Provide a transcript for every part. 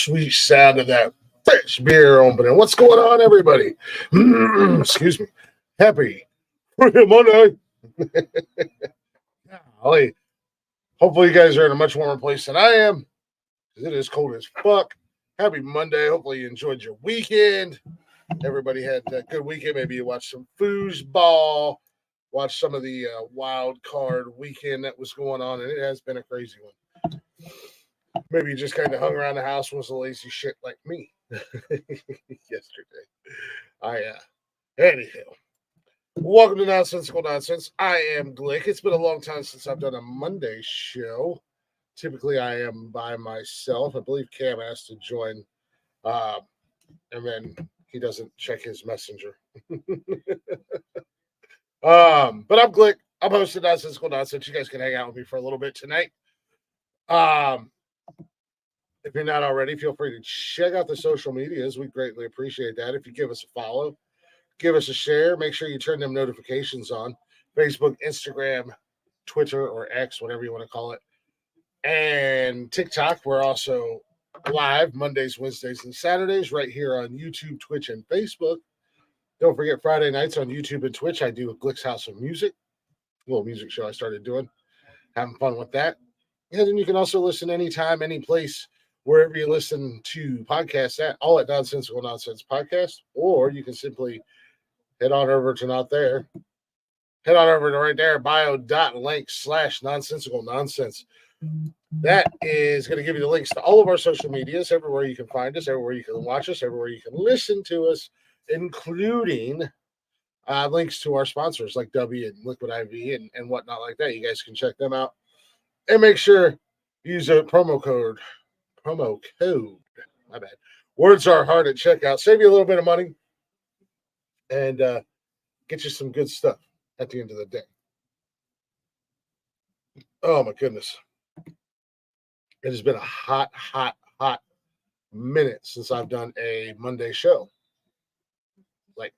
sweet sound of that fresh beer opening. What's going on, everybody? Excuse me. Happy Monday. Golly. Hopefully, you guys are in a much warmer place than I am, because it is cold as fuck. Happy Monday. Hopefully, you enjoyed your weekend. Everybody had a good weekend. Maybe you watched some foosball, watched some of the wild card weekend that was going on, and it has been a crazy one. Maybe you just kind of hung around the house and was a lazy shit like me yesterday. Anyhow, welcome to Nonsensical Nonsense. I am Glick. It's been a long time since I've done a Monday show. Typically, I am by myself. I believe Cam has to join, and then he doesn't check his messenger. But I'm Glick. I'm hosting Nonsensical Nonsense. You guys can hang out with me for a little bit tonight. If you're not already, feel free to check out the social medias. We greatly appreciate that. If you give us a follow, give us a share. Make sure you turn them notifications on. Facebook, Instagram, Twitter, or X, whatever you want to call it. And TikTok. We're also live Mondays, Wednesdays, and Saturdays right here on YouTube, Twitch, and Facebook. Don't forget Friday nights on YouTube and Twitch. I do a Glick's House of Music, a little music show I started doing. Having fun with that. And then you can also listen anytime, any place, wherever you listen to podcasts at, all at Nonsensical Nonsense Podcast, or you can simply head on over to not there. Head on over to right there, bio.link/nonsensical nonsense. That is going to give you the links to all of our social medias, everywhere you can find us, everywhere you can watch us, everywhere you can listen to us, including links to our sponsors like W and Liquid IV and whatnot like that. You guys can check them out. And make sure you use a promo code. My bad. Words are hard at checkout. Save you a little bit of money and get you some good stuff at the end of the day. Oh, my goodness. It has been a hot minute since I've done a Monday show. Like,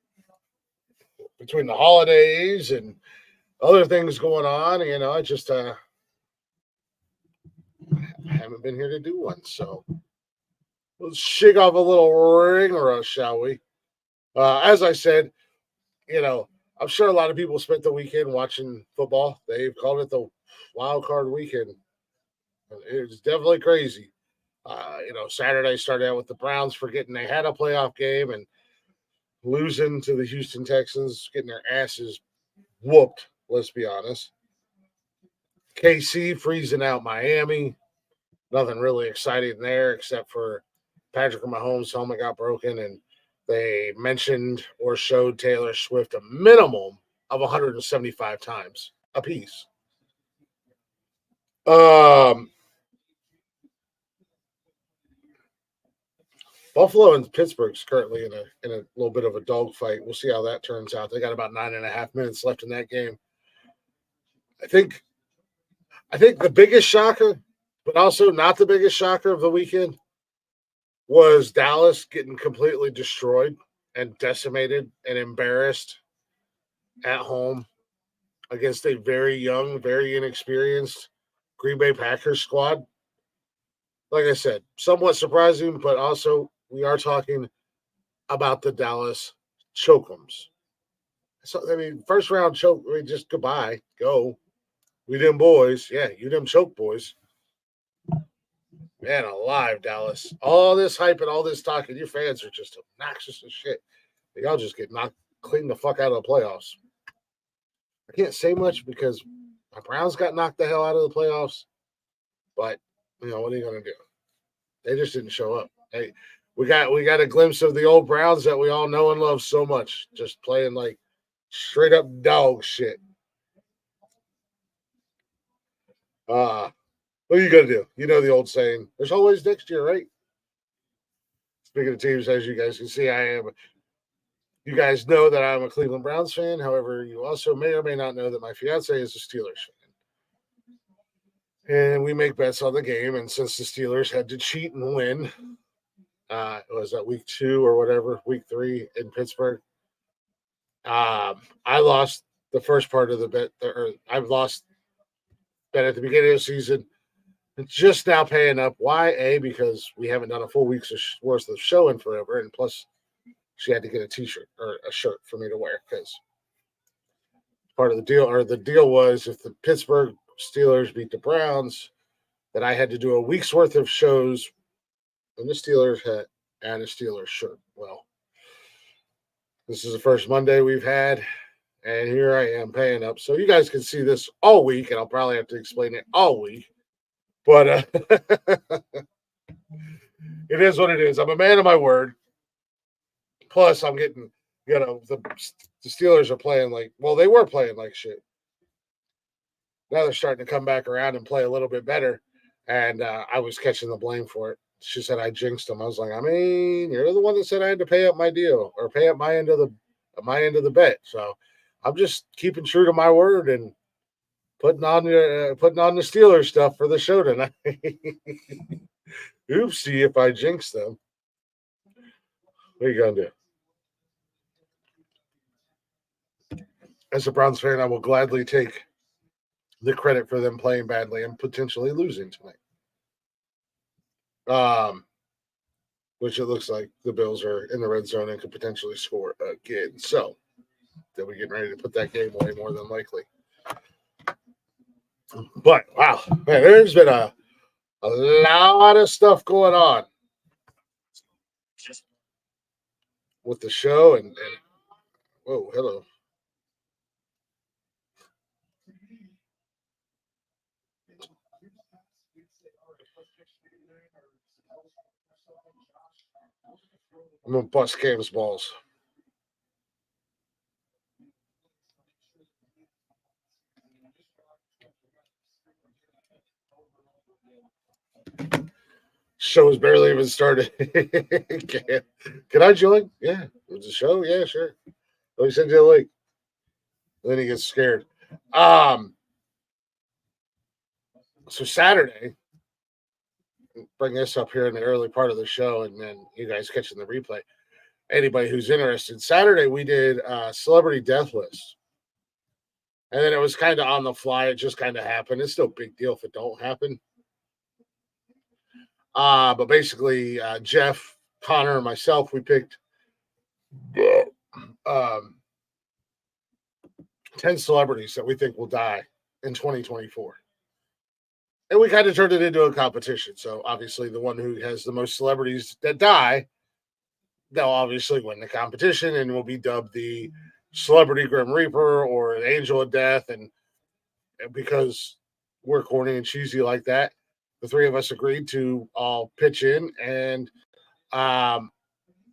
between the holidays and other things going on, I just haven't been here to do one. So let's shake off a little ring rush, shall we? As I said, I'm sure a lot of people spent the weekend watching football. They've called it the wild card weekend. It was definitely crazy. Saturday started out with the Browns forgetting they had a playoff game and losing to the Houston Texans, getting their asses whooped, let's be honest. KC freezing out Miami. Nothing really exciting there except for Patrick Mahomes' helmet got broken, and they mentioned or showed Taylor Swift a minimum of 175 times a piece. Buffalo and Pittsburgh's currently in a little bit of a dogfight. We'll see how that turns out. They got about 9.5 minutes left in that game. I think the biggest shocker, but also not the biggest shocker of the weekend, was Dallas getting completely destroyed and decimated and embarrassed at home against a very young, very inexperienced Green Bay Packers squad. Like I said, somewhat surprising, but also we are talking about the Dallas Choke'ems. So, first round choke, just goodbye, go. We them boys. Yeah, you them choke boys. Man alive, Dallas. All this hype and all this talking, your fans are just obnoxious as shit. Y'all just get cleaned the fuck out of the playoffs. I can't say much because my Browns got knocked the hell out of the playoffs. But, what are you going to do? They just didn't show up. Hey, we got a glimpse of the old Browns that we all know and love so much, just playing like straight up dog shit. What are you going to do? You know the old saying, there's always next year, right? Speaking of teams, as you guys can see, you guys know that I'm a Cleveland Browns fan. However, you also may or may not know that my fiance is a Steelers fan. And we make bets on the game. And since the Steelers had to cheat and win, it was that week 2 or whatever, week 3 in Pittsburgh. I lost the first part of the bet. I've lost bet at the beginning of the season. just now paying up. Why? Because we haven't done a full week's worth of showing forever, and plus she had to get a T-shirt or a shirt for me to wear because part of the deal, or the deal was if the Pittsburgh Steelers beat the Browns, then I had to do a week's worth of shows in the Steelers hat and a Steelers shirt. Well, this is the first Monday we've had, and here I am paying up. So you guys can see this all week, and I'll probably have to explain it all week. But it is what it is. I'm a man of my word. Plus, I'm getting, the Steelers are playing they were playing like shit. Now they're starting to come back around and play a little bit better. And I was catching the blame for it. She said I jinxed them. I was like, I mean, you're the one that said I had to pay up my deal or pay up my end of the bet. So I'm just keeping true to my word and putting on the Steelers stuff for the show tonight. Oopsie, if I jinx them. What are you gonna do? As a Browns fan, I will gladly take the credit for them playing badly and potentially losing tonight. Which it looks like the Bills are in the red zone and could potentially score again. So they'll be getting ready to put that game away more than likely. But wow, man, there's been a lot of stuff going on with the show and whoa, hello. I'm gonna bust Cam's balls. Show's barely even started. Can I join? Yeah. It's a show? Yeah, sure. Let me send you a link. Then he gets scared. So Saturday, bring this up here in the early part of the show, and then you guys catching the replay. Anybody who's interested. Saturday we did celebrity death list. And then it was kind of on the fly. It just kind of happened. It's still a big deal if it don't happen. But basically, Jeff, Connor, and myself, we picked 10 celebrities that we think will die in 2024. And we kind of turned it into a competition. So obviously, the one who has the most celebrities that die, they'll obviously win the competition and will be dubbed the Celebrity Grim Reaper or the Angel of Death. And because we're corny and cheesy like that, the three of us agreed to all pitch in and buy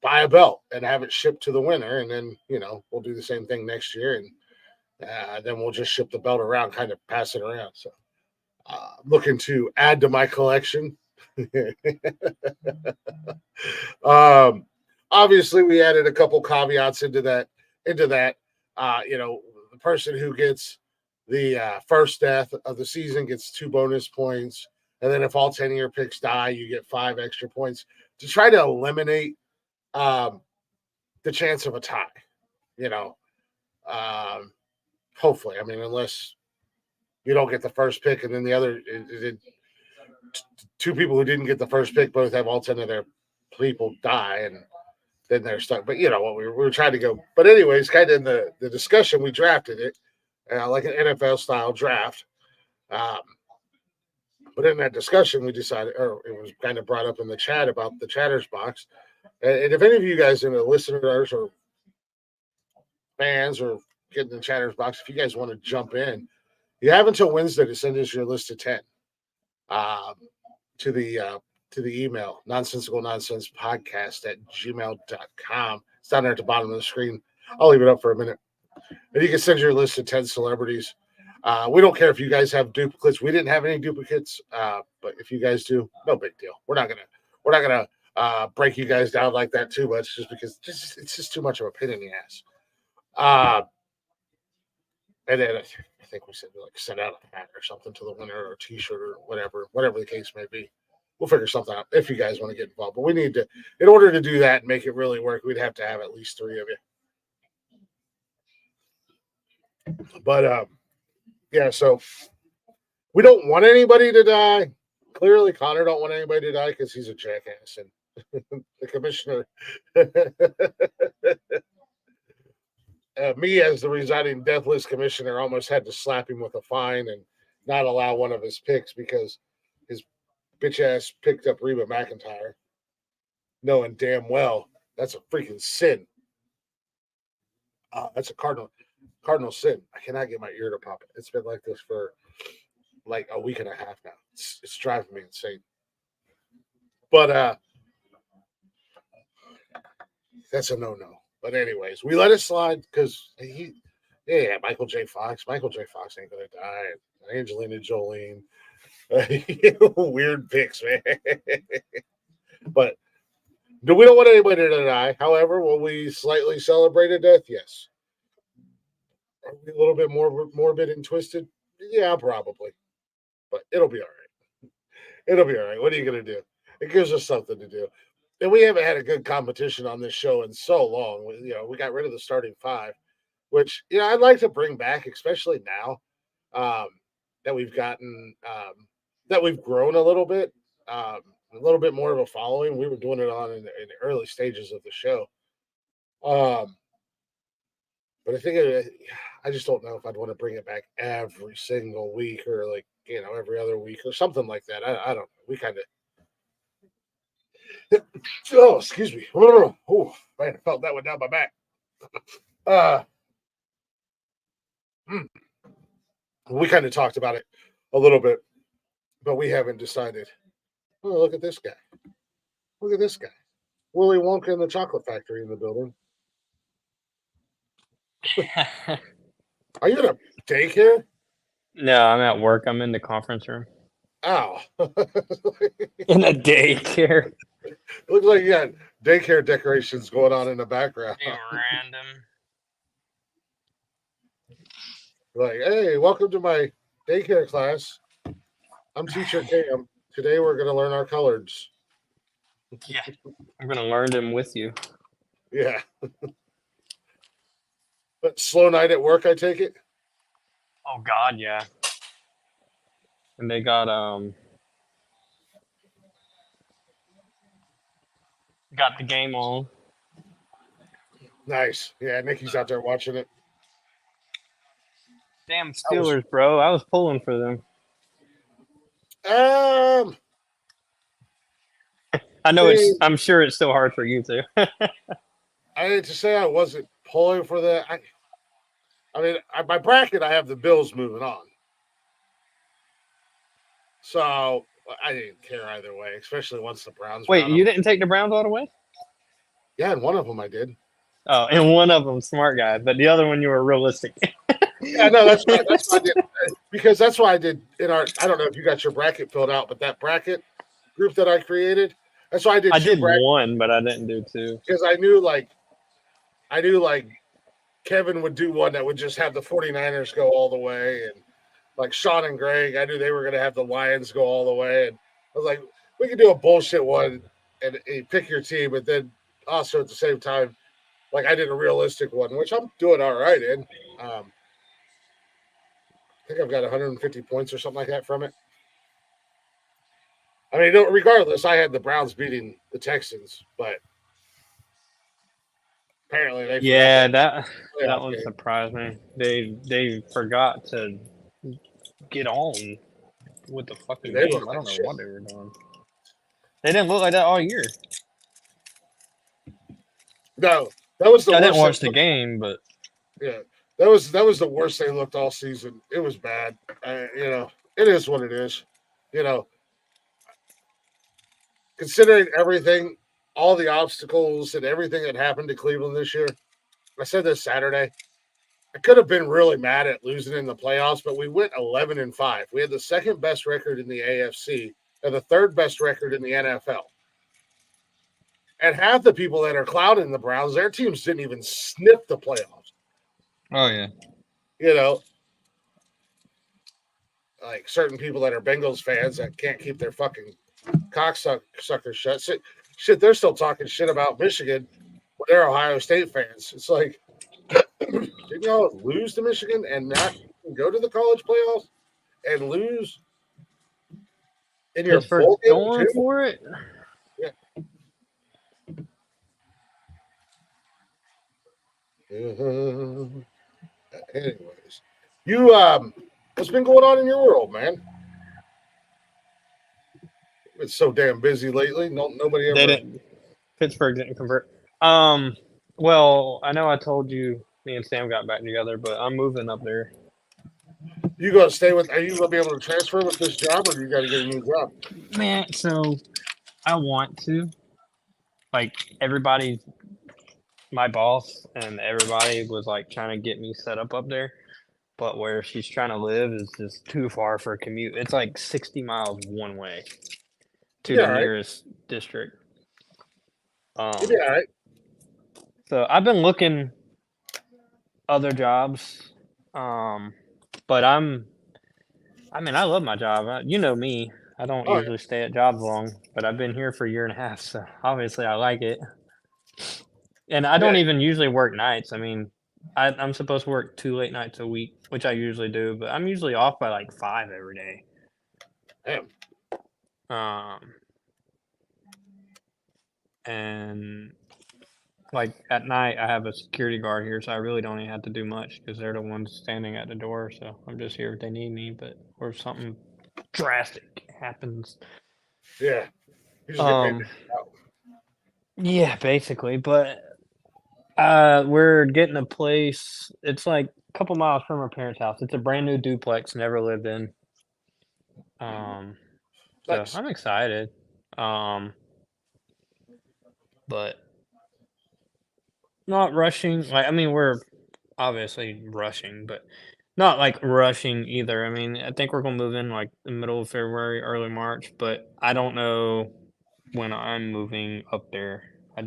a belt and have it shipped to the winner. And then, we'll do the same thing next year. And then we'll just ship the belt around, kind of pass it around. So looking to add to my collection. Obviously, we added a couple caveats into that. The person who gets the first death of the season gets 2 bonus points. And then if all 10 of your picks die, you get 5 extra points to try to eliminate the chance of a tie, hopefully. I mean, unless you don't get the first pick and then the other 2 people who didn't get the first pick both have all 10 of their people die and then they're stuck. But what we were trying to go. But anyways, kind of in the discussion, we drafted it like an NFL style draft. But in that discussion, we decided, or it was kind of brought up in the chat about the chatters box. And if any of you guys in the listeners or fans or get in the chatters box, if you guys want to jump in, you have until Wednesday to send us your list of 10 to the email, nonsensical nonsense podcast at gmail.com. It's down there at the bottom of the screen. I'll leave it up for a minute. And you can send your list of 10 celebrities. We don't care if you guys have duplicates. We didn't have any duplicates, but if you guys do, no big deal. We're not gonna break you guys down like that too much, just because it's just too much of a pain in the ass. And then I think we said send out a hat or something to the winner or a T-shirt or whatever the case may be. We'll figure something out if you guys want to get involved. But we need to, in order to do that and make it really work, we'd have to have at least 3 of you. But yeah, so we don't want anybody to die, clearly Connor don't want anybody to die because he's a jackass, and the commissioner, me as the residing deathless commissioner, almost had to slap him with a fine and not allow one of his picks because his bitch ass picked up Reba McEntire, knowing damn well that's a freaking sin. That's a cardinal sin. I cannot get my ear to pop it. It's been like this for like a week and a half now. It's driving me insane. But that's a no-no. But anyways, we let it slide because Michael J. Fox. Michael J. Fox ain't gonna die. Angelina Jolie. Weird picks, man. But we don't want anybody to die. However, will we slightly celebrate a death? Yes. Are we a little bit more morbid and twisted? Yeah, probably. But it'll be all right. It'll be all right. What are you going to do? It gives us something to do. And we haven't had a good competition on this show in so long. We got rid of the starting five, which, I'd like to bring back, especially now that we've gotten, that we've grown a little bit more of a following. We were doing it in the early stages of the show. But I think I just don't know if I'd want to bring it back every single week or every other week or something like that. I don't know. We kind of. Oh, excuse me. Oh, man, I felt that one down my back. We kind of talked about it a little bit, but we haven't decided. Oh, look at this guy. Look at this guy. Willy Wonka and the Chocolate Factory in the building. Are you in a daycare? No, I'm at work. I'm in the conference room. Oh. In a daycare. Looks like you got daycare decorations going on in the background. Random. Like, hey, welcome to my daycare class. I'm teacher Cam. Today we're going to learn our colors. Yeah, I'm going to learn them with you. Yeah. But slow night at work, I take it? Oh, God, yeah. And they got the game on. Nice. Yeah, Nikki's out there watching it. Damn Steelers, bro. I was pulling for them. I know I'm sure it's still hard for you too. I hate to say I wasn't pulling for that. My bracket, I have the Bills moving on. So I didn't care either way, especially once the Browns. Wait, you didn't take the Browns all the way? Yeah, and one of them I did. Oh, and one of them, smart guy, but the other one you were realistic. Yeah, no, that's what I did. Because that's why I did I don't know if you got your bracket filled out, but that bracket group that I created, that's why I did. I did one, but I didn't do two. Because I knew Kevin would do one that would just have the 49ers go all the way, and like Sean and Greg, I knew they were going to have the Lions go all the way, and I was like, we could do a bullshit one and pick your team, but then also at the same time, like I did a realistic one, which I'm doing all right in. I think I've got 150 points or something like that from it. I mean, regardless, I had the Browns beating the Texans, but apparently they that one surprised me. They forgot to get on with the fucking game. I don't know what they were doing. They didn't look like that all year. No, that was the worst. I didn't watch the game, but yeah, that was the worst they looked all season. It was bad. It is what it is. Considering everything, all the obstacles and everything that happened to Cleveland this year, I said this Saturday, I could have been really mad at losing in the playoffs, but we went 11-5. We had the second best record in the AFC and the third best record in the NFL. And half the people that are clouding the Browns, their teams didn't even sniff the playoffs. Oh, yeah. Like certain people that are Bengals fans that can't keep their fucking cocksuckers shut. Shit, they're still talking shit about Michigan when they're Ohio State fans. It's like, didn't y'all lose to Michigan and not go to the college playoffs and lose? in your Pittsburgh's bowl game going too? for it. Yeah. Anyways, you what's been going on in your world, man? It's so damn busy lately. Nobody They ever. didn't. Pittsburgh didn't convert. Well, I know I told you me and Sam got back together, but I'm moving up there. You gonna stay with? Are you gonna be able to transfer with this job, or do you got to get a new job? Man, so I want to. Like everybody, my boss and everybody was like trying to get me set up there, but where she's trying to live is just too far for a commute. It's like 60 miles one way to Yeah, the all right. nearest district. You'll be all right. So I've been looking other jobs, but I mean, I love my job. You know me. I don't Oh, yeah. usually stay at jobs long, but I've been here for a year and a half, so obviously I like it. And I Yeah. don't even usually work nights. I mean, I'm supposed to work 2 late nights a week, which I usually do, but I'm usually off by like 5 every day. Damn. And like at night, I have a security guard here, so I really don't even have to do much because they're the ones standing at the door. So I'm just here if they need me, but or if something drastic happens. Yeah. You just get paid out. Yeah, basically, but we're getting a place. It's like a couple miles from our parents' house. It's a brand new duplex, never lived in. So Nice. I'm excited. But not rushing. Like, I mean, we're obviously rushing, but not like rushing either. I mean, I think we're gonna move in like the middle of February, early March, but I don't know when I'm moving up there. I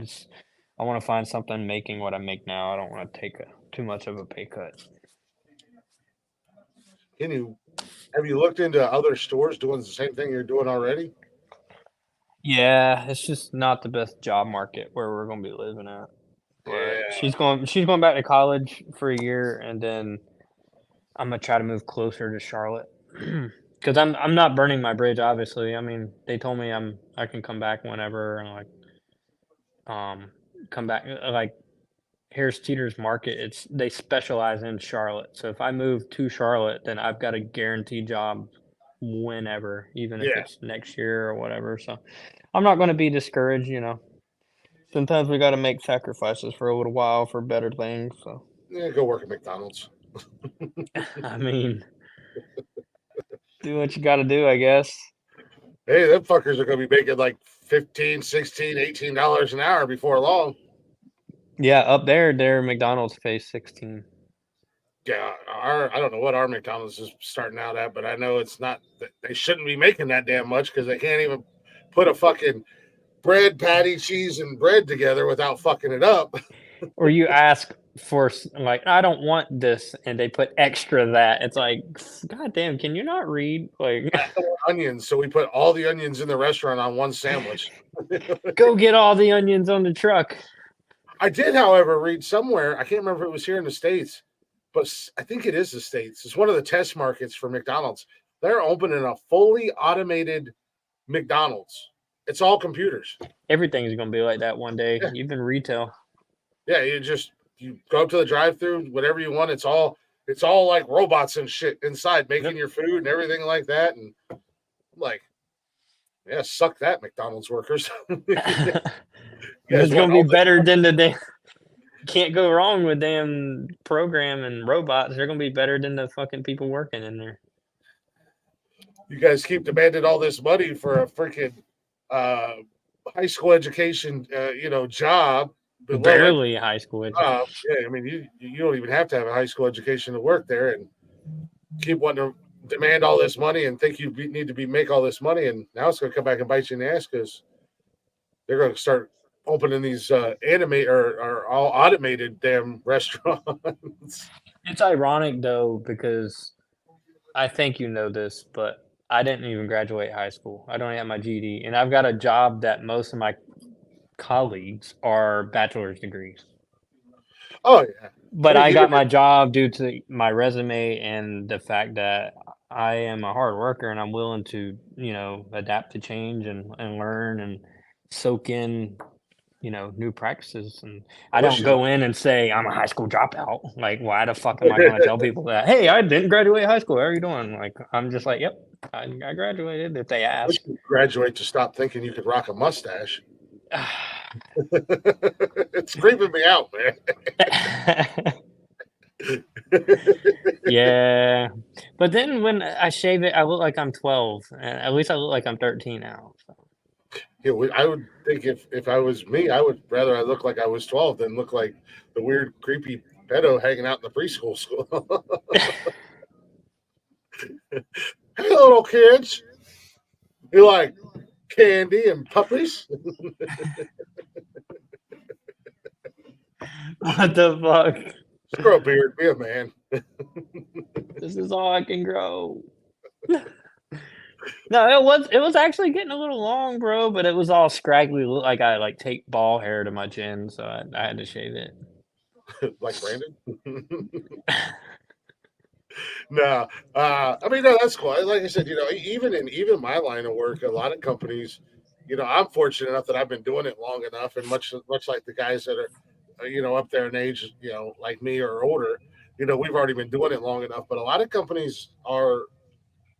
want to find something making what I make now. I don't want to take too much of a pay cut. Have you looked into other stores doing the same thing you're doing already? Yeah, it's just not the best job market where we're gonna be living at. But Yeah. she's going back to college for a year, and then I'm gonna try to move closer to Charlotte because I'm not burning my bridge. Obviously, I mean they told me I can come back whenever and like come back like Harris Teeter's Market. It's they specialize in Charlotte, so if I move to Charlotte, then I've got a guaranteed job whenever, even if Yeah. it's next year or whatever. So I'm not going to be discouraged. Sometimes we got to make sacrifices for a little while for better things. So Yeah. Go work at McDonald's. I mean, do what you got to do, I guess. Hey, them fuckers are going to be making like 15, 16, $18 an hour before long. Yeah, up there, their McDonald's pays 16. Yeah, I don't know what our McDonald's is starting out at, but I know it's not. They shouldn't be making that damn much because they can't even put a fucking bread patty, cheese, and bread together without fucking it up. Or you ask for like, I don't want this, and they put extra that. It's like, God damn, can you not read? Like, I don't want onions, so we put all the onions in the restaurant on one sandwich. go get all the onions on the truck. I did, however, read somewhere. I can't remember if it was here in the States, but I think it is the States. It's one of the test markets for McDonald's. They're opening a fully automated McDonald's. It's all computers. Everything's gonna be like that one day, Yeah. even retail. Yeah, you go up to the drive-through, whatever you want. It's all like robots and shit inside making your food and everything like that. And I'm like, yeah, suck that, McDonald's workers. It's gonna be better than the damn. Can't go wrong with damn program and robots. They're gonna be better than the fucking people working in there. You guys keep demanding all this money for a freaking high school education, job. Barely high school education. Yeah, I mean, you don't even have to have a high school education to work there, and keep wanting to demand all this money and think you need to make all this money, and now it's going to come back and bite you in the ass because they're going to start opening these animate or all automated damn restaurants. It's ironic though because I think you know this, but I didn't even graduate high school. I don't have my GED, and I've got a job that most of my colleagues are bachelor's degrees. Oh yeah, But I got my job due to my resume and the fact that I am a hard worker and I'm willing to, adapt to change and learn and soak in, new practices. And I Well, don't she's go in and say I'm a high school dropout. Like, why the fuck am I going to tell people that? Hey, I didn't graduate high school. How are you doing? Like, I'm just like, yep, I graduated. If they ask, you graduate to stop thinking you could rock a mustache. It's creeping me out, man. Yeah, but then when I shave it, I look like I'm 12. And at least I look like I'm 13 now. So. Yeah, I would think if I was me, I would rather I look like I was 12 than look like the weird, creepy pedo hanging out in the preschool school. Hey, little kids, you like candy and puppies? What the fuck? Just grow a beard, be a man. This is all I can grow. No, it was actually getting a little long, bro, but it was all scraggly. Looked like I take ball hair to my chin, so I had to shave it. Like Brandon. No, I mean, no, that's cool. Like I said, even my line of work, a lot of companies, I'm fortunate enough that I've been doing it long enough, and much like the guys that are, up there in age, like me or older, we've already been doing it long enough. But a lot of companies are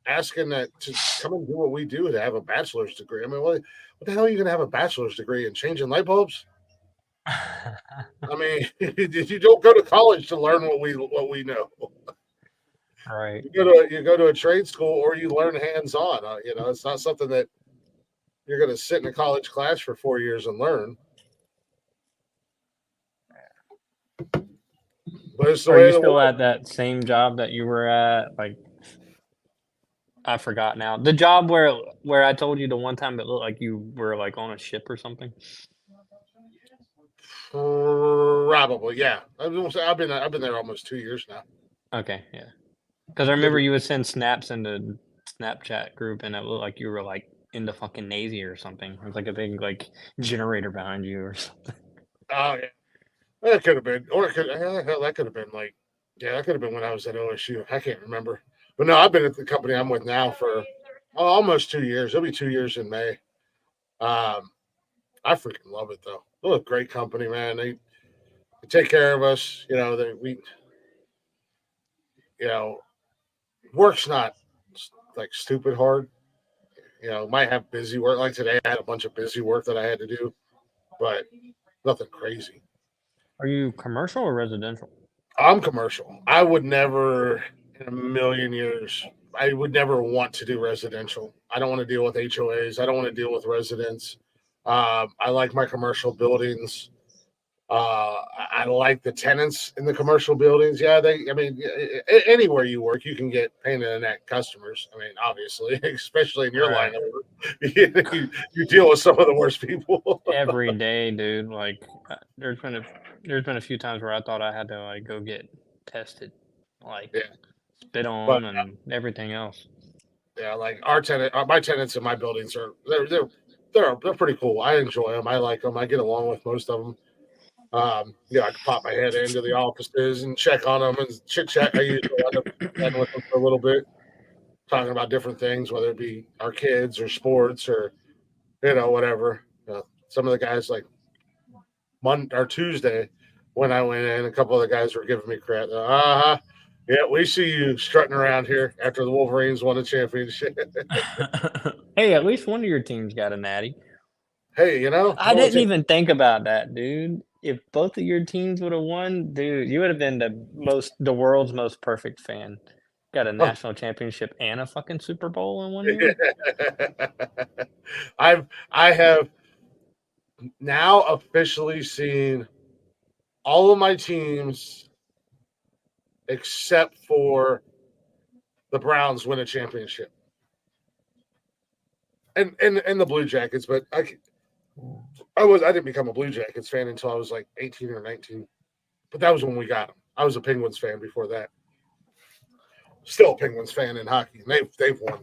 asking that to come and do what we do to have a bachelor's degree. I mean, what the hell are you going to have a bachelor's degree in changing light bulbs? I mean, you don't go to college to learn what we know. Right. You go to a trade school or you learn hands on. It's not something that you're going to sit in a college class for 4 years and learn. But it's the Are way you of the still world. at that same job that you were at? Like, I forgot now. The job where I told you the one time it looked like you were like on a ship or something. Probably, yeah. I've been there almost 2 years now. Okay, yeah. Because I remember you would send snaps in the Snapchat group, and it looked like you were like in the fucking Navy or something. It was like a big generator behind you or something. Oh yeah, that could have been, or hell, that could have been like, yeah, that could have been when I was at OSU. I can't remember, but no, I've been at the company I'm with now for almost 2 years. It'll be 2 years in May. Um, I freaking love it though. They're a great company, man. They take care of us. You know, work's not like stupid hard. Might have busy work. Like today, I had a bunch of busy work that I had to do, but nothing crazy. Are you commercial or residential? I'm commercial. I would never, in a million years, I would never want to do residential. I don't want to deal with HOAs. I don't want to deal with residents. I like my commercial buildings. I like the tenants in the commercial buildings. Yeah, I mean, anywhere you work, you can get pain in the neck customers. I mean, obviously, especially in your line Right. of work, you deal with some of the worst people. Every day, dude. There's been a few times where I thought I had to go get tested, like Yeah, spit but on and everything else. yeah, like my tenants in my buildings they're pretty cool. I enjoy them. I like them. I get along with most of them. I can pop my head into the offices and check on them and chit chat. I usually end up chatting with them for a little bit, talking about different things, whether it be our kids or sports or whatever. Some of the guys like Monday or Tuesday when I went in, a couple of the guys were giving me crap. Yeah, we see you strutting around here after the Wolverines won the championship. Hey, at least one of your teams got a natty. Hey, I didn't even think about that, dude. If both of your teams would have won, dude, you would have been the world's most perfect fan. Got a oh, national championship and a fucking Super Bowl in 1 year. I have now officially seen all of my teams except for the Browns win a championship. And the Blue Jackets, but I didn't become a Blue Jackets fan until I was like 18 or 19. But that was when we got them. I was a Penguins fan before that. Still a Penguins fan in hockey, and they've won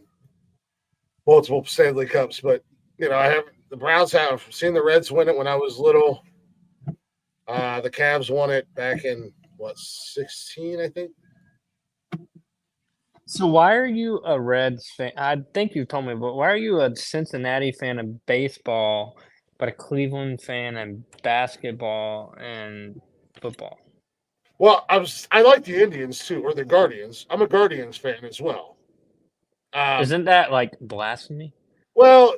multiple Stanley Cups. But I have the Browns have seen the Reds win it when I was little. The Cavs won it back in 16, I think. So why are you a Reds fan? I think you told me, but why are you a Cincinnati fan of baseball, but a Cleveland fan of basketball and football? Well, I like the Indians too, or the Guardians. I'm a Guardians fan as well. Isn't that like blasphemy? Well,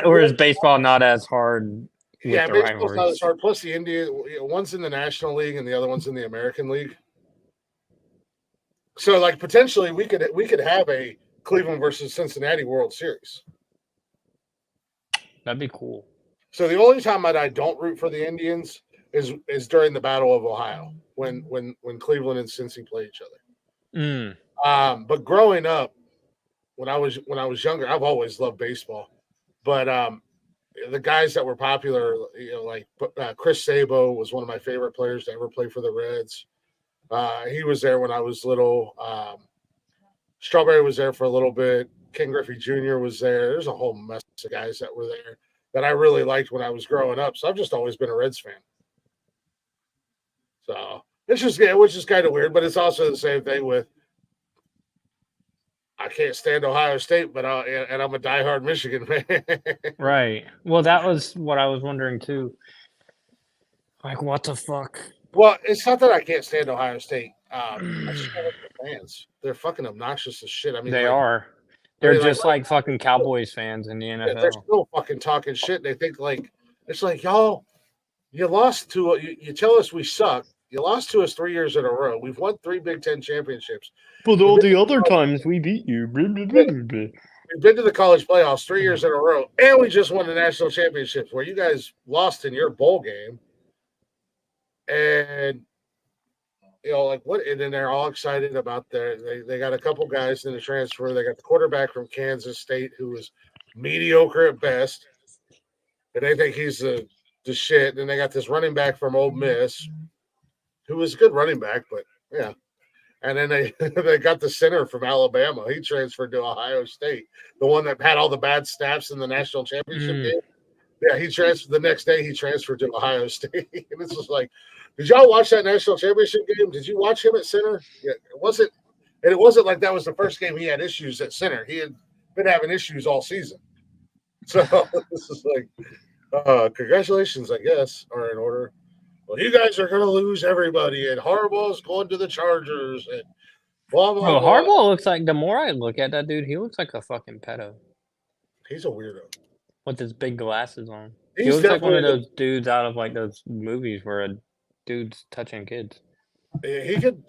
Or is baseball not as hard with yeah, the baseball's not as rivalries? hard. Plus, the Indian one's in the National League and the other one's in the American League. So, like, potentially, we could have a Cleveland versus Cincinnati World Series. That'd be cool. So the only time that I don't root for the Indians is during the Battle of Ohio when Cleveland and Cincy play each other. But growing up, when I was younger, I've always loved baseball. But the guys that were popular, like Chris Sabo was one of my favorite players to ever play for the Reds. He was there when I was little. Strawberry was there for a little bit. Ken Griffey Jr. was there. There's a whole mess of guys that were there that I really liked when I was growing up. So I've just always been a Reds fan. So it's just, which is kind of weird, but it's also the same thing with I can't stand Ohio State, but and I'm a diehard Michigan fan. Right. Well, that was what I was wondering too. Like, what the fuck? Well, it's not that I can't stand Ohio State. I just don't like the fans. They're fucking obnoxious as shit. I mean, They like, are. They're just like fucking Cowboys fans in the NFL. They're still fucking talking shit. They think like it's like y'all, you lost to you tell us we suck. You lost to us 3 years in a row. We've won 3 Big Ten championships. But all the other times we beat you. We've been to the college playoffs 3 years in a row, and we just won the national championships where you guys lost in your bowl game. And like what? And then they're all excited about they got a couple guys in the transfer. They got the quarterback from Kansas State who was mediocre at best, and they think he's the shit. And they got this running back from Ole Miss who was a good running back, but yeah. And then they got the center from Alabama. He transferred to Ohio State, the one that had all the bad snaps in the national championship game. Yeah, he transferred the next day. He transferred to Ohio State, and it's just like, did y'all watch that national championship game? Did you watch him at center? Yeah, it wasn't like that was the first game he had issues at center. He had been having issues all season. So this is like, congratulations, I guess, are in order. Well, you guys are going to lose everybody, and Harbaugh's going to the Chargers, and blah, blah, Bro, blah. Harbaugh looks like, the more I look at that dude, he looks like a fucking pedo. He's a weirdo. With his big glasses on. He looks like one of those dudes out of like those movies where a dude's touching kids. He could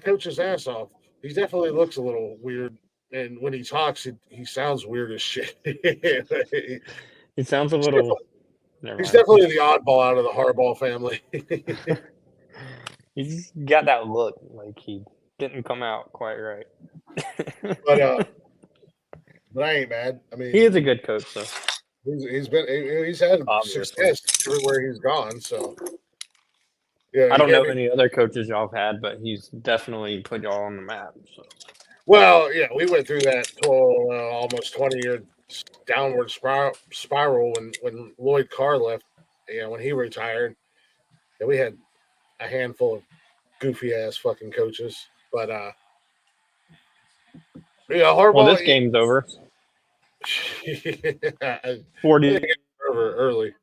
coach his ass off. He definitely looks a little weird, and when he talks, he sounds weird as shit. He sounds a little. He's definitely the oddball out of the Harbaugh family. He's got that look like he didn't come out quite right. But I ain't mad. I mean, he is a good coach, though. He's had success everywhere he's gone. So yeah, I don't know any other coaches y'all have had, but he's definitely put y'all on the map. So. Well, yeah, we went through that almost 20-year downward spiral when Lloyd Carr left. When he retired, we had a handful of goofy ass fucking coaches. But Harbaugh. Well, this game's over. 40 early.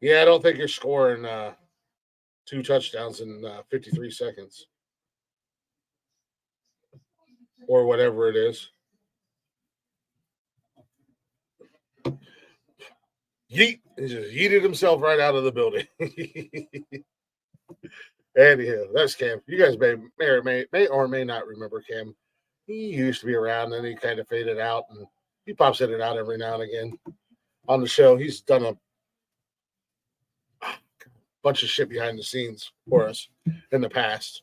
Yeah, I don't think you're scoring 2 touchdowns in 53 seconds or whatever it is. Yeet! He just yeeted himself right out of the building. Anyhow, that's Cam. You guys may or may not remember Cam. He used to be around, and he kind of faded out, and he pops in and out every now and again on the show. He's done a bunch of shit behind the scenes for us in the past.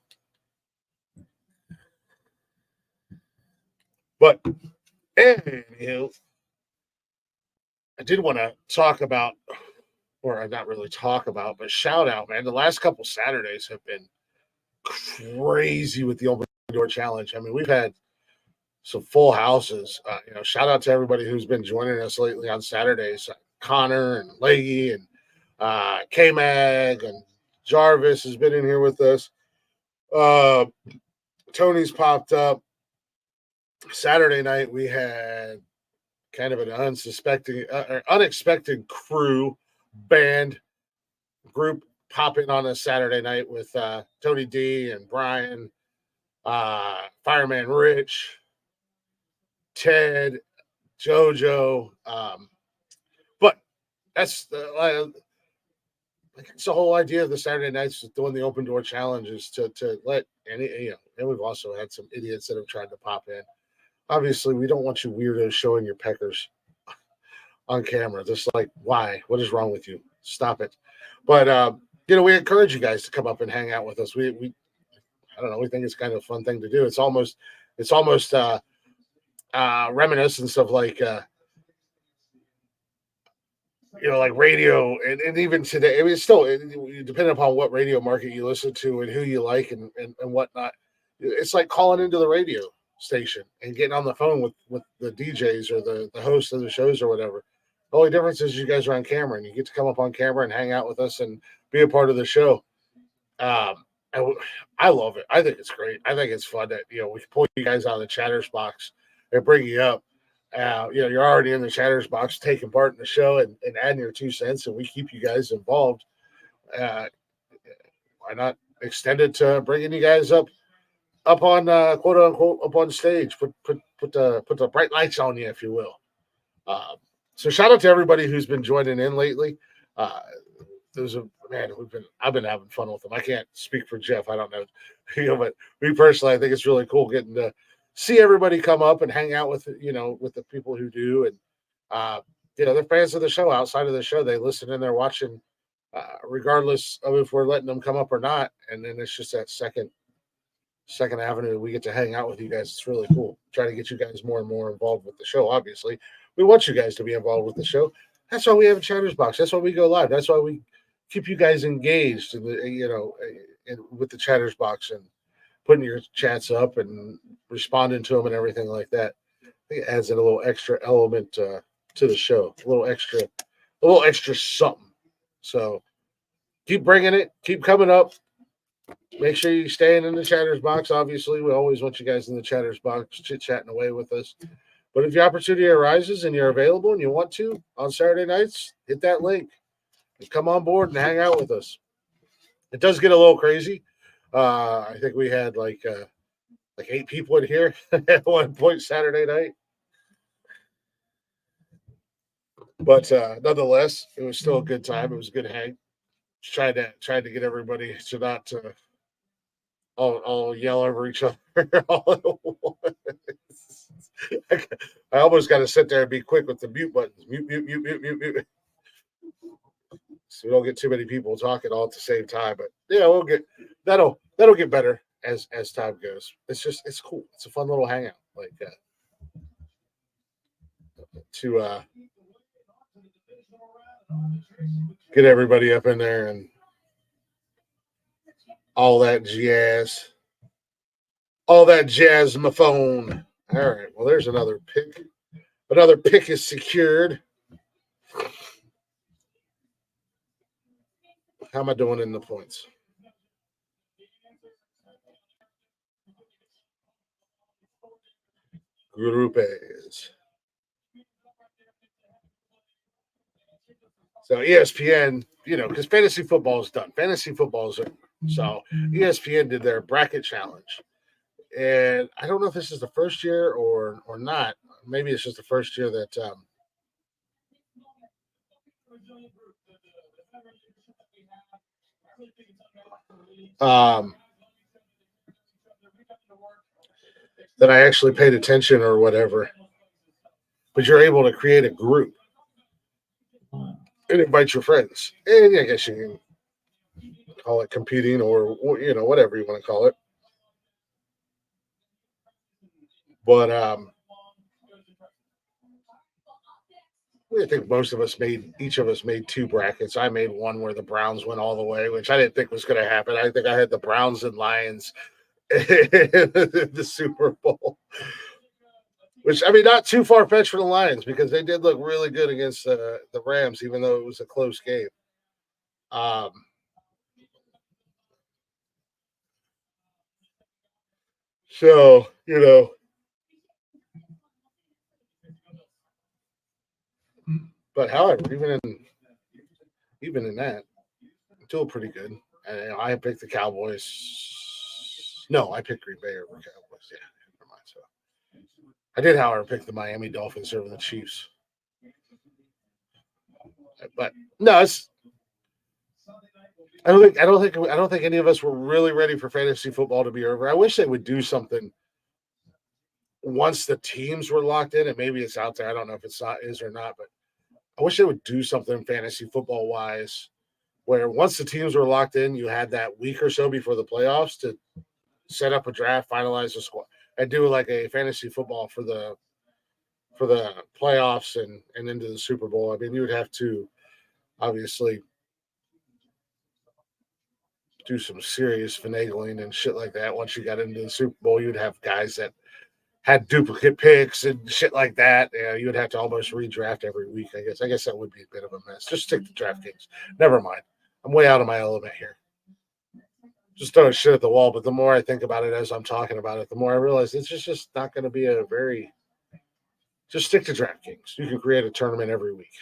But anyhow, I did want to talk about, or not really talk about, but shout out, man. The last couple Saturdays have been crazy with the Open Door Challenge. I mean, we've had some full houses. Shout out to everybody who's been joining us lately on Saturdays. Connor and Leggy and K-Mag and Jarvis has been in here with us. Tony's popped up. Saturday night we had kind of an unexpected crew band group pop in on a Saturday night with Tony D and Brian, Fireman Rich, Ted, JoJo. But that's it's the whole idea of the Saturday nights doing the open door challenge is to let any, and we've also had some idiots that have tried to pop in. Obviously, we don't want you weirdos showing your peckers on camera. Just like, why? What is wrong with you? Stop it. But we encourage you guys to come up and hang out with us. We I don't know, we think it's kind of a fun thing to do. It's almost reminiscence of like like radio, and even today, I mean, it's still depending upon what radio market you listen to and who you like and whatnot. It's like calling into the radio station and getting on the phone with the DJs or the hosts of the shows or whatever. The only difference is you guys are on camera and you get to come up on camera and hang out with us and be a part of the show. I love it. I think it's great. I think it's fun that we can pull you guys out of the chatters box and bring you up. You're already in the chatters box taking part in the show and adding your 2 cents, and we keep you guys involved. Why not extend it to bringing you guys up on quote unquote up on stage? Put the bright lights on you, if you will. So shout out to everybody who's been joining in lately. I've been having fun with them. I can't speak for Jeff. I don't know, but me personally, I think it's really cool getting to see everybody come up and hang out with with the people who do, and they're fans of the show. Outside of the show, they listen and they're watching, regardless of if we're letting them come up or not. And then it's just that second avenue we get to hang out with you guys. It's really cool. Try to get you guys more and more involved with the show. Obviously, we want you guys to be involved with the show. That's why we have a chatters box. That's why we go live. That's why we keep you guys engaged in with the chatters box and putting your chats up and responding to them and everything like that. I think it adds in a little extra element to the show, a little extra something. So keep bringing it, keep coming up. Make sure you're staying in the chatters box. Obviously, we always want you guys in the chatters box, chit-chatting away with us. But if the opportunity arises and you're available and you want to on Saturday nights, hit that link and come on board and hang out with us. It does get a little crazy. I think we had like 8 people in here at one point Saturday night. But nonetheless, it was still a good time. It was a good hang. Just tried to get everybody to not all yell over each other all at once. I almost got to sit there and be quick with the mute buttons. Mute. So we don't get too many people talking all at the same time. But yeah, we'll get that'll get better as time goes. It's cool. It's a fun little hangout like that. To get everybody up in there and all that jazz. All that jazz my phone. All right. Well, there's another pick. Another pick is secured. How am I doing in the points? Grupes. So ESPN, because fantasy football is done. Fantasy football is over. So ESPN did their bracket challenge. And I don't know if this is the first year or not. Maybe it's just the first year that that I actually paid attention or whatever. But you're able to create a group and invite your friends. And I guess you can call it competing or whatever you want to call it. But I think each of us made 2 brackets. I made one where the Browns went all the way, which I didn't think was going to happen. I think I had the Browns and Lions in the Super Bowl, which, I mean, not too far-fetched for the Lions because they did look really good against the Rams, even though it was a close game. So, but however, even in that, I'm still pretty good. And I picked the Cowboys. No, I picked Green Bay over Cowboys. Yeah, never mind. So I did, however, pick the Miami Dolphins over the Chiefs. But no, it's. I don't think any of us were really ready for fantasy football to be over. I wish they would do something once the teams were locked in, and maybe it's out there. I don't know if is or not, but I wish they would do something fantasy football wise, where once the teams were locked in, you had that week or so before the playoffs to set up a draft, finalize the squad, and do like a fantasy football for the playoffs and into the Super Bowl. I mean, you would have to obviously do some serious finagling and shit like that. Once you got into the Super Bowl, you'd have guys that had duplicate picks and shit like that. You would have to almost redraft every week. I guess that would be a bit of a mess. Just stick to DraftKings. Never mind. I'm way out of my element here. Just throwing shit at the wall. But the more I think about it as I'm talking about it, the more I realize it's just not going to be a very. Just stick to DraftKings. You can create a tournament every week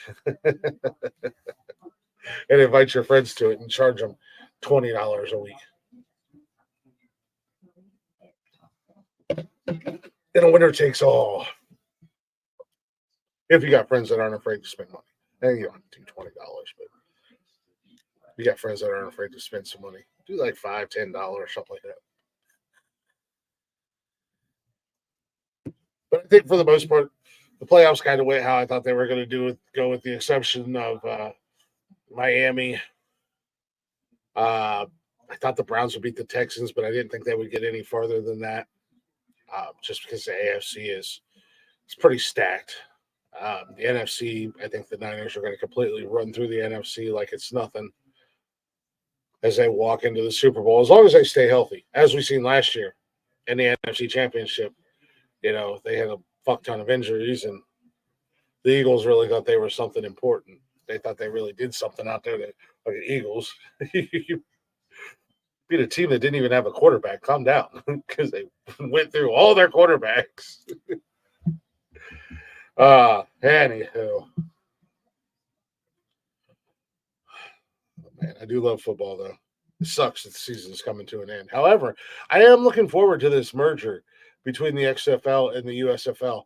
and invite your friends to it and charge them $20 a week. And a winner takes all. If you got friends that aren't afraid to spend money, and you don't have to do $20, but you got friends that aren't afraid to spend some money, do like $5, $10, something like that. But I think for the most part, the playoffs kind of went how I thought they were going to go with the exception of Miami. I thought the Browns would beat the Texans, but I didn't think they would get any farther than that, just because the AFC is pretty stacked. The NFC, I think the Niners are going to completely run through the NFC like it's nothing as they walk into the Super Bowl, as long as they stay healthy, as we seen last year in the NFC Championship. They had a fuck ton of injuries, and the Eagles really thought they were something important. They thought they really did something out there. Like the Eagles, you beat a team that didn't even have a quarterback. Calm down, because they went through all their quarterbacks. Anywho. Man, I do love football, though. It sucks that the season's coming to an end. However, I am looking forward to this merger between the XFL and the USFL.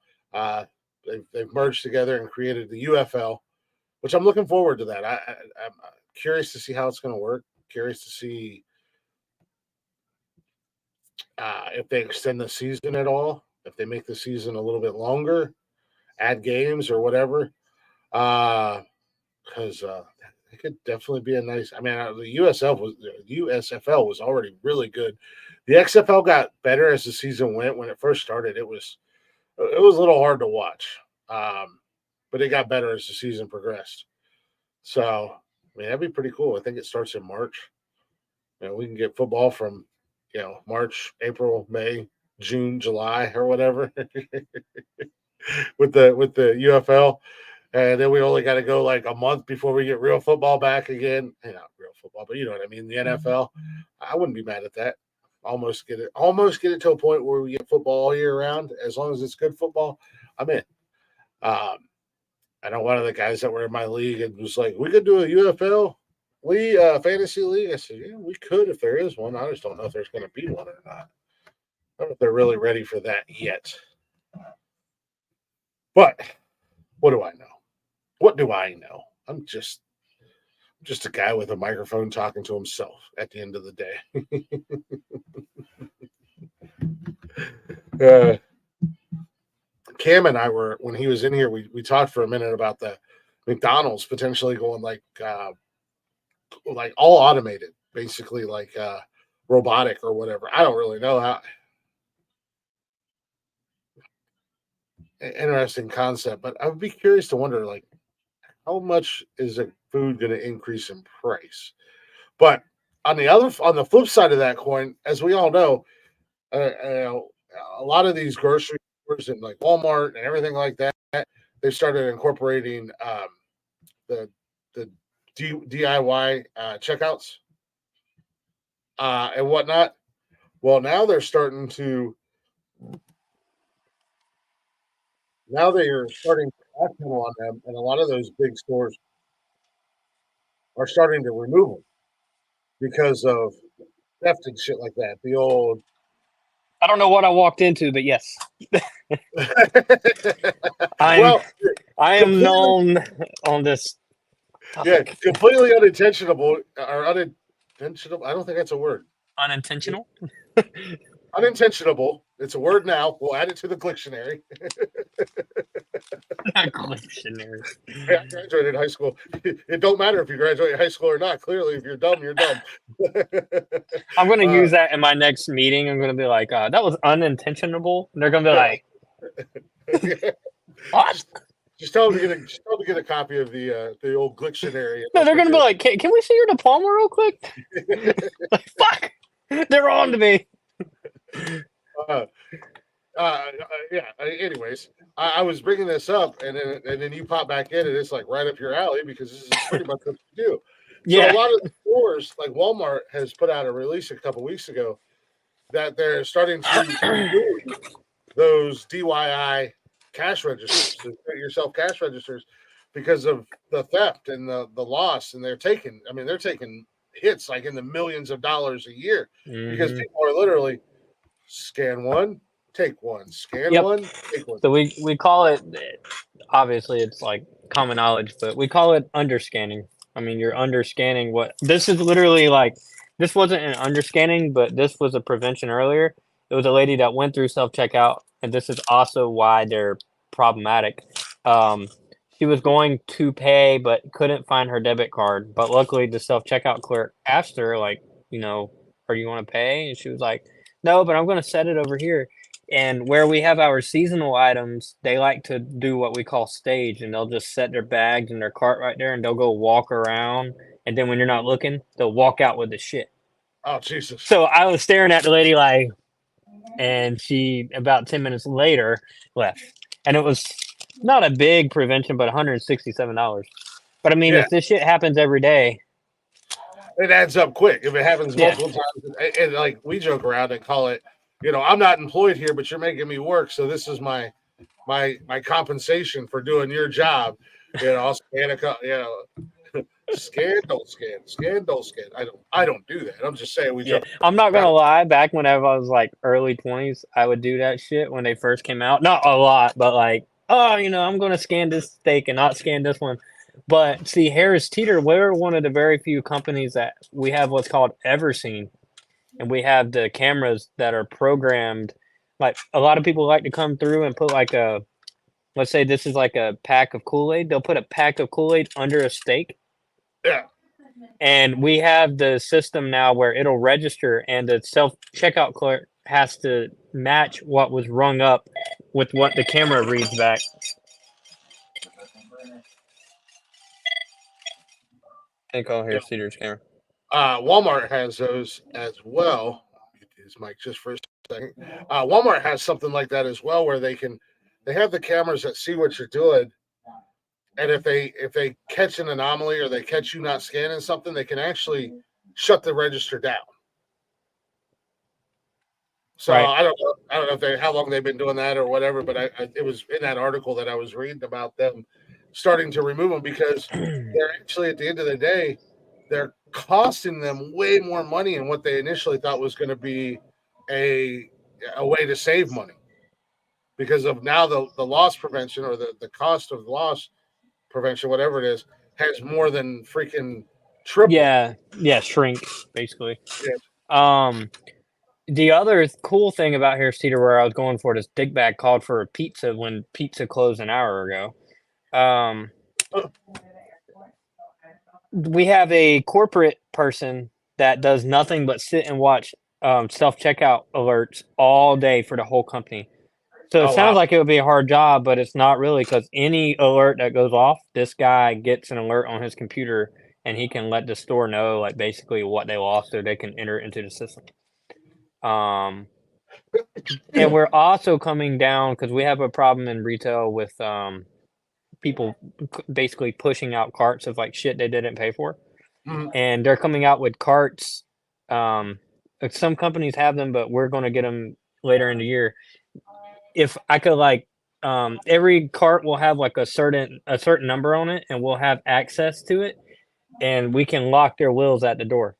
They've merged together and created the UFL, which I'm looking forward to that. I'm curious to see how it's going to work. Curious to see if they extend the season at all, if they make the season a little bit longer, add games or whatever. Because it could definitely be a nice. I mean, the USFL was already really good. The XFL got better as the season went. When it first started, it was a little hard to watch, but it got better as the season progressed. So, I mean, that'd be pretty cool. I think it starts in March. We can get football from March, April, May, June, July, or whatever with the UFL. And then we only got to go like a month before we get real football back again. Not real football, but you know what I mean. The NFL, I wouldn't be mad at that. Almost get it to a point where we get football all year round. As long as it's good football, I'm in. I know one of the guys that were in my league and was like, "We could do a UFL league, fantasy league." I said, "Yeah, we could if there is one. I just don't know if there's going to be one or not. I don't know if they're really ready for that yet." But what do I know? What do I know? I'm just a guy with a microphone talking to himself at the end of the day. Cam and I were, when he was in here, we talked for a minute about the McDonald's potentially going like all automated, basically like robotic or whatever. I don't really know how. Interesting concept, but I would be curious to wonder like how much is a food going to increase in price? But on the flip side of that coin, as we all know, a lot of these grocery stores and like Walmart and everything like that, they started incorporating the DIY checkouts and whatnot. Well, now they're starting to now they are starting to action on them, and a lot of those big stores are starting to remove them because of theft and shit like that. The old. I don't know what I walked into, but yes, Well, I am completely, known on this yeah, topic. completely unintentional or unintentional. I don't think that's a word. Unintentional. Unintentional. It's a word now. We'll add it to the dictionary. Dictionary. I graduated high school. It don't matter if you graduate high school or not. Clearly, if you're dumb, you're dumb. I'm gonna use that in my next meeting. I'm gonna be like, "That was unintentional." And they're gonna be like, "What?" Just tell them to get a copy of the old dictionary. No, they're gonna be like, "Can we see your diploma real quick?" Like, fuck, they're on to me. Yeah. Anyways, I was bringing this up, and then you pop back in, and it's like right up your alley because this is pretty much what you do. Yeah. So a lot of the stores, like Walmart, has put out a release a couple weeks ago that they're starting to remove those DIY cash registers, to get yourself cash registers, because of the theft and the loss, and they're taking hits like in the millions of dollars a year because people are literally scan one, take one, scan one, take one. So we call it, obviously it's like common knowledge, but we call it underscanning. I mean, you're underscanning what this is literally like. This wasn't an underscanning, but this was a prevention earlier. It was a lady that went through self checkout, and this is also why they're problematic. She was going to pay, but couldn't find her debit card. But luckily, the self checkout clerk asked her, like, "Are you want to pay?" And she was like, "No, but I'm going to set it over here." And where we have our seasonal items, they like to do what we call stage, and they'll just set their bags in their cart right there, and they'll go walk around. And then when you're not looking, they'll walk out with the shit. Oh, Jesus. So I was staring at the lady like, and she, about 10 minutes later, left. And it was not a big prevention, but $167. But I mean, if this shit happens every day, it adds up quick. If it happens multiple times, and like we joke around and call it, I'm not employed here, but you're making me work, so this is my compensation for doing your job. I'll scan scan, don't scan, scan, don't scan. I don't do that. I'm just saying we joke. I'm not gonna lie. Back whenever I was like early 20s, I would do that shit when they first came out. Not a lot, but like, I'm gonna scan this steak and not scan this one. But see, Harris Teeter, we're one of the very few companies that we have what's called Everseen, and we have the cameras that are programmed. Like a lot of people like to come through and put like let's say this is like a pack of Kool-Aid. They'll put a pack of Kool-Aid under a steak. Yeah. And we have the system now where it'll register, and the self-checkout clerk has to match what was rung up with what the camera reads back. I think I'll hear Cedar's camera. Walmart has those as well. Get his mic just for a second. Walmart has something like that as well, where they have the cameras that see what you're doing, and if they catch an anomaly or they catch you not scanning something, they can actually shut the register down. So right. I don't know how long they've been doing that or whatever, but it was in that article that I was reading about them starting to remove them because they're actually, at the end of the day, they're costing them way more money than what they initially thought was going to be a way to save money, because of now the loss prevention or the cost of loss prevention, whatever it is, has more than freaking tripled. Yeah, shrink basically. Yeah. The other cool thing about Harris Teeter, where I was going for this dig bag, called for a pizza when pizza closed an hour ago. We have a corporate person that does nothing but sit and watch self-checkout alerts all day for the whole company. So it sounds like it would be a hard job, but it's not really, because any alert that goes off, this guy gets an alert on his computer, and he can let the store know, like, basically what they lost, so they can enter it into the system. And we're also coming down, because we have a problem in retail with people basically pushing out carts of like shit they didn't pay for. Mm-hmm. And they're coming out with carts. Some companies have them, but we're going to get them later in the year. If I could every cart will have like a certain number on it, and we'll have access to it, and we can lock their wheels at the door.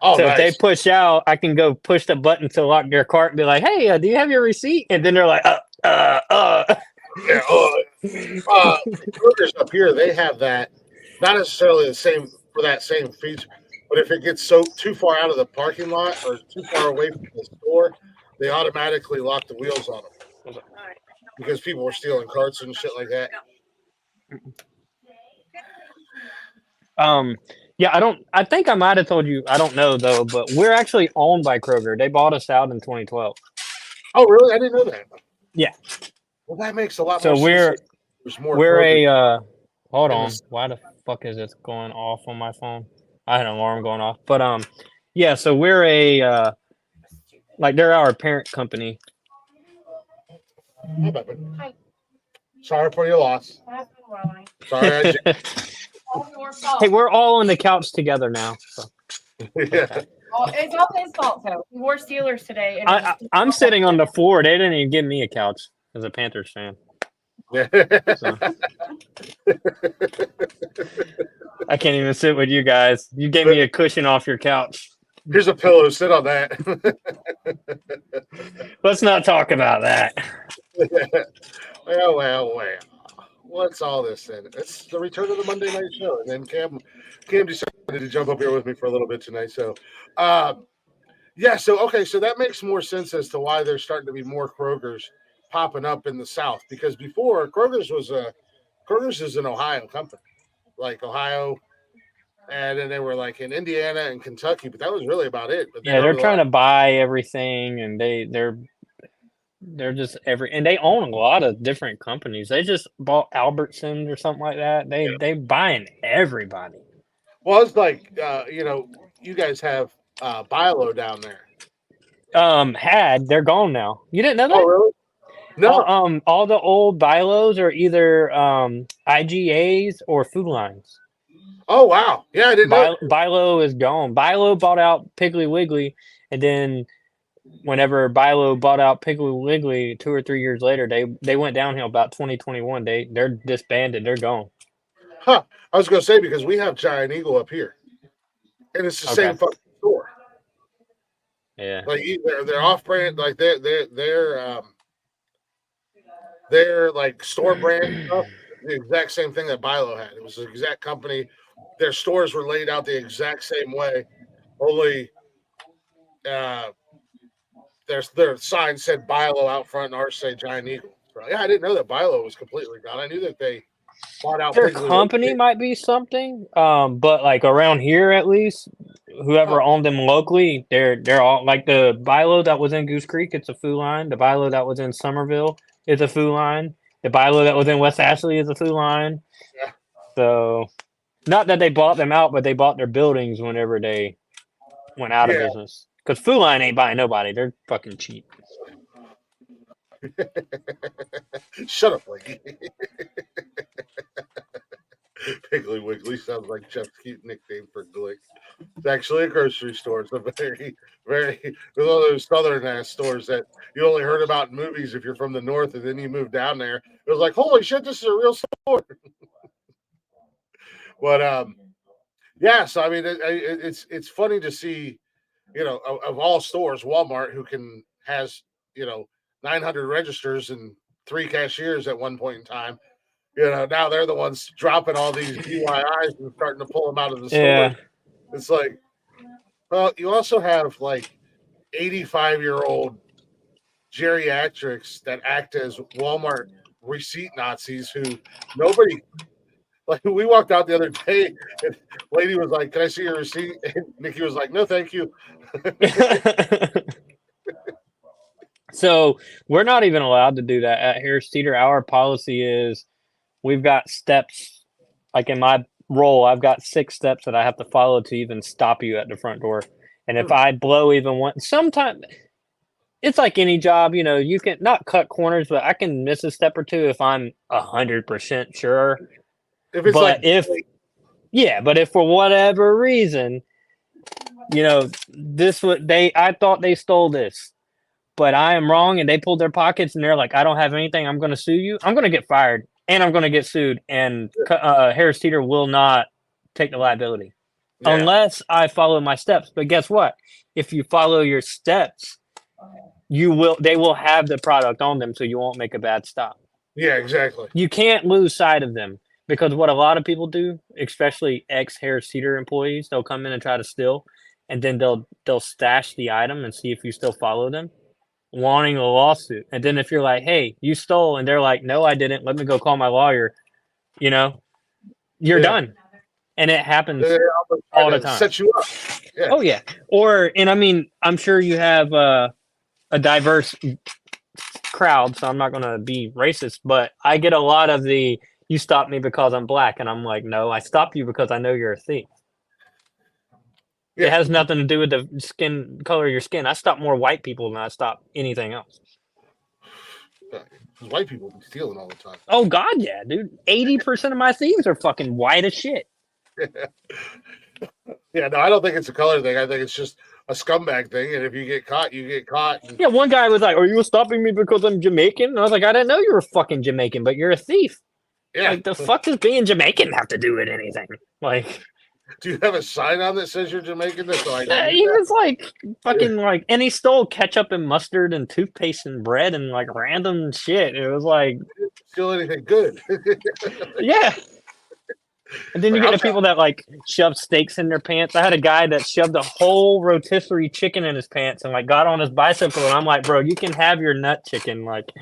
Oh, so nice. If they push out, I can go push the button to lock their cart and be like, "Hey, do you have your receipt?" And then they're like, Yeah. Kroger's up here, they have that, not necessarily the same for that same feature, but if it gets so too far out of the parking lot or too far away from the store, they automatically lock the wheels on them because people were stealing carts and shit like that. Yeah, I think I might have told you, I don't know though, but we're actually owned by Kroger. They bought us out in 2012. Oh, really? I didn't know that. Yeah. Well, that makes a lot So more sense. There's more we're Kroger hold on. Why the fuck is this going off on my phone? I had an alarm going off. But yeah, so we're like they're our parent company. Hi. Sorry for your loss. Sorry. Hey, we're all on the couch together now. So. Yeah. It's all his fault, though. We wore Steelers today. And I'm sitting on the floor. They didn't even give me a couch as a Panthers fan. So. I can't even sit with you guys. You gave me a cushion off your couch. Here's a pillow. Sit on that. Let's not talk about that. Well. What's all this then? It's the return of the Monday night show. And then Cam decided to jump up here with me for a little bit tonight. So, yeah. So, okay. So that makes more sense as to why there's starting to be more Krogers popping up in the South. Because before, Kroger's is an Ohio company. Like Ohio, and then they were like in Indiana and Kentucky, but that was really about it. But they're trying to buy everything, and they're just and they own a lot of different companies. They just bought Albertsons or something like that. They buying everybody. Well, it's like you guys have Bilo down there. They're gone now. You didn't know that? Oh, really? No. All the old Bilos are either IGAs or Food Lines. Oh, wow. Yeah, I didn't know. Bilo is gone. Bilo bought out Piggly Wiggly, and then whenever Bilo bought out Piggly Wiggly 2 or 3 years later, they went downhill about 2021. They're disbanded. They're gone. Huh. I was going to say, because we have Giant Eagle up here, and it's the same fucking store. Yeah. Like they're off brand, like they're like store brand stuff. The exact same thing that Bilo had. It was the exact company. Their stores were laid out the exact same way. Only their sign said Bilo out front, and ours say Giant Eagle. So, yeah, I didn't know that Bilo was completely gone. I knew that they bought out. Their company might be something, but like around here at least, whoever owned them locally, they're all like the Bilo that was in Goose Creek. It's a Food Line. The Bilo that was in Somerville is a Food Line. The Bilo that was in West Ashley is a Food Line. Yeah. So, not that they bought them out, but they bought their buildings whenever they went out of business. Because Food Line ain't buying nobody. They're fucking cheap. Shut up, Blakey. Piggly Wiggly sounds like Jeff's cute nickname for Glick. It's actually a grocery store. It's a very, very, it's one of those southern ass stores that you only heard about in movies if you're from the north, and then you move down there. It was like, holy shit, this is a real store. But yeah. So I mean, it's funny to see, of all stores, Walmart, who has 900 registers and 3 cashiers at one point in time. Now they're the ones dropping all these DIYs and starting to pull them out of the store. Yeah. It's like, well, you also have like 85-year-old geriatrics that act as Walmart receipt Nazis who nobody, like, we walked out the other day and lady was like, "Can I see your receipt?" And Nikki was like, "No, thank you." So we're not even allowed to do that at Harris Teeter. Our policy is we've got steps. Like in my role, I've got 6 steps that I have to follow to even stop you at the front door. And if I blow even one, sometimes it's like any job, you can not cut corners, but I can miss a step or two if I'm 100% sure. If it's but if for whatever reason, I thought they stole this. but I am wrong, and they pulled their pockets, and they're like, I don't have anything, I'm going to sue you, I'm going to get fired, and I'm going to get sued, and Harris Teeter will not take the liability unless I follow my steps. But guess what? If you follow your steps, they will have the product on them, so you won't make a bad stop. Yeah, exactly. You can't lose sight of them, because what a lot of people do, especially ex-Harris Teeter employees, they'll come in and try to steal, and then they'll stash the item and see if you still follow them, wanting a lawsuit. And then if you're like, hey, you stole, and they're like, no, I didn't, let me go call my lawyer, you're done. And it happens all the time. Set you up. Yeah. Oh, yeah. I'm sure you have a diverse crowd, so I'm not going to be racist, but I get a lot of you stopped me because I'm black, and I'm like, no, I stopped you because I know you're a thief. Yeah. It has nothing to do with the skin color of your skin. I stop more white people than I stop anything else. White people be stealing all the time. Oh, God, yeah, dude. 80% of my thieves are fucking white as shit. Yeah, no, I don't think it's a color thing. I think it's just a scumbag thing, and if you get caught, you get caught. Yeah, one guy was like, are you stopping me because I'm Jamaican? And I was like, I didn't know you were fucking Jamaican, but you're a thief. Yeah. Like, the fuck does being Jamaican have to do with anything? Like, do you have a sign on that says you're Jamaican? He was like, fucking like, and he stole ketchup and mustard and toothpaste and bread and like random shit. It was like, steal anything good. Yeah. And then you get the people that like shove steaks in their pants. I had a guy that shoved a whole rotisserie chicken in his pants and like got on his bicycle, and I'm like, bro, you can have your nut chicken. Like,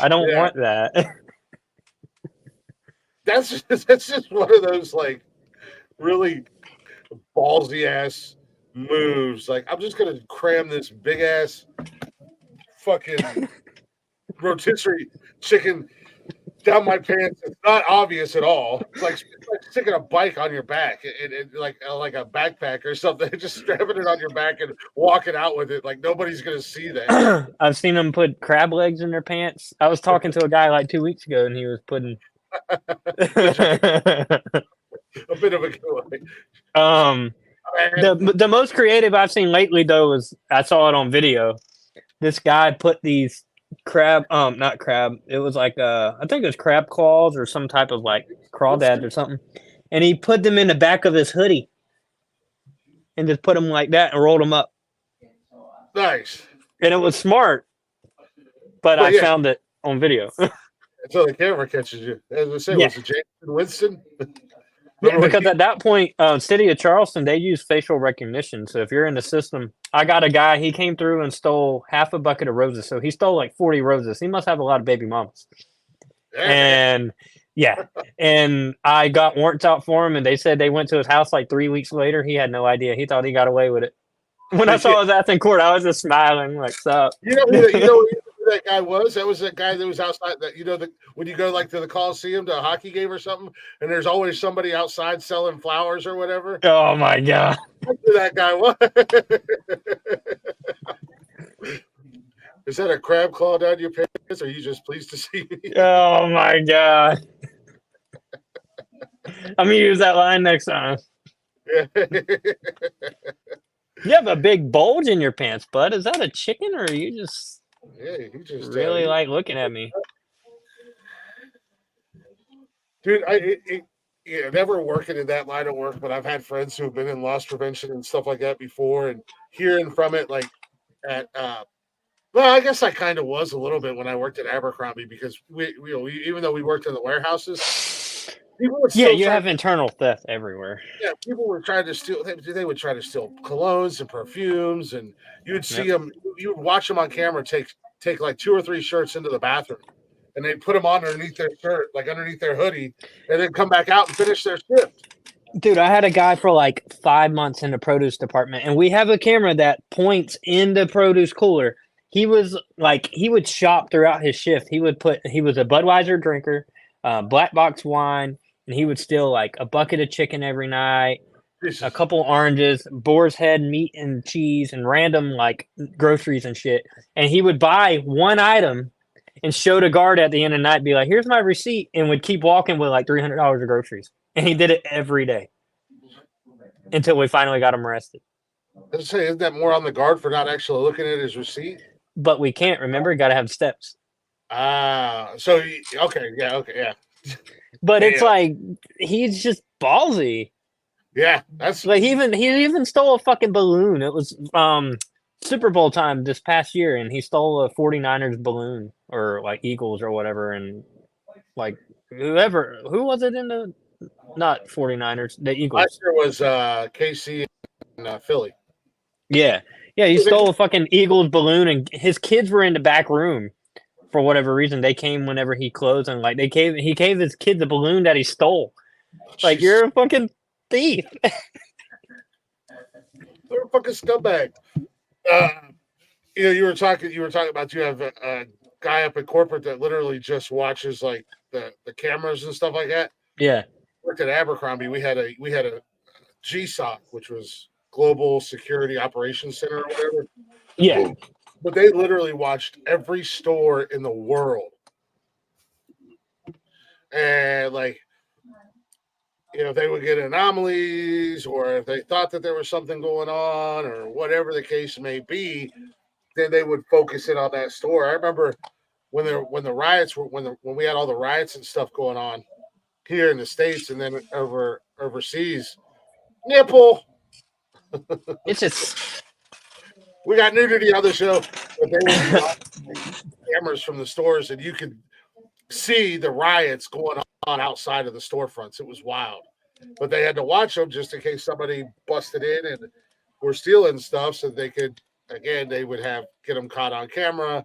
I don't want that. That's just one of those like really ballsy ass moves. Like, I'm just gonna cram this big ass fucking rotisserie chicken down my pants. It's not obvious at all. It's like sticking a bike on your back, like a backpack or something. Just strapping it on your back and walking out with it. Like, nobody's gonna see that. I've seen them put crab legs in their pants. I was talking to a guy like 2 weeks ago, and he was putting a bit of a giveaway. The most creative I've seen lately, though, was I saw it on video. This guy put these not crab. It was like I think it was crab claws or some type of like crawdads or something, and he put them in the back of his hoodie, and just put them like that and rolled them up. Nice. And it was smart, but I found it on video. Until the camera catches you. As I say, was it Jason Winston? Yeah, because at that point, City of Charleston, they use facial recognition. So if you're in the system, I got a guy, he came through and stole half a bucket of roses. So he stole like 40 roses. He must have a lot of baby mamas. And and I got warrants out for him, and they said they went to his house like 3 weeks later. He had no idea. He thought he got away with it. When I saw his ass in court, I was just smiling like, sup? You know who that guy was? That was that guy that was outside. That when you go like to the Coliseum to a hockey game or something, and there's always somebody outside selling flowers or whatever. Oh my God! That's who that guy was. Is that a crab claw down your pants? Or are you just pleased to see me? Oh my God! I'm gonna use that line next time. You have a big bulge in your pants, bud. Is that a chicken, or are you just? Yeah, you just really like looking at me, dude. Never working in that line of work, but I've had friends who have been in loss prevention and stuff like that before, and hearing from it, like at well, I guess I kind of was a little bit when I worked at Abercrombie, because we even though we worked in the warehouses, people would still you have internal theft everywhere. Yeah, people were trying to steal. They would try to steal colognes and perfumes, and you would see them. You would watch them on camera take like 2 or 3 shirts into the bathroom, and they'd put them on underneath their shirt, like underneath their hoodie, and then come back out and finish their shift. Dude, I had a guy for like 5 months in the produce department, and we have a camera that points in the produce cooler. He was like, he would shop throughout his shift. He was a Budweiser drinker, black box wine, and he would steal like a bucket of chicken every night, a couple oranges, boar's head meat and cheese, and random like groceries and shit. And he would buy one item and show the guard at the end of the night, be like, here's my receipt, and would keep walking with like $300 of groceries. And he did it every day until we finally got him arrested. Let's say, isn't that more on the guard for not actually looking at his receipt? but we can't. Remember, got to have steps. Okay, yeah. But it's like he's just ballsy. Yeah, that's like he even stole a fucking balloon. It was Super Bowl time this past year, and he stole a 49ers balloon or like Eagles or whatever, and like who was it in the not 49ers, the Eagles. Last year was KC and Philly. Yeah, he stole a fucking Eagles balloon, and his kids were in the back room for whatever reason. They came whenever he closed, and like he gave his kids a balloon that he stole. Like, you're a fucking thief. They're a fucking scumbag. You were talking about you have a guy up at corporate that literally just watches like the cameras and stuff like that. Yeah. Worked at Abercrombie. We had a GSOC, which was Global Security Operations Center or whatever. Yeah. But they literally watched every store in the world. And like, if they would get anomalies or if they thought that there was something going on or whatever the case may be, then they would focus in on that store. I remember when the riots were when we had all the riots and stuff going on here in the States and then overseas. Nipple. It's just we got nudity on the show, but they would cameras from the stores and you could see the riots going on outside of the storefronts. It was wild. But they had to watch them just in case somebody busted in and were stealing stuff so they could, again, they would get them caught on camera,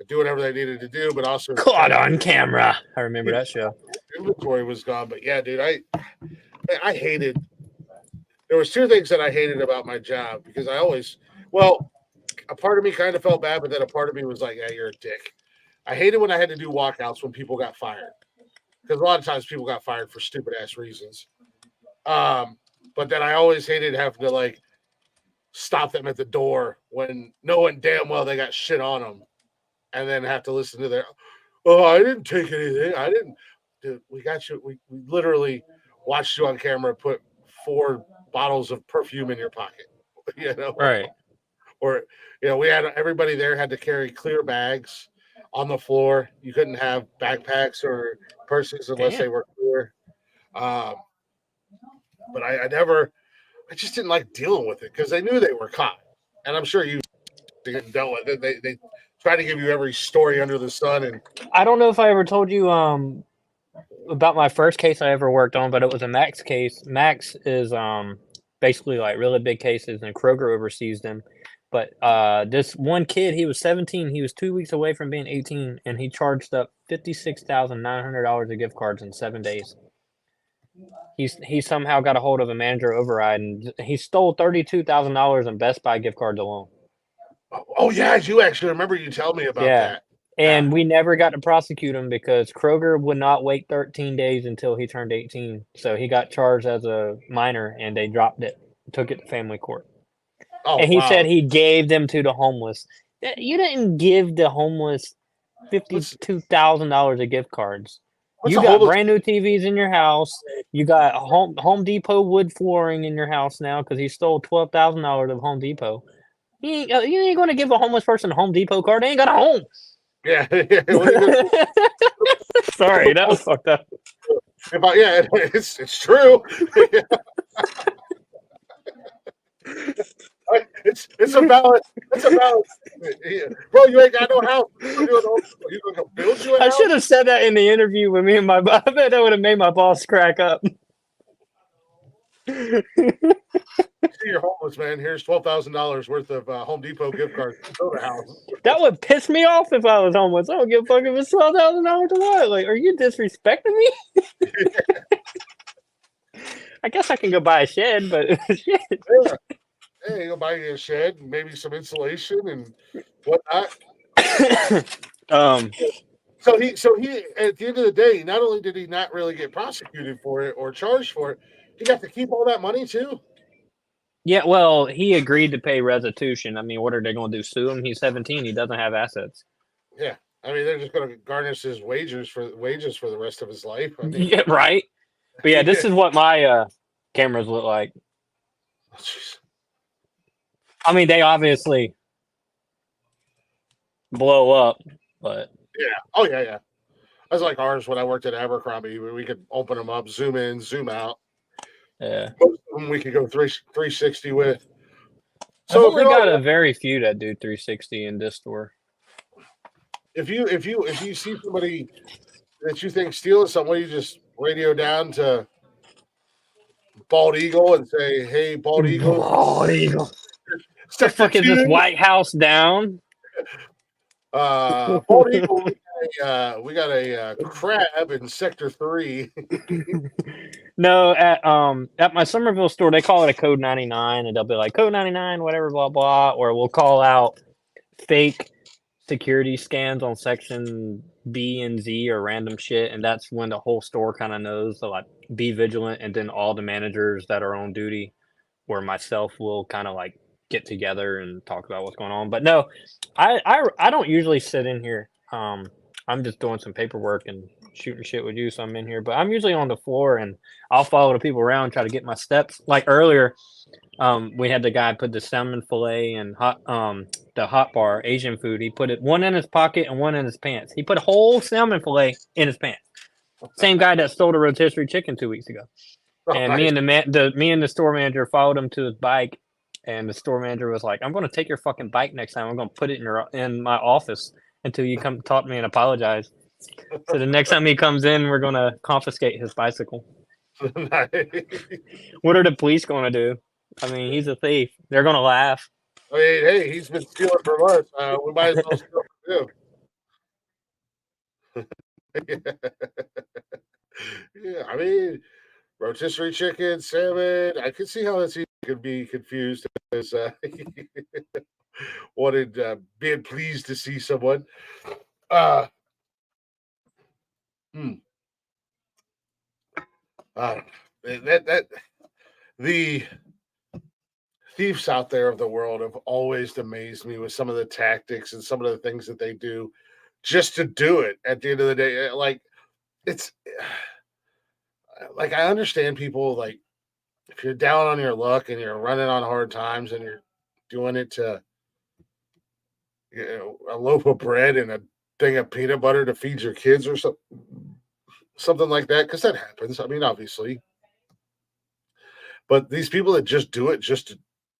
do whatever they needed to do, but also caught on camera. I remember that show. Inventory was gone. But yeah, dude, I hated, there was two things that I hated about my job because a part of me kind of felt bad, but then a part of me was like, yeah, you're a dick. I hated when I had to do walkouts when people got fired. Because a lot of times people got fired for stupid ass reasons. But then I always hated having to like stop them at the door when knowing damn well they got shit on them, and then have to listen to I didn't take anything. I didn't. Dude, we got you. We literally watched you on camera put 4 bottles of perfume in your pocket. Right. Or we had everybody there had to carry clear bags on the floor. You couldn't have backpacks or purses unless they were clear. But I just didn't like dealing with it because they knew they were caught. And I'm sure you dealt with it. They try to give you every story under the sun. And I don't know if I ever told you about my first case I ever worked on, but it was a Max case. Max is basically like really big cases, and Kroger oversees them. But this one kid, he was 17. He was 2 weeks away from being 18, and he charged up $56,900 of gift cards in 7 days. He somehow got a hold of a manager override, and he stole $32,000 in Best Buy gift cards alone. Oh yeah, I do actually remember you telling me about that. And we never got to prosecute him because Kroger would not wait 13 days until he turned 18. So he got charged as a minor, and they dropped it, took it to family court. Oh, and he said he gave them to the homeless. You didn't give the homeless $52,000 of gift cards. You got brand new TVs in your house. You got Home Depot wood flooring in your house now because he stole $12,000 of Home Depot. You ain't going to give a homeless person a Home Depot card. They ain't got a home. Yeah. Sorry, that was fucked up. It's true. It's a valid. Bro, you ain't got no house. You gonna go build you a house? I should have said that in the interview with me and my boss. I bet that would have made my boss crack up. You're homeless, man. Here's $12,000 worth of Home Depot gift cards to build a house. That would piss me off if I was homeless. I don't give a fuck if it's $12,000 or what. Like, are you disrespecting me? I guess I can go buy a shed, but shit. Yeah. Hey, you go buy you a shed and maybe some insulation and whatnot. So he at the end of the day, not only did he not really get prosecuted for it or charged for it, he got to keep all that money too. Yeah, well, he agreed to pay restitution. I mean, what are they going to do? Sue him? He's 17. He doesn't have assets. Yeah, I mean, they're just going to garnish his wages for the rest of his life. I mean, yeah, right. But yeah, this is what my cameras look like. Oh, I mean, they obviously blow up, but yeah. Oh yeah. That's like ours when I worked at Abercrombie. We could open them up, zoom in, zoom out. yeah. Most of them we could go 360 with. I've So only got a very few that do 360 in this store. if you see somebody that you think stealing something, you just radio down to Bald Eagle and say, "Hey, Bald Eagle, Bald Eagle. The Sector fuck is this 2. White House down? Bald Eagle, we got a crab in Sector 3." No, at my Somerville store, they call it a code 99, and they'll be like code 99, whatever, blah blah, or we'll call out fake security scans on section B and Z or random shit, and that's when the whole store kind of knows to like be vigilant, and then all the managers that are on duty or myself will kind of like get together and talk about what's going on. But no, I don't usually sit in here. I'm just doing some paperwork and shooting shit with you, so I'm in here. But I'm usually on the floor and I'll follow the people around, try to get my steps. Like earlier, we had the guy put the salmon fillet and the hot bar Asian food. He put it one in his pocket and one in his pants. He put a whole salmon fillet in his pants. Same guy that stole the rotisserie chicken 2 weeks ago. And Nice. me and the store manager followed him to his bike, and the store manager was like, "I'm going to take your fucking bike next time. I'm going to put it in my office until you come talk to me and apologize." So the next time he comes in, we're going to confiscate his bicycle. Nice. What are the police going to do? I mean, he's a thief. They're going to laugh. I mean, hey, he's been stealing from us. We might as well steal from him. Yeah, I mean, rotisserie chicken, salmon. I could see how this could be confused as wanted being pleased to see someone. Hmm. That the thieves out there of the world have always amazed me with some of the tactics and some of the things that they do just to do it. At the end of the day, like it's like I understand people like if you're down on your luck and you're running on hard times and you're doing it to a loaf of bread and a thing of peanut butter to feed your kids or something like that, because that happens. I mean, obviously, but these people that just do it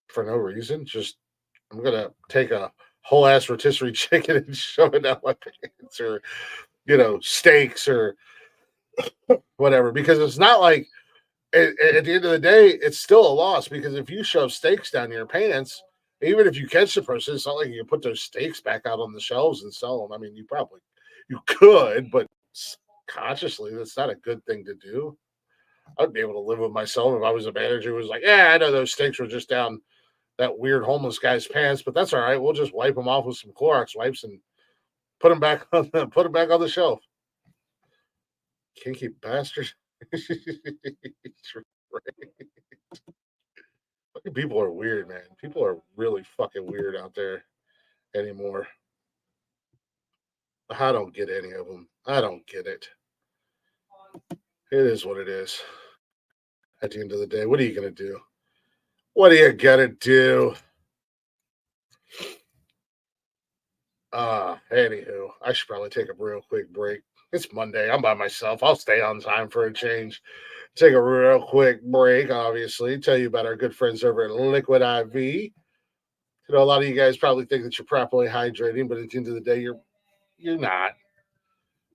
for no reason, just I'm gonna take a whole ass rotisserie chicken and shove it down my pants, or steaks or whatever, because it's not like at the end of the day, it's still a loss, because if you shove steaks down your pants, even if you catch the person, it's not like you can put those steaks back out on the shelves and sell them. I mean, you could, but consciously, that's not a good thing to do. I'd be able to live with myself if I was a manager who was like, yeah, I know those steaks were just down that weird homeless guy's pants, but that's all right. We'll just wipe them off with some Clorox wipes and put them back on the shelf. Kinky bastard. People are weird, man. People are really fucking weird out there anymore. I don't get any of them. I don't get it. It is what it is. At the end of the day, what are you going to do? What are you going to do? Anywho, I should probably take a real quick break. It's Monday. I'm by myself. I'll stay on time for a change. Take a real quick break, obviously. Tell you about our good friends over at Liquid IV. You know, a lot of you guys probably think that you're properly hydrating, but at the end of the day, you're not.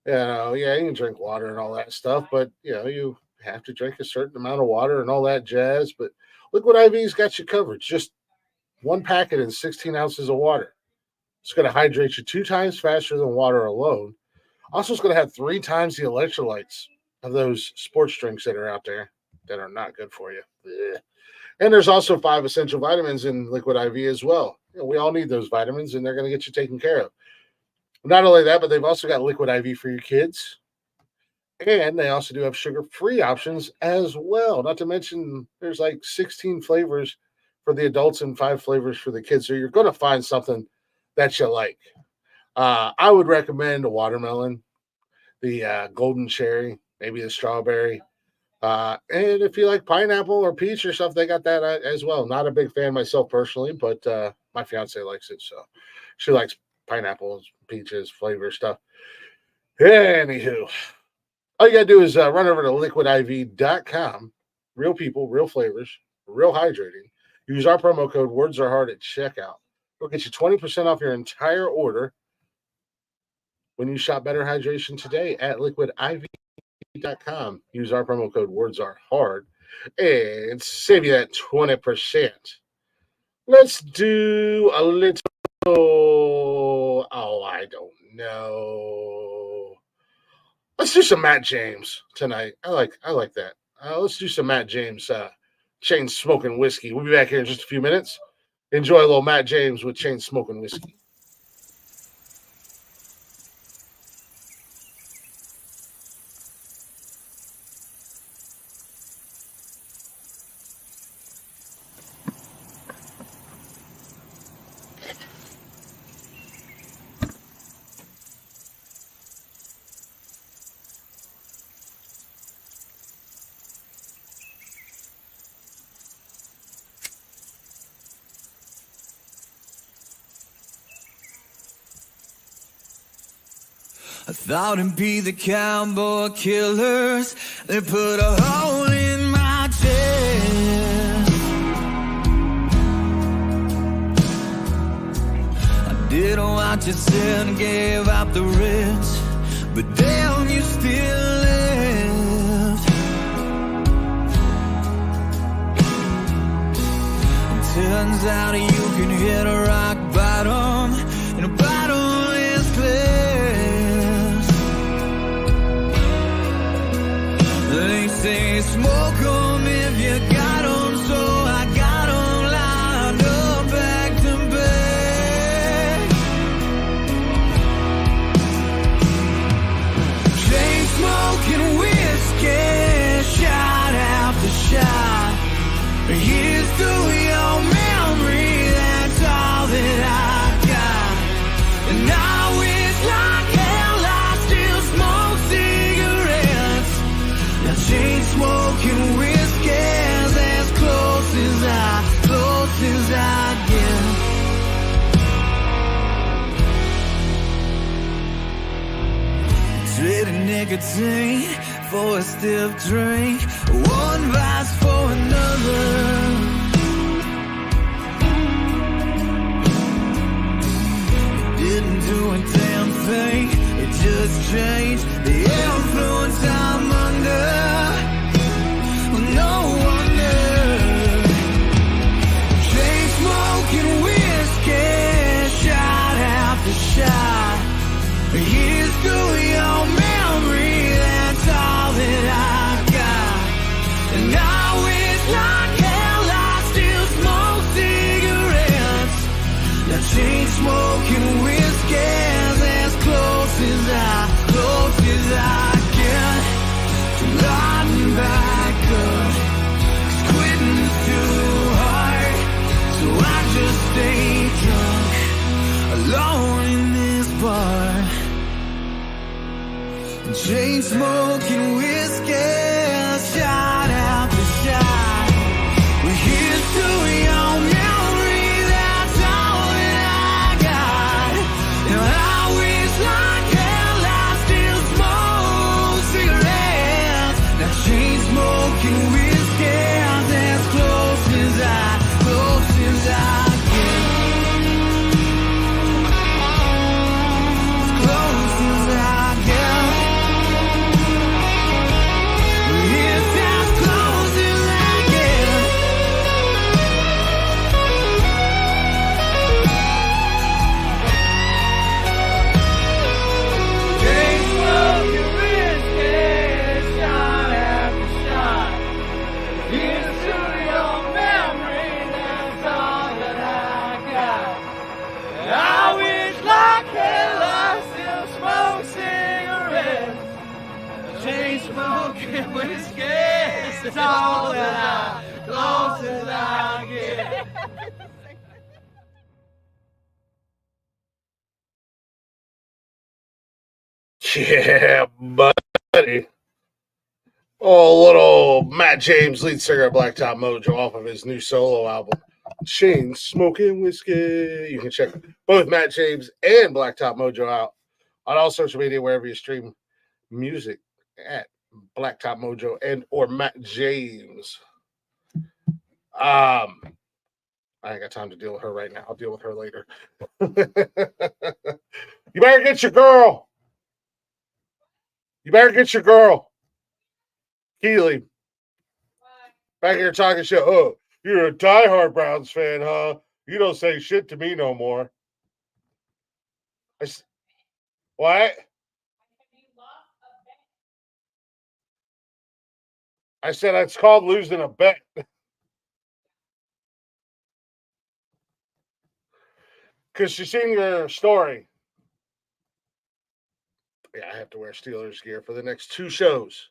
Yeah, you can drink water and all that stuff, but you have to drink a certain amount of water and all that jazz. But Liquid IV's got you covered. Just one packet and 16 ounces of water. It's going to hydrate you 2 times faster than water alone. Also, it's going to have 3 times the electrolytes of those sports drinks that are out there that are not good for you. Ugh. And there's also 5 essential vitamins in Liquid IV as well. We all need those vitamins, and they're going to get you taken care of. Not only that, but they've also got Liquid IV for your kids. And they also do have sugar-free options as well. Not to mention, there's like 16 flavors for the adults and 5 flavors for the kids. So you're going to find something that you like. I would recommend a watermelon, the golden cherry, maybe the strawberry. And if you like pineapple or peach or stuff, they got that as well. Not a big fan myself personally, but my fiance likes it. So she likes pineapples, peaches, flavor stuff. Anywho, all you got to do is run over to liquidiv.com. Real people, real flavors, real hydrating. Use our promo code Words Are Hard at checkout. It'll get you 20% off your entire order when you shop Better Hydration today at liquidiv.com. Use our promo code Words Are Hard and save you that 20%. Let's do a little, I don't know. Let's do some Matt James tonight. I like that. Let's do some Matt James chain smoking whiskey. We'll be back here in just a few minutes. Enjoy a little Matt James with chain smoking whiskey. I thought it'd be the cowboy killers. They put a hole in my chest. I did what you said and gave up the rest, but damn, you still left. It turns out you can hit a rock bottom, and a bottom is clear. They say smoke 'em if you got 'em, so I got 'em lined up back to back. Chain smoking whiskey, shot after shot. Here's to your memory, that's all that I got. And I wish like hell I still smoke cigarettes. Now chain smoking whiskey's as close as I get. Trading nicotine for a stiff drink, one vice for another. It didn't do a damn thing, it just changed the influence I'm under. No wonder. Chain smoking whiskey, shot after shot. Here's to your memory, that's all that I got. And I wish like hell I still smoke cigarettes. Now chain smoking whiskey's as close as I get to lighting back up. 'Cause quitting's too hard, so I just stay drunk alone in this bar. Chain smoking whiskey, shot after shot. We're here to your memory, that's all that I got. And I wish like hell I still smoke cigarettes. Now chain smoking whiskey, as close as I get. As close as I get. It's as close as I get. Chain smoking whiskey, shot after shot. Here's to your memory, that's all that I got. And I wish like hell I still smoke cigarettes. Chain smoking whiskey, it's all that I, close as I get. Yeah, buddy. Oh, little Matt James, lead singer of Blacktop Mojo, off of his new solo album, Chain Smoking Whiskey. You can check both Matt James and Blacktop Mojo out on all social media, wherever you stream music at Blacktop Mojo and or Matt James. I ain't got time to deal with her right now. I'll deal with her later. You better get your girl. You better get your girl. Keely. Back here talking shit. Oh, you're a diehard Browns fan, huh? You don't say shit to me no more. What? I said it's called losing a bet. Because she's seen your story. Yeah, I have to wear Steelers gear for the next 2 shows.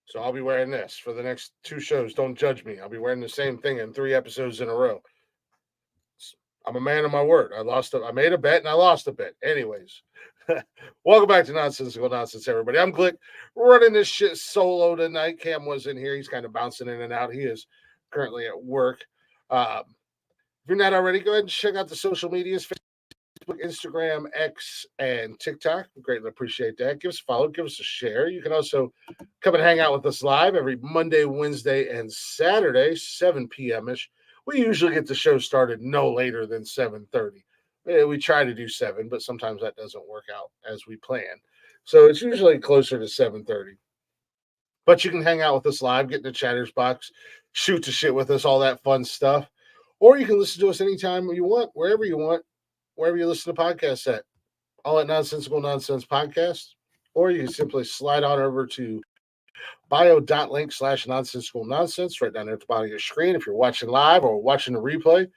So I'll be wearing this for the next 2 shows. Don't judge me. I'll be wearing the same thing in 3 episodes in a row. I'm a man of my word. I made a bet and I lost a bet. Anyways, welcome back to Nonsensical Nonsense, everybody. I'm Glick, running this shit solo tonight. Cam was in here. He's kind of bouncing in and out. He is currently at work. If you're not already, go ahead and check out the social medias. Facebook, Instagram, X, and TikTok. We greatly appreciate that. Give us a follow, give us a share. You can also come and hang out with us live every Monday, Wednesday, and Saturday, 7 p.m.-ish. We usually get the show started no later than 7:30. We try to do 7, but sometimes that doesn't work out as we plan. So it's usually closer to 7:30. But you can hang out with us live, get in the chatters box, shoot the shit with us, all that fun stuff. Or you can listen to us anytime you want, wherever you want, wherever you listen to podcasts at. All at Nonsensical Nonsense Podcast. Or you can simply slide on over to bio.link/nonsensical nonsense right down there at the bottom of your screen if you're watching live or watching the replay.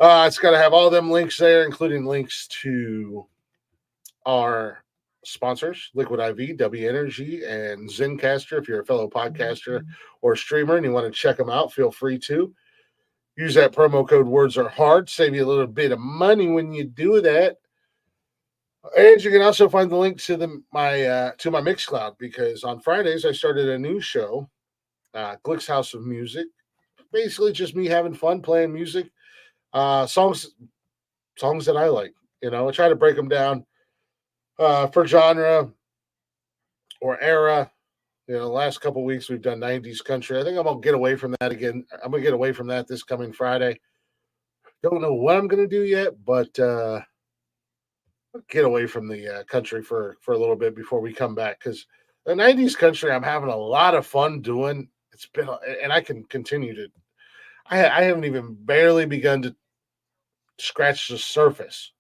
It's going to have all them links there, including links to our sponsors, Liquid IV, W Energy, and Zencaster. If you're a fellow podcaster or streamer and you want to check them out, feel free to. Use that promo code Words Are Hard. Save you a little bit of money when you do that. And you can also find the link to my Mixcloud, because on Fridays I started a new show, Glick's House of Music. Basically, just me having fun playing music, songs that I like. I try to break them down for genre or era. The last couple weeks we've done 90s country. I think I'm gonna get away from that again. I'm gonna get away from that this coming Friday. Don't know what I'm gonna do yet, but get away from the country for a little bit before we come back, because the 90s country I'm having a lot of fun doing. It's been, and I can continue to. I haven't even barely begun to scratch the surface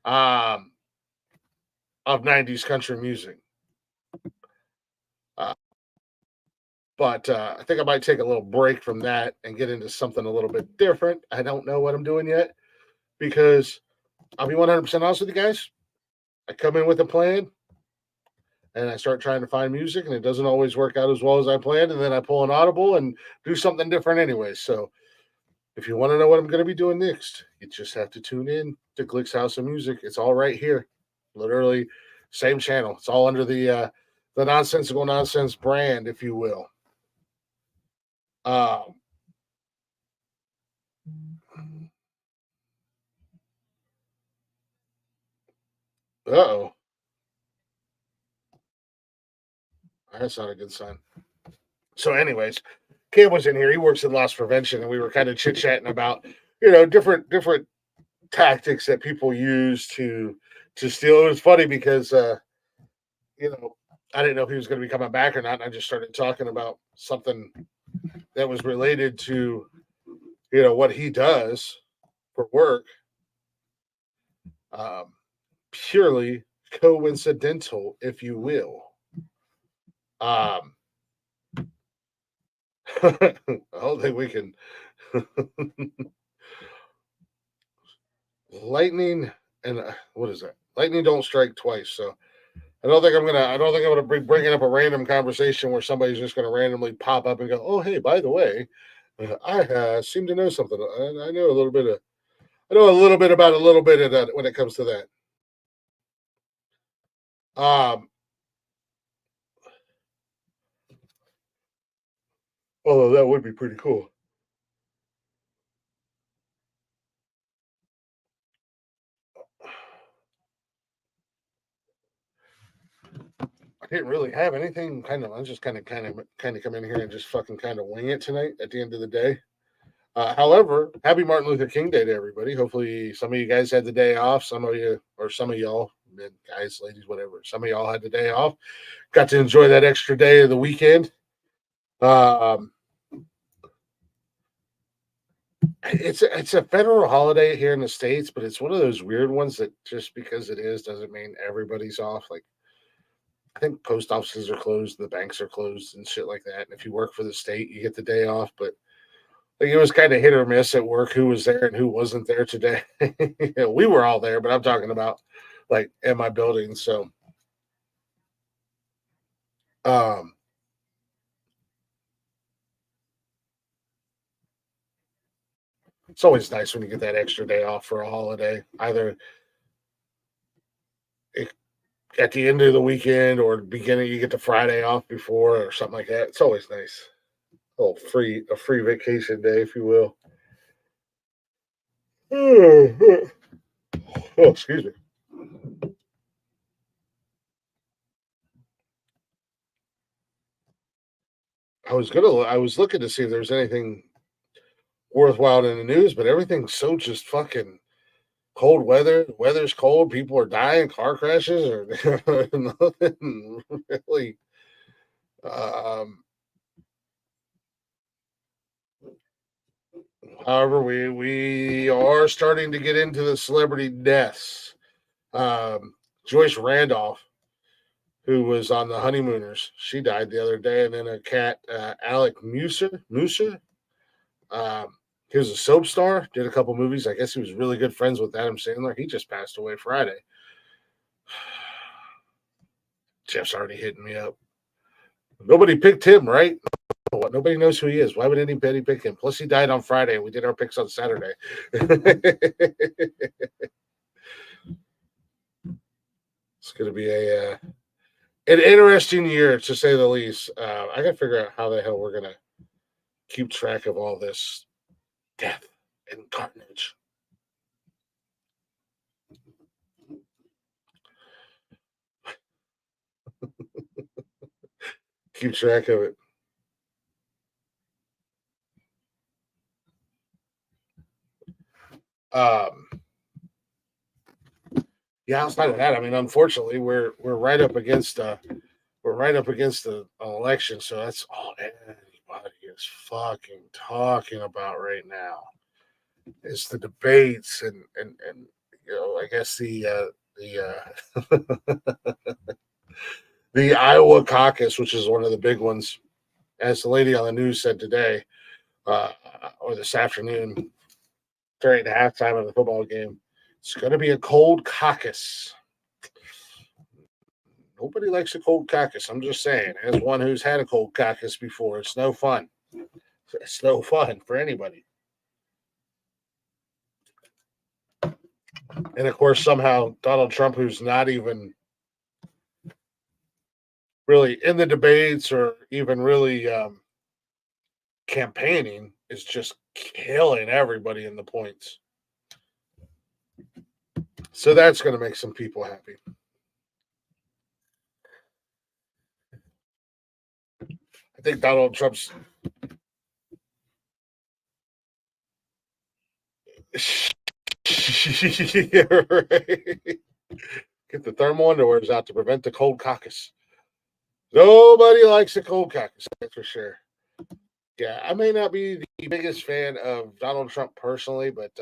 of 90s country music. But I think I might take a little break from that and get into something a little bit different. I don't know what I'm doing yet, because I'll be 100% honest with you guys. I come in with a plan and I start trying to find music, and it doesn't always work out as well as I planned. And then I pull an audible and do something different anyway. So if you want to know what I'm going to be doing next, you just have to tune in to Glick's House of Music. It's all right here. Literally same channel. It's all under the Nonsensical Nonsense brand, if you will. Uh-oh. That's not a good sign. So anyways, Cam was in here. He works in loss prevention, and we were kind of chit-chatting about, different tactics that people use to steal. It was funny because, I didn't know if he was going to be coming back or not. And I just started talking about something that was related to, what he does for work. Purely coincidental, if you will. I don't think we can. Lightning and what is that? Lightning don't strike twice. So I don't think I'm gonna be bringing up a random conversation where somebody's just gonna randomly pop up and go, "Oh, hey, by the way, I seem to know something. I know a little bit of. I know a little bit about a little bit of that when it comes to that." Although that would be pretty cool. I didn't really have anything. I'm just kind of come in here and just fucking kind of wing it tonight. At the end of the day. However, happy Martin Luther King Day to everybody. Hopefully, some of you guys had the day off. Some of y'all, men, guys, ladies, whatever. Some of y'all had the day off. Got to enjoy that extra day of the weekend. It's a federal holiday here in the States, but it's one of those weird ones that just because it is doesn't mean everybody's off. Like, I think post offices are closed, the banks are closed, and shit like that. And if you work for the state, you get the day off, but. Like it was kind of hit or miss at work who was there and who wasn't there today. We were all there, but I'm talking about like in my building. So, it's always nice when you get that extra day off for a holiday, either at the end of the weekend or beginning. You get the Friday off before or something like that. It's always nice. A free vacation day, if you will. Oh, excuse me. I was looking to see if there's anything worthwhile in the news, but everything's so just fucking cold weather. The weather's cold. People are dying. Car crashes or nothing really. However, we are starting to get into the celebrity deaths. Joyce Randolph, who was on the Honeymooners, she died the other day, and then a cat, Alec Musser. He was a soap star, did a couple movies. I guess he was really good friends with Adam Sandler. He just passed away Friday. Jeff's already hitting me up. Nobody picked him, right? Nobody knows who he is. Why would anybody pick him? Plus, he died on Friday, and we did our picks on Saturday. It's going to be an interesting year, to say the least. I got to figure out how the hell we're going to keep track of all this death and carnage. Keep track of it. Yeah, outside of that, I mean, unfortunately, we're right up against an election, so that's all anybody is fucking talking about right now. Is the debates and I guess the the Iowa caucus, which is one of the big ones, as the lady on the news said today, or this afternoon during the halftime of the football game. It's going to be a cold caucus. Nobody likes a cold caucus. I'm just saying, as one who's had a cold caucus before, it's no fun. It's no fun for anybody. And of course, somehow Donald Trump, who's not even really in the debates or even really campaigning, is just killing everybody in the points. So that's going to make some people happy. I think Donald Trump's yeah, right. Get the thermal underwears out to prevent the cold caucus. Nobody likes a cold caucus, that's for sure. Yeah, I may not be the biggest fan of Donald Trump personally, but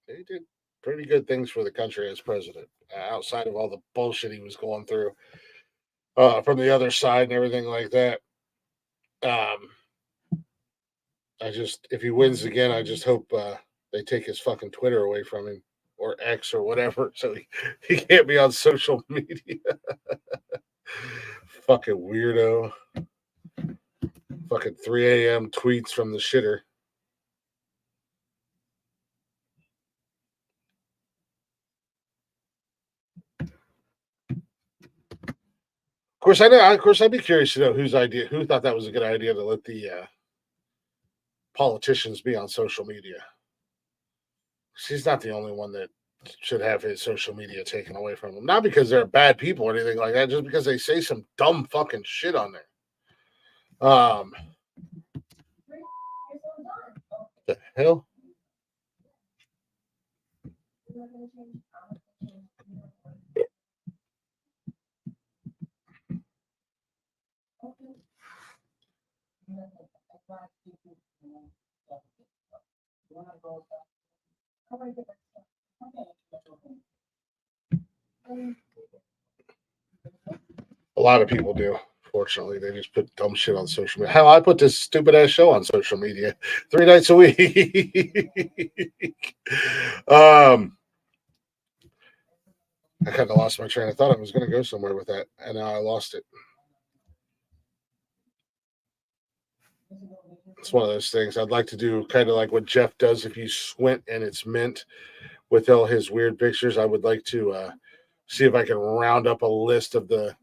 he did pretty good things for the country as president, outside of all the bullshit he was going through from the other side and everything like that. If he wins again, I just hope they take his fucking Twitter away from him, or X or whatever, so he can't be on social media. Fucking weirdo. Fucking 3 a.m. tweets from the shitter. Of course, I'd be curious to know who thought that was a good idea to let the politicians be on social media. She's not the only one that should have his social media taken away from him. Not because they're bad people or anything like that, just because they say some dumb fucking shit on there. The hell? A lot of people do. Fortunately, they just put dumb shit on social media. Hell, I put this stupid ass show on social media 3 nights a week. I kind of lost my train of thought. I was going to go somewhere with that, and now I lost it. It's one of those things I'd like to do, kind of like what Jeff does if you squint and it's mint with all his weird pictures. I would like to see if I can round up a list of the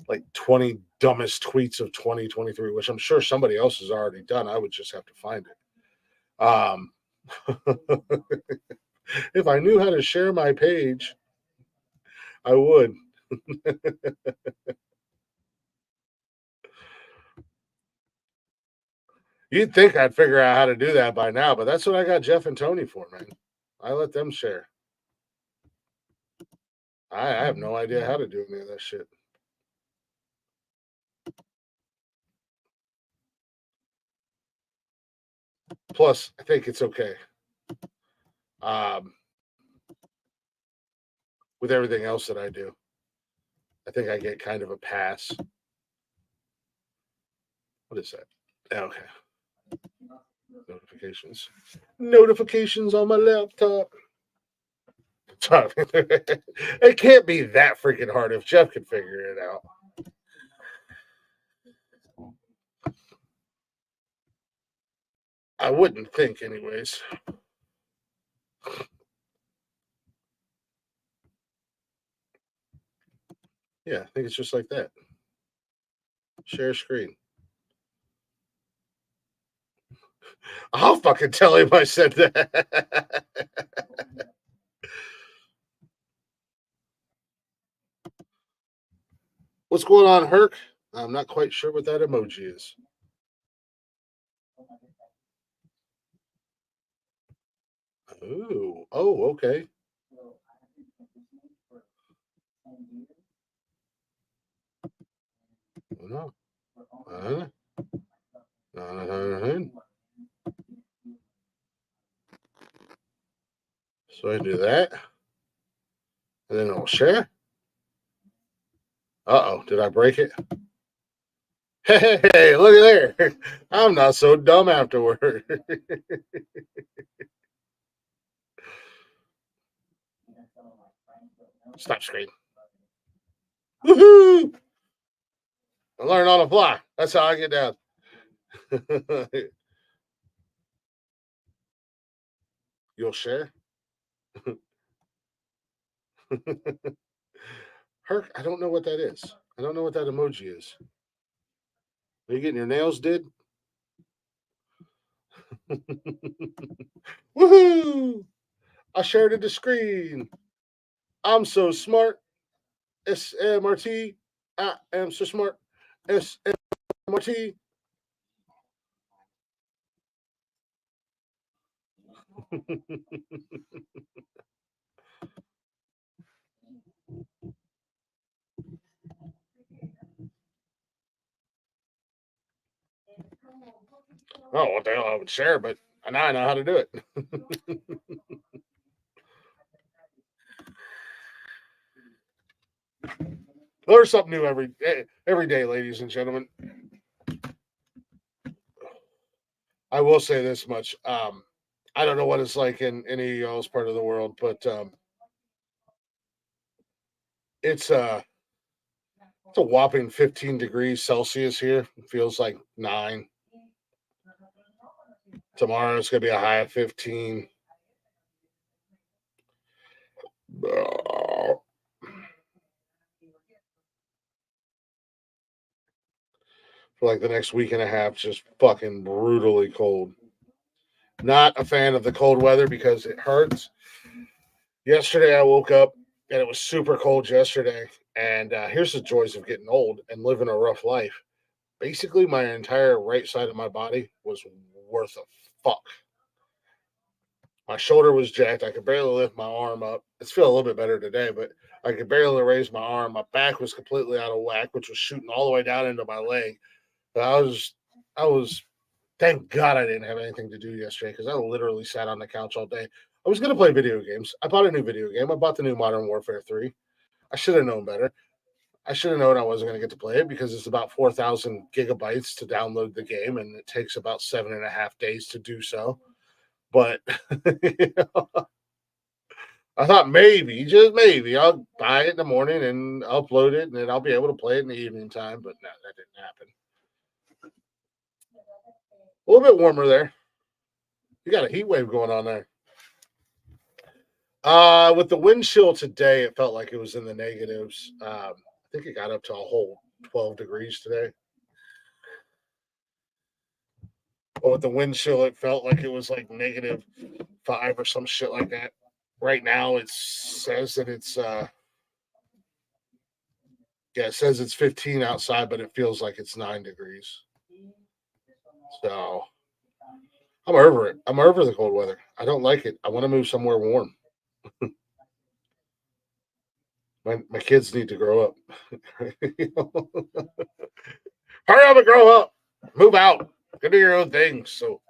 like 20 dumbest tweets of 2023, which I'm sure somebody else has already done. I would just have to find it. If I knew how to share my page, I would. You'd think I'd figure out how to do that by now, but that's what I got Jeff and Tony for, man. I let them share. I have no idea how to do any of that shit. Plus, I think it's okay. With everything else that I do, I think I get kind of a pass. What is that? Okay. Notifications on my laptop. It can't be that freaking hard if Jeff can figure it out. I wouldn't think, anyways. Yeah, I think it's just like that. Share screen. I'll fucking tell him I said that. What's going on, Herc? I'm not quite sure what that emoji is. Oh, okay. No. So I do that. And then I'll share. Uh-oh, did I break it? Hey, look at there. I'm not so dumb afterward. Stop screen. Woohoo! I learn on the fly. That's how I get down. You'll share? Herc, I don't know what that is. I don't know what that emoji is. Are you getting your nails did? Woohoo! I shared the screen. I'm so smart. SMRT. I am so smart. SMRT. Oh, what the hell I would share, but now I know how to do it. Learn something new every day, ladies and gentlemen. I will say this much. I don't know what it's like in any y'all's part of the world, but it's a whopping 15 degrees Celsius here. It feels like 9. Tomorrow it's gonna be a high of 15. For like the next week and a half, just fucking brutally cold. Not a fan of the cold weather because it hurts. Yesterday, I woke up and it was super cold yesterday. And here's the joys of getting old and living a rough life. Basically, my entire right side of my body was worth a fuck. My shoulder was jacked. I could barely lift my arm up. It's feeling a little bit better today, but I could barely raise my arm. My back was completely out of whack, which was shooting all the way down into my leg. But I was. Thank God I didn't have anything to do yesterday because I literally sat on the couch all day. I was going to play video games. I bought a new video game. I bought the new Modern Warfare 3. I should have known better. I should have known I wasn't going to get to play it because it's about 4,000 gigabytes to download the game, and it takes about 7.5 days to do so. But you know, I thought maybe, just maybe, I'll buy it in the morning and upload it, and then I'll be able to play it in the evening time. But no, that didn't happen. A little bit warmer there. You got a heat wave going on there. With the wind chill today, it felt like it was in the negatives. I think it got up to a whole 12 degrees today. But with the wind chill, it felt like it was like -5 or some shit like that. Right now, it says that it's it says it's 15 outside, but it feels like it's 9 degrees. So I'm over it. I'm over the cold weather. I don't like it. I want to move somewhere warm. My kids need to grow up. Hurry up and grow up. Move out. Go do your own thing so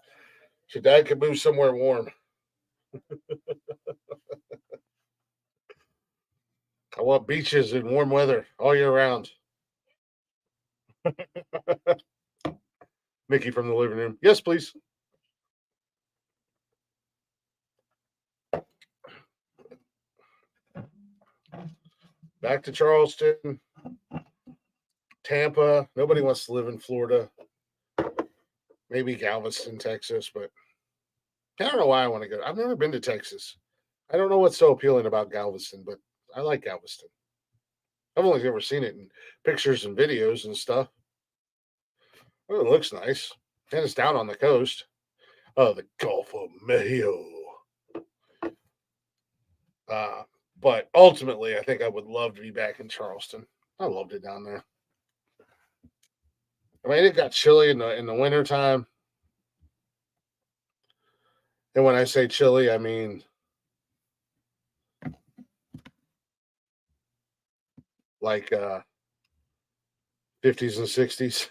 your dad can move somewhere warm. I want beaches and warm weather all year round. Mickey from the living room. Yes, please. Back to Charleston, Tampa. Nobody wants to live in Florida. Maybe Galveston, Texas, but I don't know why I want to go. I've never been to Texas. I don't know what's so appealing about Galveston, but I like Galveston. I've only ever seen it in pictures and videos and stuff. Oh, it looks nice. And it's down on the coast. Oh, the Gulf of Mexico. But ultimately, I think I would love to be back in Charleston. I loved it down there. I mean, it got chilly in the wintertime. And when I say chilly, I mean like 50s and 60s.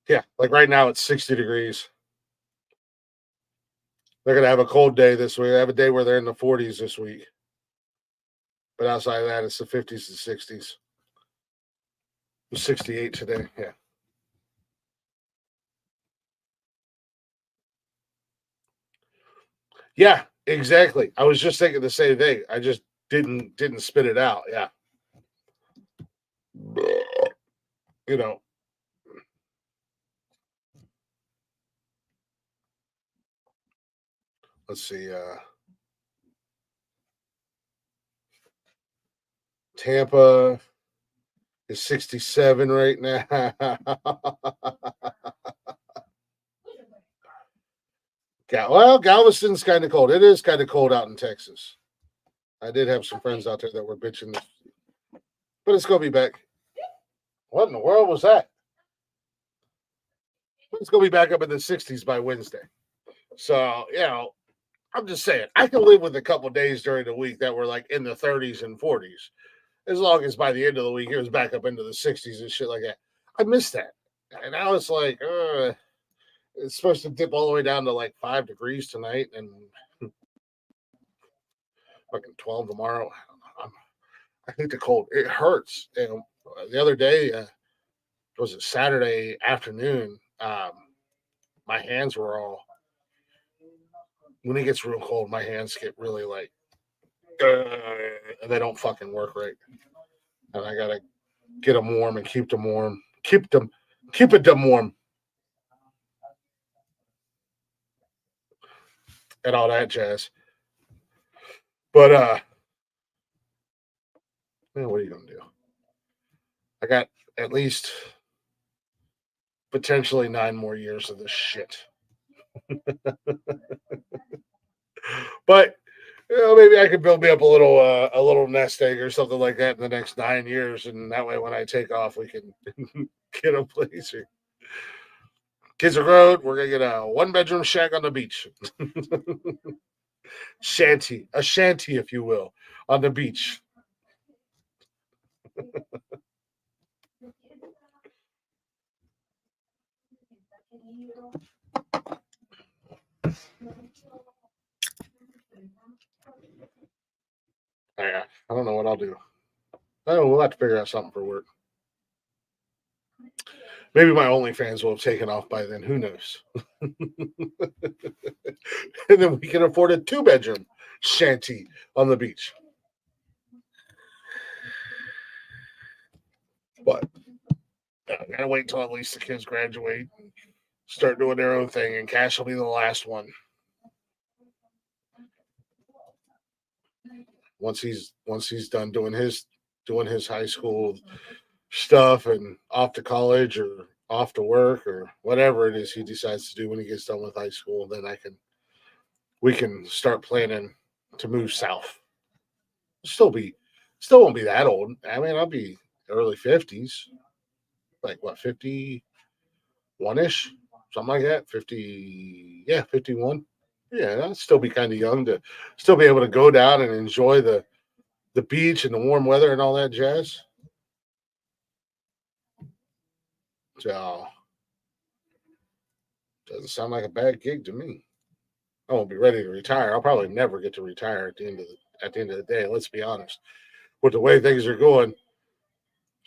Yeah, like right now it's 60 degrees. They're going to have a cold day this week. They have a day where they're in the 40s this week. But outside of that, it's the 50s and 60s. It was 68 today. Yeah. Yeah, exactly. I was just thinking the same thing. I just didn't spit it out. Yeah. You know. Let's see. Tampa is 67 right now. Well, Galveston's kind of cold. It is kind of cold out in Texas. I did have some friends out there that were bitching, but it's going to be back. What in the world was that? It's going to be back up in the 60s by Wednesday. So, I'm just saying, I can live with a couple days during the week that were like in the 30s and 40s, as long as by the end of the week it was back up into the 60s and shit like that. I miss that. And now it's like, it's supposed to dip all the way down to like 5 degrees tonight and fucking 12 tomorrow. I hate the cold. It hurts. And the other day, was it Saturday afternoon? My hands were all. When it gets real cold, my hands get really like, and they don't fucking work right. And I gotta get them warm and keep them warm. Keep it them warm. And all that jazz. But man, what are you gonna do? I got at least potentially 9 more years of this shit. maybe I could build me up a little nest egg or something like that in the next 9 years, and that way when I take off, we can get a place. Kids are grown. We're gonna get a 1-bedroom shack on the beach, a shanty, if you will, on the beach. Yeah, I don't know what I'll do. Oh, we'll have to figure out something for work. Maybe my OnlyFans will have taken off by then. Who knows? And then we can afford a 2-bedroom shanty on the beach. But I gotta wait until at least the kids graduate and start doing their own thing, and Cash will be the last one. Once he's done doing his high school stuff and off to college or off to work or whatever it is he decides to do when he gets done with high school, then we can start planning to move south. Still won't be that old. I mean, I'll be early 50s, like what, 51-ish, something like that. 51. Yeah, I'll still be kind of young to still be able to go down and enjoy the beach and the warm weather and all that jazz. So doesn't sound like a bad gig to me. I won't be ready to retire. I'll probably never get to retire at the end of the day. Let's be honest. With the way things are going,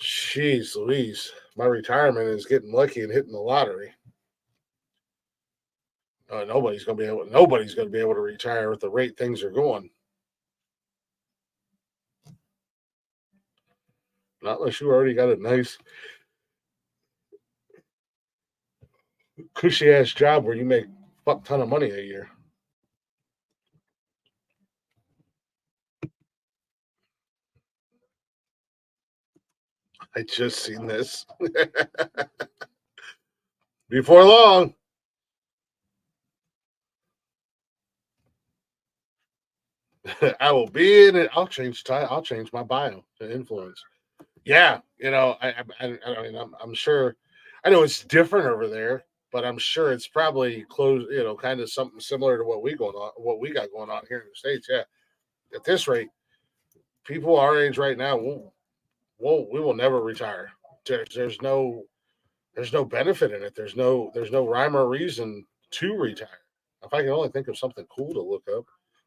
jeez Louise, my retirement is getting lucky and hitting the lottery. Nobody's going to be able to retire at the rate things are going. Not unless you already got a nice cushy ass job where you make a fuck ton of money a year. I just seen this. Before long. I will be in it. I'll change my bio to influence. Yeah, I mean, I'm sure. I know it's different over there, but I'm sure it's probably close. Kind of something similar to what we got going on here in the States. Yeah, at this rate, people our age right now, we will never retire. There's no benefit in it. There's no rhyme or reason to retire. If I can only think of something cool to look up,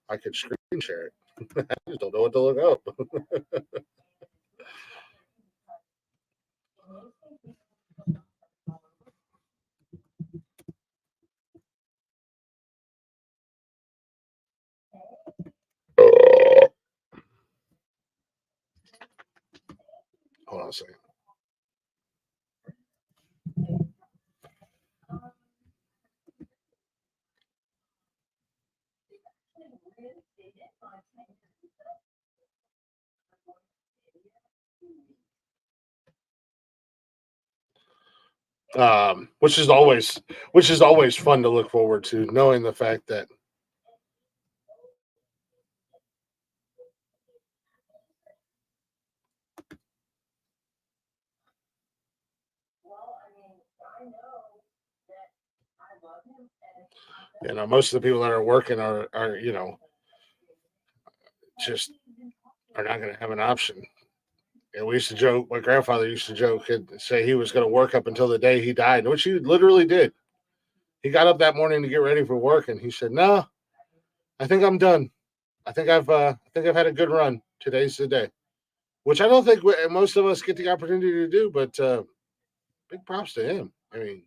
I could screen share it. I just don't know what to look up. Hold on a second. Which is always fun to look forward to, knowing the fact that most of the people that are working are just are not going to have an option. And we used to joke. My grandfather used to joke and say he was going to work up until the day he died, which he literally did. He got up that morning to get ready for work, and he said, "No, I think I'm done. I think I've had a good run. Today's the day," which I don't think most of us get the opportunity to do. But big props to him. I mean,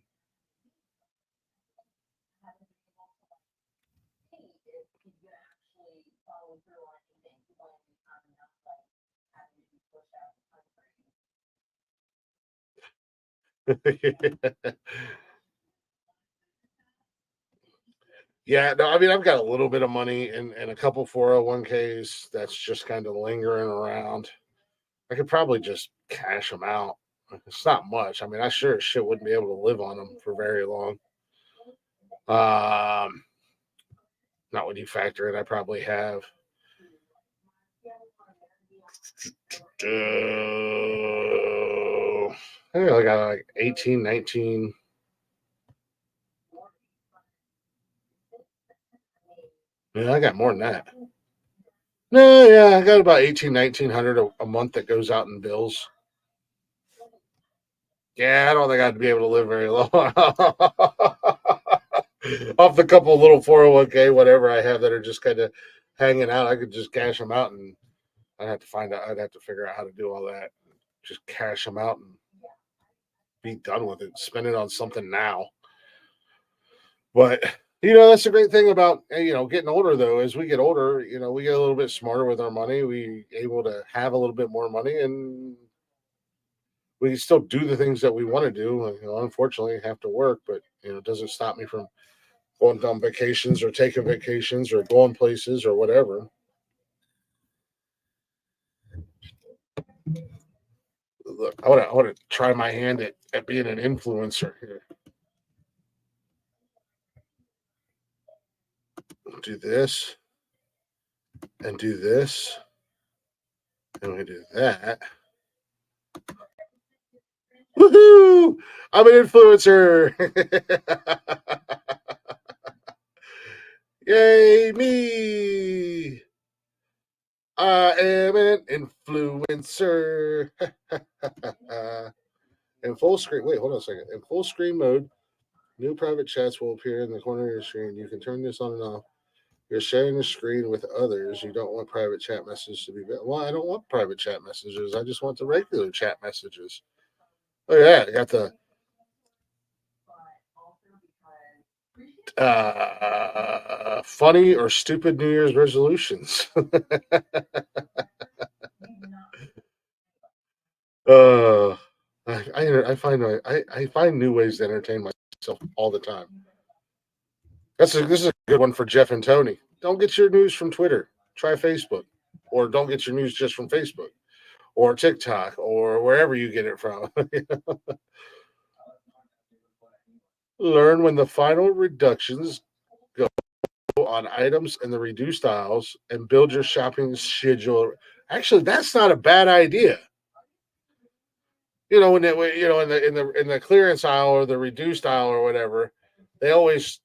yeah, no, I mean, I've got a little bit of money and a couple 401ks that's just kind of lingering around. I could probably just cash them out. It's not much. I mean, I sure as shit wouldn't be able to live on them for very long. Not when you factor in, I probably have I think I got like 18, 19. Yeah, I got more than that. No, yeah, I got about 1900 a month that goes out in bills. Yeah, I don't think I'd be able to live very long off the couple of little 401k, whatever I have that are just kind of hanging out. I could just cash them out, and I'd have to figure out how to do all that. Just cash them out and be done with it. Spend it on something now. But that's the great thing about getting older. Though, as we get older, we get a little bit smarter with our money. We able to have a little bit more money, and we can still do the things that we want to do. Unfortunately, have to work, but it doesn't stop me from going on vacations or taking vacations or going places or whatever. Look, I want to try my hand at being an influencer here. Do this and do this, and we do that. Woohoo! I'm an influencer. Yay, me! I am an influencer. In full screen. Wait, hold on a second. In full screen mode, new private chats will appear in the corner of your screen. You can turn this on and off. You're sharing the screen with others. You don't want private chat messages to be. Well, I don't want private chat messages. I just want the regular chat messages. Oh yeah, I got the funny or stupid New Year's resolutions. I find new ways to entertain myself all the time. This is a good one for Jeff and Tony. Don't get your news from Twitter. Try Facebook, or don't get your news just from Facebook, or TikTok, or wherever you get it from. Learn when the final reductions go on items in the reduced aisles, and build your shopping schedule. Actually, that's not a bad idea. When they, in the clearance aisle or the reduced aisle or whatever, they always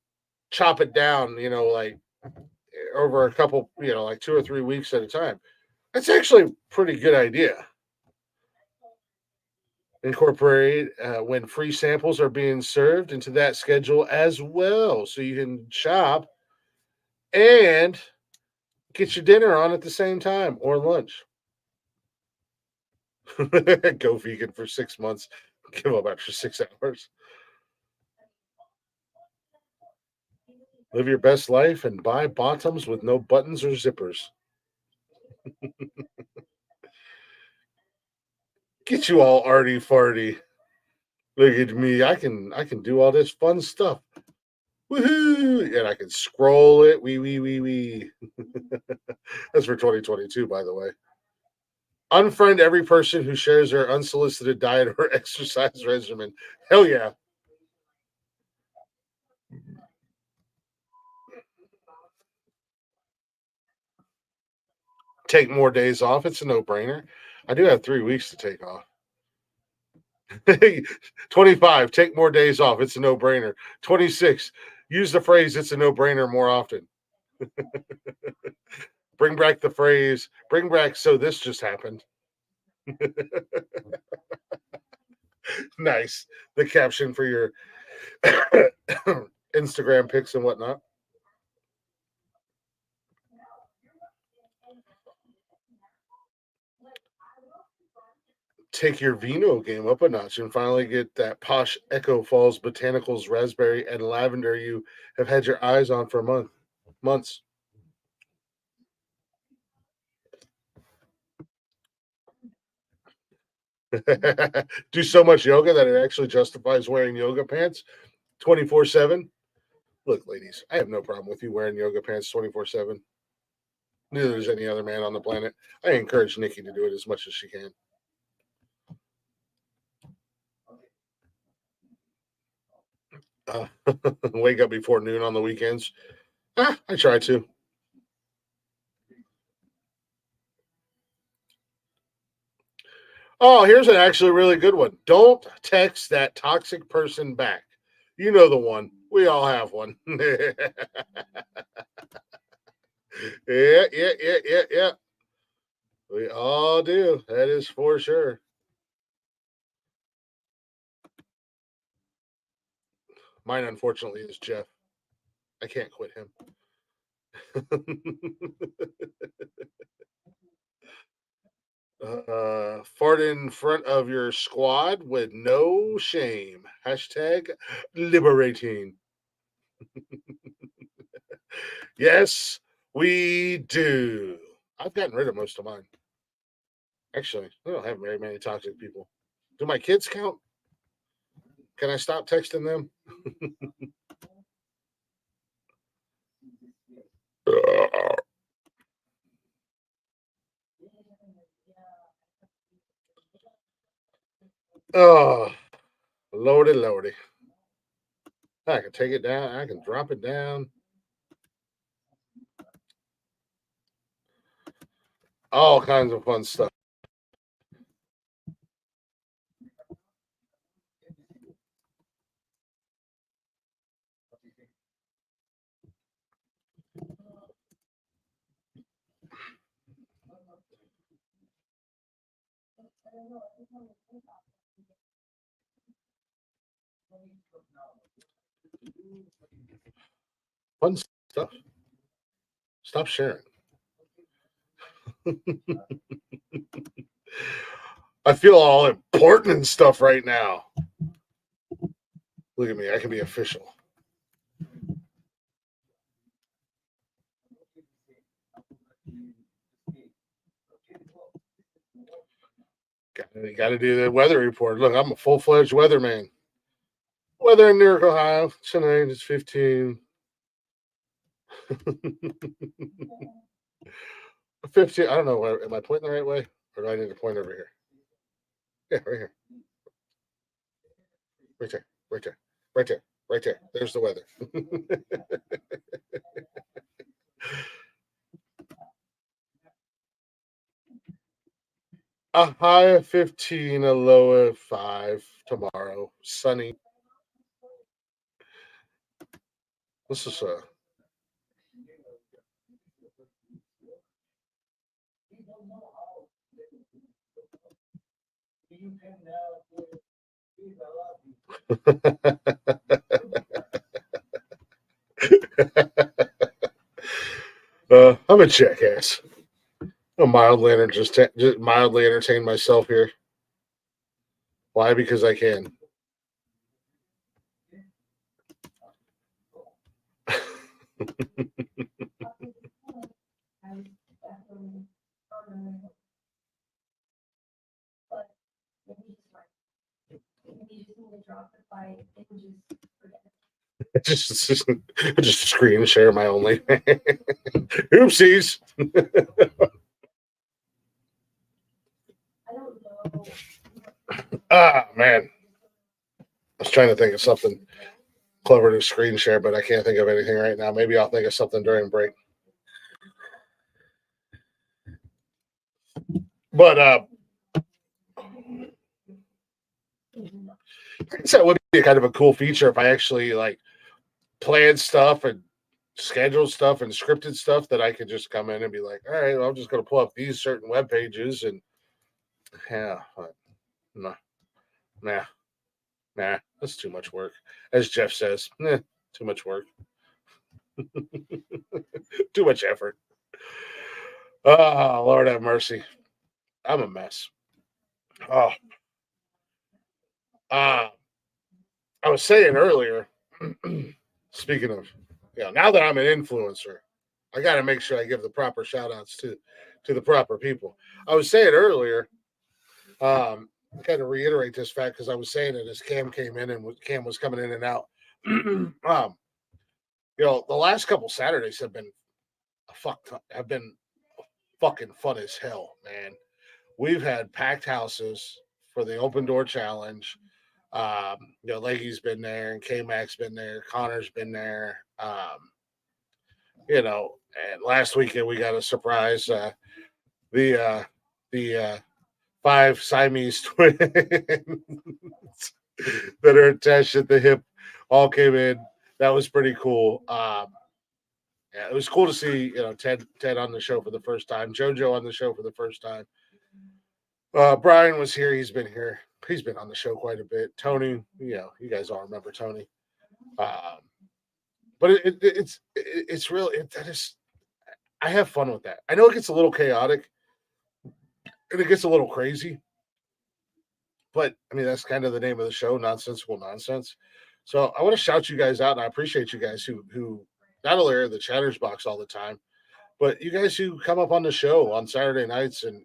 chop it down. Like over a couple, like 2 or 3 weeks at a time. That's actually a pretty good idea. Incorporate when free samples are being served into that schedule as well, so you can shop and get your dinner on at the same time or lunch. Go vegan for 6 months. Give up after 6 hours. Live your best life and buy bottoms with no buttons or zippers. Get you all arty farty. Look at me. I can do all this fun stuff. Woohoo! And I can scroll it. Wee. That's for 2022, by the way. Unfriend every person who shares their unsolicited diet or exercise regimen. Hell yeah. Take more days off. It's a no-brainer. I do have 3 weeks to take off. 25, take more days off. It's a no-brainer. 26, use the phrase, it's a no-brainer more often. Bring back the phrase, bring back, so this just happened. Nice. The caption for your Instagram pics and whatnot. Take your vino game up a notch and finally get that posh Echo Falls Botanicals raspberry and lavender you have had your eyes on for months. Do so much yoga that it actually justifies wearing yoga pants 24/7. Look, ladies, I have no problem with you wearing yoga pants 24/7. Neither does any other man on the planet. I encourage Nikki to do it as much as she can. Wake up before noon on the weekends. I try to. Oh, here's an actually really good one. Don't text that toxic person back. You know the one. We all have one. Yeah. We all do. That is for sure. Mine, unfortunately, is Jeff. I can't quit him. Fart in front of your squad with no shame. Hashtag liberating. Yes, we do. I've gotten rid of most of mine. Actually, I don't have very many toxic people. Do my kids count? Can I stop texting them? Oh, lordy. I can take it down. I can drop it down. All kinds of fun stuff. Fun stuff. Stop sharing. I feel all important and stuff right now. Look at me. I can be official. Got to do the weather report. Look, I'm a full-fledged weatherman. Weather in Newark, Ohio. Tonight is 15. 15. I don't know. Am I pointing the right way? Or do I need to point over here? Yeah, right here. Right there. There's the weather. A high of 15, a low of 5 tomorrow. Sunny. This is I'm a jackass. I'll mildly entertain myself here. Why? Because I can. just a screen share my only. Oopsies. Man. I was trying to think of something clever to screen share, but I can't think of anything right now. Maybe I'll think of something during break. But I guess that would be kind of a cool feature if I actually like planned stuff and scheduled stuff and scripted stuff that I could just come in and be like, all right, well, I'm just going to pull up these certain web pages and nah, that's too much work. As Jeff says, too much work. Too much effort. Oh, Lord have mercy. I'm a mess. Oh. I was saying earlier, speaking of, now that I'm an influencer, I got to make sure I give the proper shout outs to the proper people. I was saying earlier, kind of reiterate this fact because I was saying it as Cam came in and Cam was coming in and out. The last couple Saturdays have been fucking fun as hell, man. We've had packed houses for the open door challenge. Leggy's been there and K-Mac's been there. Connor's been there. And last weekend we got a surprise. The 5 Siamese twins that are attached at the hip all came in. That was pretty cool. Yeah, it was cool to see Ted on the show for the first time, JoJo on the show for the first time. Brian was here. He's been here. He's been on the show quite a bit. Tony, you guys all remember Tony. But it's really that is. I have fun with that. I know it gets a little chaotic and it gets a little crazy, but I mean that's kind of the name of the show, Nonsensical Nonsense. So I want to shout you guys out, and I appreciate you guys who not only are the chatters box all the time, but you guys who come up on the show on Saturday nights and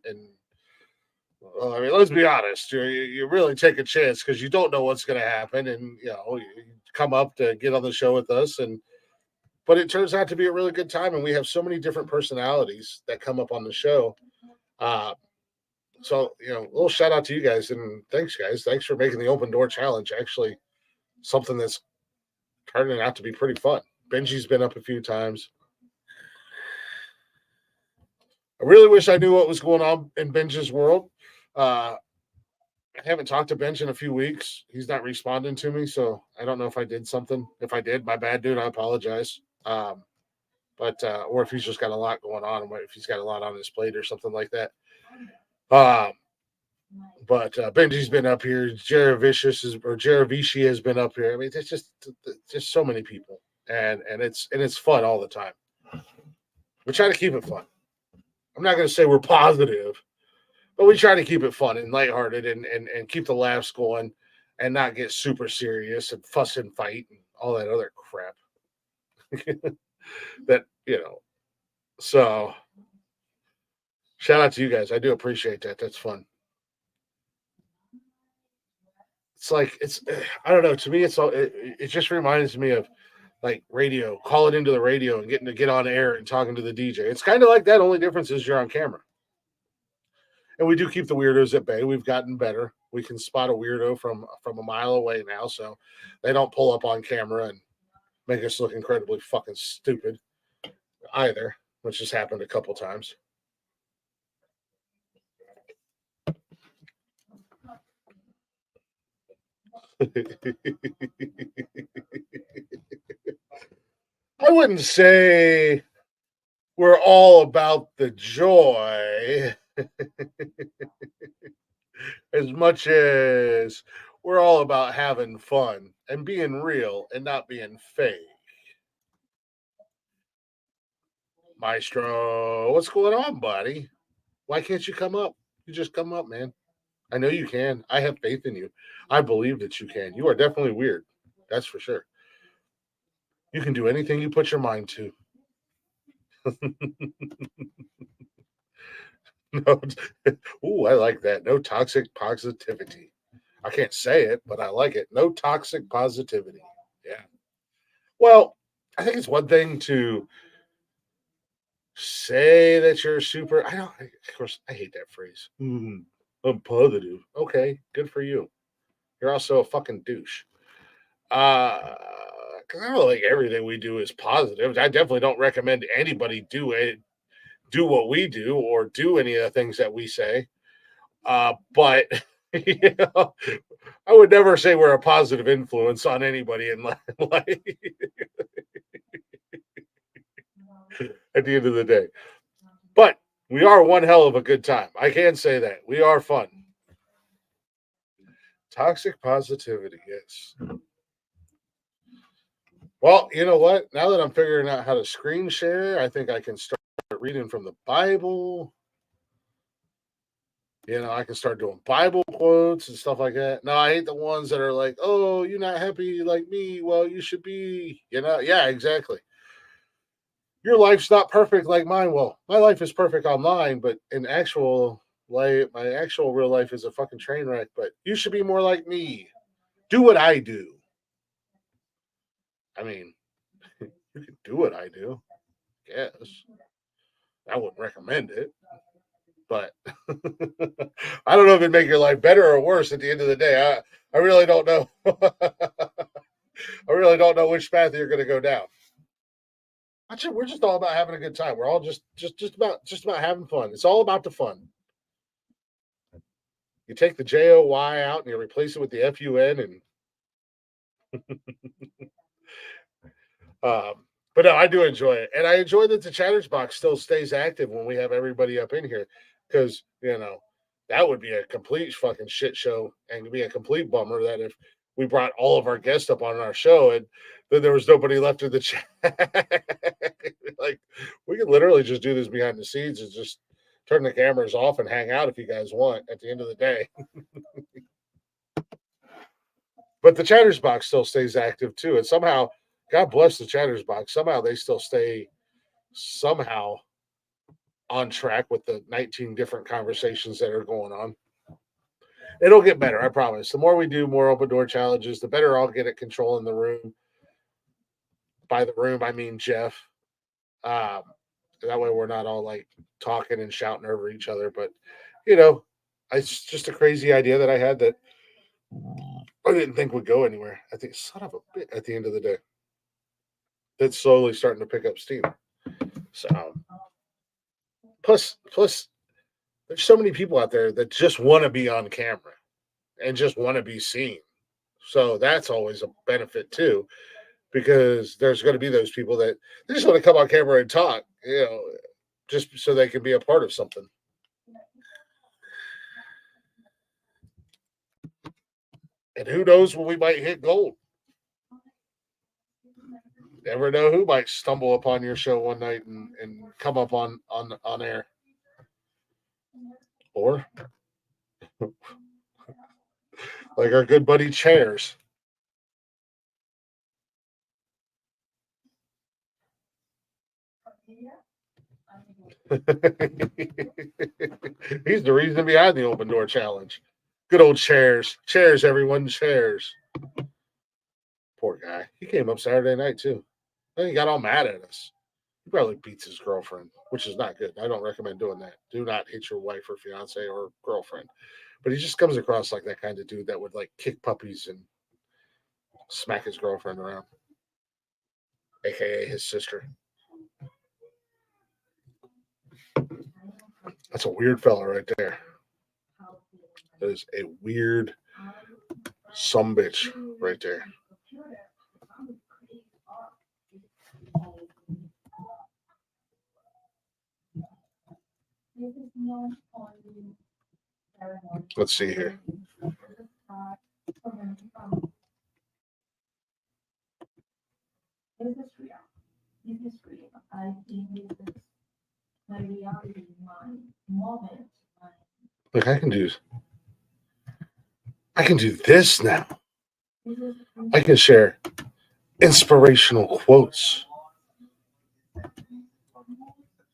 well, I mean, let's be honest, you really take a chance because you don't know what's going to happen, and you come up to get on the show with us, but it turns out to be a really good time, and we have so many different personalities that come up on the show. So a little shout out to you guys, and thanks, guys. Thanks for making the open door challenge actually something that's turning out to be pretty fun. Benji's been up a few times. I really wish I knew what was going on in Benji's world. I haven't talked to Benj in a few weeks. He's not responding to me, so I don't know if I did something. If I did, my bad, dude. I apologize. But or if he's just got a lot going on, if he's got a lot on his plate or something like that. But Benji's been up here. Jaravici has been up here. I mean, there's just so many people, and it's fun all the time. We try to keep it fun. I'm not going to say we're positive, but we try to keep it fun and lighthearted and keep the laughs going and not get super serious and fuss and fight and all that other crap. So shout out to you guys. I do appreciate that. That's fun. It's like, I don't know. To me, it just reminds me of like radio, calling into the radio and getting to get on air and talking to the DJ. It's kind of like that. Only difference is you're on camera. And we do keep the weirdos at bay. We've gotten better. We can spot a weirdo from a mile away now, so they don't pull up on camera and make us look incredibly fucking stupid either, which has happened a couple times. I wouldn't say we're all about the joy as much as we're all about having fun and being real and not being fake. Maestro, what's going on, buddy? Why can't you come up? You just come up, man. I know you can. I have faith in you. I believe that you can. You are definitely weird. That's for sure. You can do anything you put your mind to. No, ooh, I like that. No toxic positivity. I can't say it, but I like it. No toxic positivity. Yeah. Well, I think it's one thing to say that you're super. Of course, I hate that phrase. I'm positive. Okay, good for you. You're also a fucking douche. Because I don't think everything we do is positive. I definitely don't recommend anybody do what we do or do any of the things that we say. But I would never say we're a positive influence on anybody in life. At the end of the day. But we are one hell of a good time. I can say that. We are fun. Toxic positivity, yes. Well, you know what? Now that I'm figuring out how to screen share, I think I can start reading from the Bible. I can start doing Bible quotes and stuff like that. No, I hate the ones that are like, oh, you're not happy like me. Well, you should be, Yeah, exactly. Your life's not perfect like mine. Well, my life is perfect online, but in actual life, my actual real life is a fucking train wreck. But you should be more like me. Do what I do. I mean, you can do what I do. Yes. I wouldn't recommend it. But I don't know if it'd make your life better or worse at the end of the day. I really don't know. I really don't know which path you're going to go down. We're just all about having a good time. We're all just about having fun. It's all about the fun. You take the JOY out and you replace it with the FUN, and but no, I do enjoy it, and I enjoy that the Chatters box still stays active when we have everybody up in here, because that would be a complete fucking shit show, and it'd be a complete bummer that if we brought all of our guests up on our show and then there was nobody left in the chat. Like, we could literally just do this behind the scenes and just turn the cameras off and hang out if you guys want at the end of the day. But the Chatters box still stays active too, and somehow, God bless the Chatters box, somehow they still stay somehow on track with the 19 different conversations that are going on. It'll get better, I promise. The more we do more open door challenges, the better I'll get at controlling the room. By the room, I mean Jeff. That way we're not all like talking and shouting over each other. But, it's just a crazy idea that I had that I didn't think would go anywhere. I think, son of a bitch, at the end of the day. That's slowly starting to pick up steam. So, plus, there's so many people out there that just want to be on camera and just want to be seen. So that's always a benefit too, because there's going to be those people that they just want to come on camera and talk, just so they can be a part of something. And who knows when we might hit gold. Never know who might stumble upon your show one night and come up on air. Or like our good buddy Chairs. He's the reason behind the open door challenge. Good old Chairs. Chairs, everyone. Chairs. Poor guy. He came up Saturday night too. Then he got all mad at us. He probably beats his girlfriend, which is not good. I don't recommend doing that. Do not hit your wife or fiance or girlfriend. But he just comes across like that kind of dude that would like kick puppies and smack his girlfriend around, aka his sister. That's a weird fella right there. That is a weird sumbitch right there. Let's see here. Look, I can do this now. I can share inspirational quotes.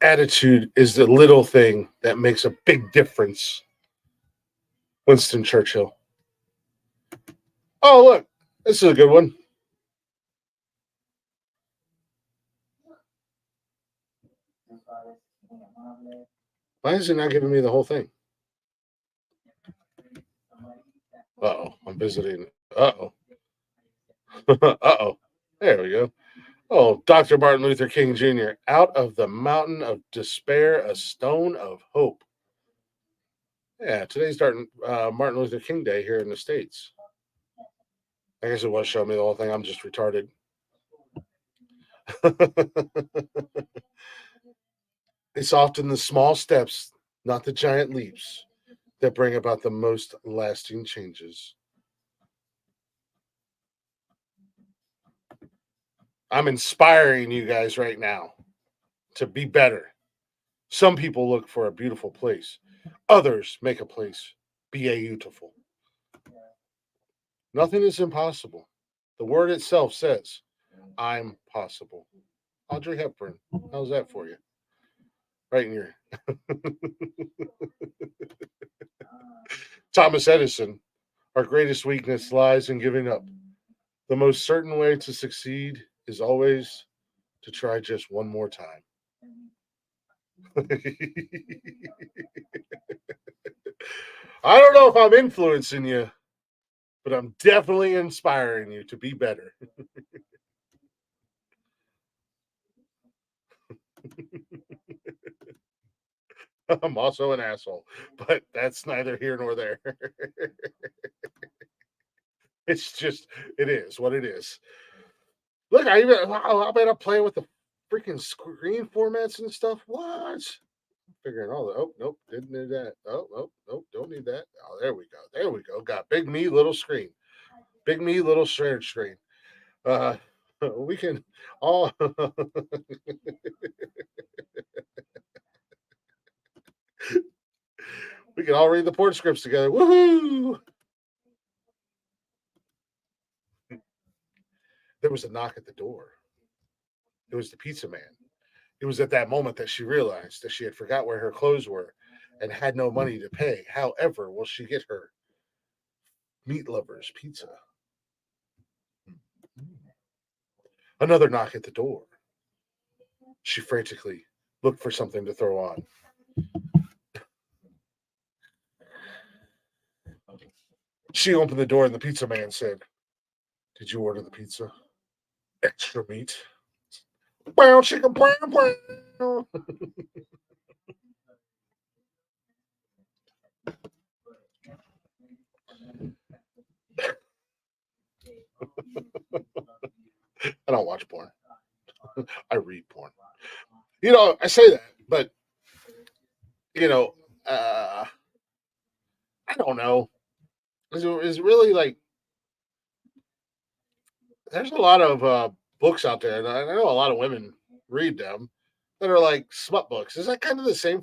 Attitude is the little thing that makes a big difference. Winston Churchill. Oh, look, this is a good one. Why is it not giving me the whole thing? Uh-oh, I'm visiting. Uh-oh. Uh-oh. There we go. Oh, Dr. Martin Luther King Jr. Out of the mountain of despair, a stone of hope. Yeah, today's Martin Luther King Day here in the States. I guess it was showing me the whole thing. I'm just retarded. It's often the small steps, not the giant leaps, that bring about the most lasting changes. I'm inspiring you guys right now to be better. Some people look for a beautiful place. Others make a place beautiful. Nothing is impossible. The word itself says, I'm possible. Audrey Hepburn, how's that for you? Right in your... Thomas Edison, our greatest weakness lies in giving up. The most certain way to succeed is always to try just one more time. I don't know if I'm influencing you, but I'm definitely inspiring you to be better. I'm also an asshole, but that's neither here nor there. It's just, it is what it is. Look, I bet I'm playing with the freaking screen formats and stuff. What? Figuring all that. Oh, nope, didn't need that. Oh, nope, don't need that. Oh, there we go. There we go. Got big me, little screen. Big me, little shared screen. We can all. We can all read the port scripts together. Woohoo! There was a knock at the door. It was the pizza man. It was at that moment that she realized that she had forgot where her clothes were and had no money to pay. However, will she get her meat lovers pizza? Another knock at the door. She frantically looked for something to throw on. She opened the door and the pizza man said, "Did you order the pizza? Extra meat? Brown chicken, brown. I don't watch porn. I read porn. I say that, but I don't know. Is really like there's a lot of books out there, and I know a lot of women read them that are like smut books. Is that kind of the same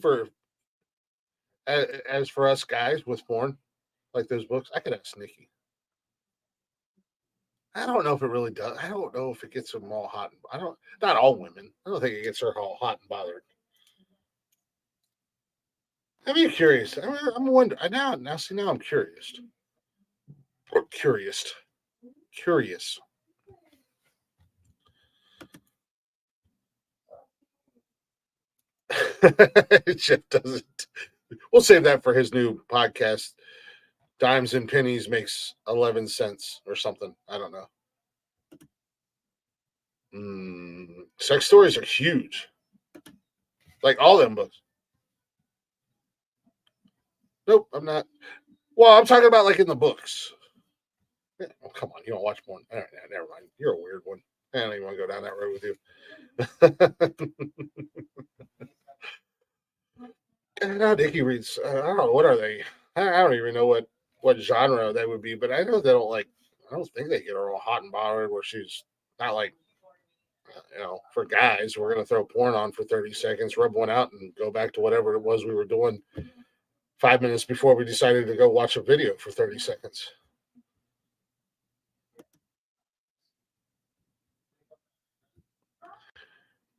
as for us guys with porn, like those books? I could ask Nikki. I don't know if it really does. I don't know if it gets them all hot. Not all women. I don't think it gets her all hot and bothered. I'm curious. I'm wondering now. Now, see, now I'm curious. Curious. Jeff doesn't. We'll save that for his new podcast. Dimes and pennies makes 11 cents or something. I don't know. Sex stories are huge. Like all them books. Nope, I'm not. Well, I'm talking about like in the books. Yeah, oh, come on. You don't watch porn. All right, never mind. You're a weird one. I don't even want to go down that road with you. Now Nikki reads. I don't know, what are they? I don't even know what genre they would be, but I know they don't like. I don't think they get her all hot and bothered where she's not like. For guys, we're gonna throw porn on for 30 seconds, rub one out, and go back to whatever it was we were doing 5 minutes before we decided to go watch a video for 30 seconds.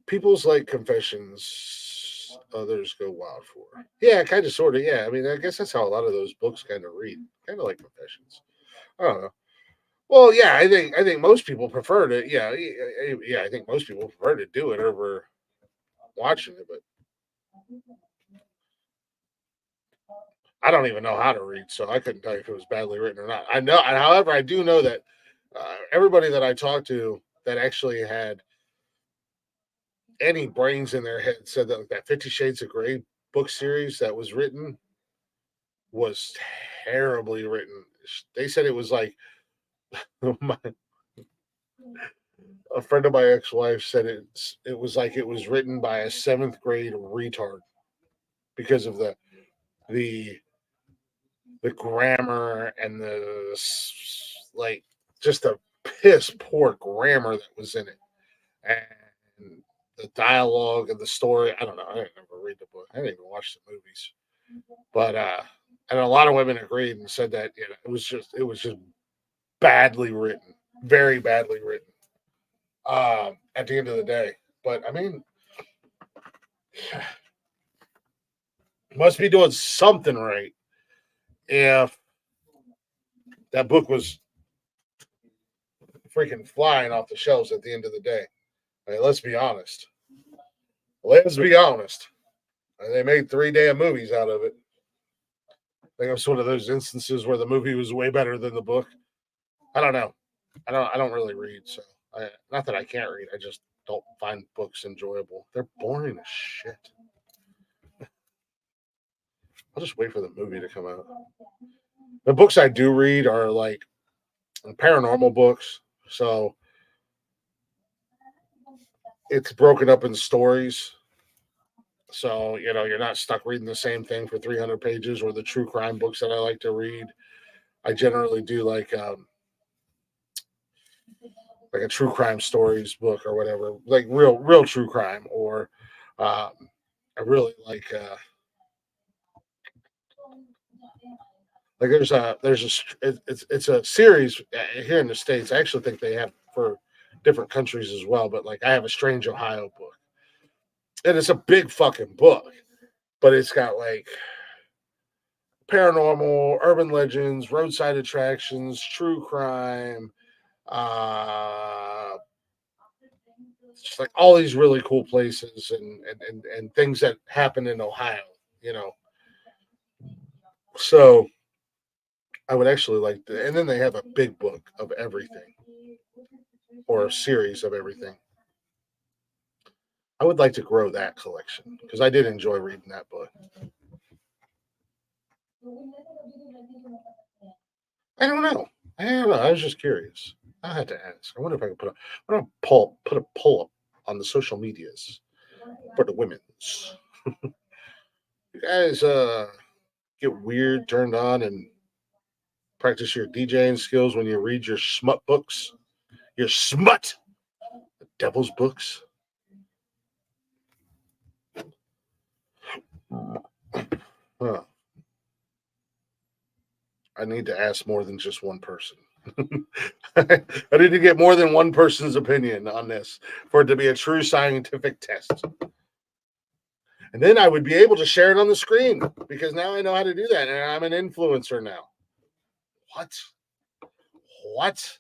People's like confessions, others go wild for. Yeah, kind of, sort of. Yeah, I mean, I guess that's how a lot of those books kind of read, kind of like confessions. I don't know. Well, yeah, I think most people prefer to. Yeah, I think most people prefer to do it over watching it, but I don't even know how to read, so I couldn't tell you if it was badly written or not. I know, however, I do know that everybody that I talked to that actually had any brains in their head said that that 50 Shades of Grey book series that was written was terribly written. They said it was like a friend of my ex-wife said it was like it was written by a 7th grade retard because of the grammar and the like just the piss poor grammar that was in it and the dialogue and the story. I don't know. I didn't ever read the book. I didn't even watch the movies. But and a lot of women agreed and said that it was just badly written, very badly written. At the end of the day, but I mean, must be doing something right if that book was freaking flying off the shelves at the end of the day. I mean, let's be honest. Let's be honest. They made 3 damn movies out of it. I think it was one of those instances where the movie was way better than the book. I don't know. I don't really read, so not that I can't read. I just don't find books enjoyable. They're boring as shit. I'll just wait for the movie to come out. The books I do read are like paranormal books, so it's broken up in stories. So, you're not stuck reading the same thing for 300 pages, or the true crime books that I like to read. I generally do like a true crime stories book or whatever, like real true crime, or I really like it's a series here in the States. I actually think they have for different countries as well, but like I have a Strange Ohio book, and it's a big fucking book, but it's got like paranormal, urban legends, roadside attractions, true crime, just like all these really cool places and things that happen in Ohio, you know. So I would actually like to, and then they have a big book of everything, or a series of everything. I would like to grow that collection because I did enjoy reading that book. I don't know. I was just curious. I had to ask. I wonder if I could put a poll up on the social medias for the women's. You guys get weird, turned on, and practice your DJing skills when you read your smut books. Your smut, the devil's books. Huh. I need to ask more than just one person. I need to get more than one person's opinion on this for it to be a true scientific test. And then I would be able to share it on the screen because now I know how to do that. And I'm an influencer now. What?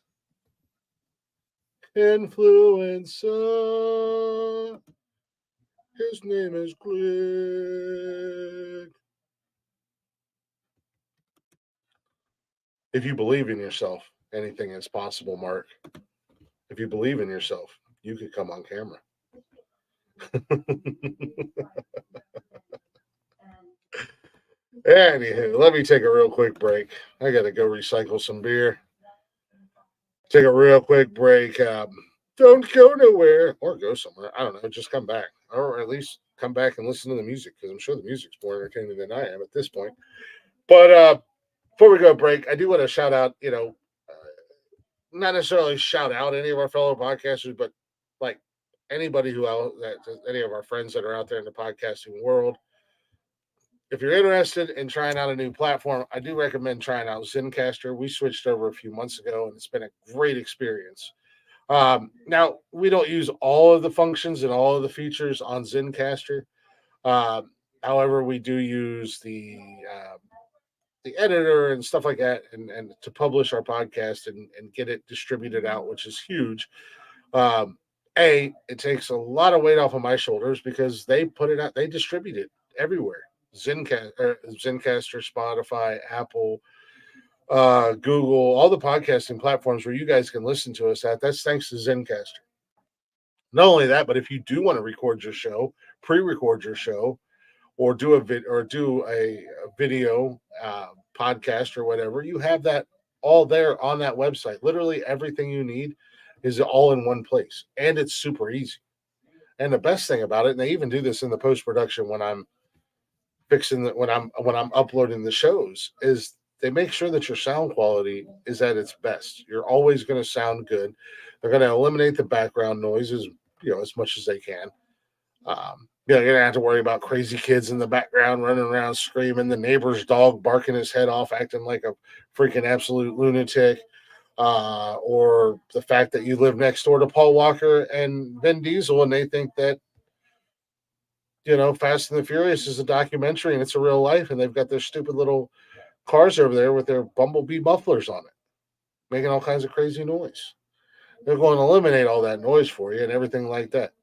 Influencer. His name is Greg. If you believe in yourself, anything is possible, Mark. If you believe in yourself, you could come on camera. Anywho, let me take a real quick break. I got to go recycle some beer. Take a real quick break. Don't go nowhere or go somewhere. I don't know. Just come back, or at least come back and listen to the music because I'm sure the music's more entertaining than I am at this point. But before we go break, I do want to shout out, not necessarily shout out any of our fellow podcasters, but like anybody any of our friends that are out there in the podcasting world. If you're interested in trying out a new platform, I do recommend trying out Zencastr. We switched over a few months ago, and it's been a great experience. Now, we don't use all of the functions and all of the features on Zencastr. However, we do use the editor and stuff like that, and to publish our podcast and get it distributed out, which is huge. It takes a lot of weight off of my shoulders because they put it out, they distribute it everywhere. Zencastr, Spotify, Apple, Google, all the podcasting platforms where you guys can listen to us at. That's thanks to Zencastr. Not only that, but if you do want to record your show, pre-record your show, or do a video podcast or whatever, you have that all there on that website. Literally everything you need is all in one place, and it's super easy. And the best thing about it, and they even do this in the post-production when I'm when I'm uploading the shows, is they make sure that your sound quality is at its best. You're always going to sound good. They're going to eliminate the background noises, as much as they can. You're going to have to worry about crazy kids in the background running around screaming, the neighbor's dog barking his head off, acting like a freaking absolute lunatic, or the fact that you live next door to Paul Walker and Vin Diesel and they think that, Fast and the Furious is a documentary and it's a real life, and they've got their stupid little cars over there with their bumblebee mufflers on it, making all kinds of crazy noise. They're going to eliminate all that noise for you and everything like that.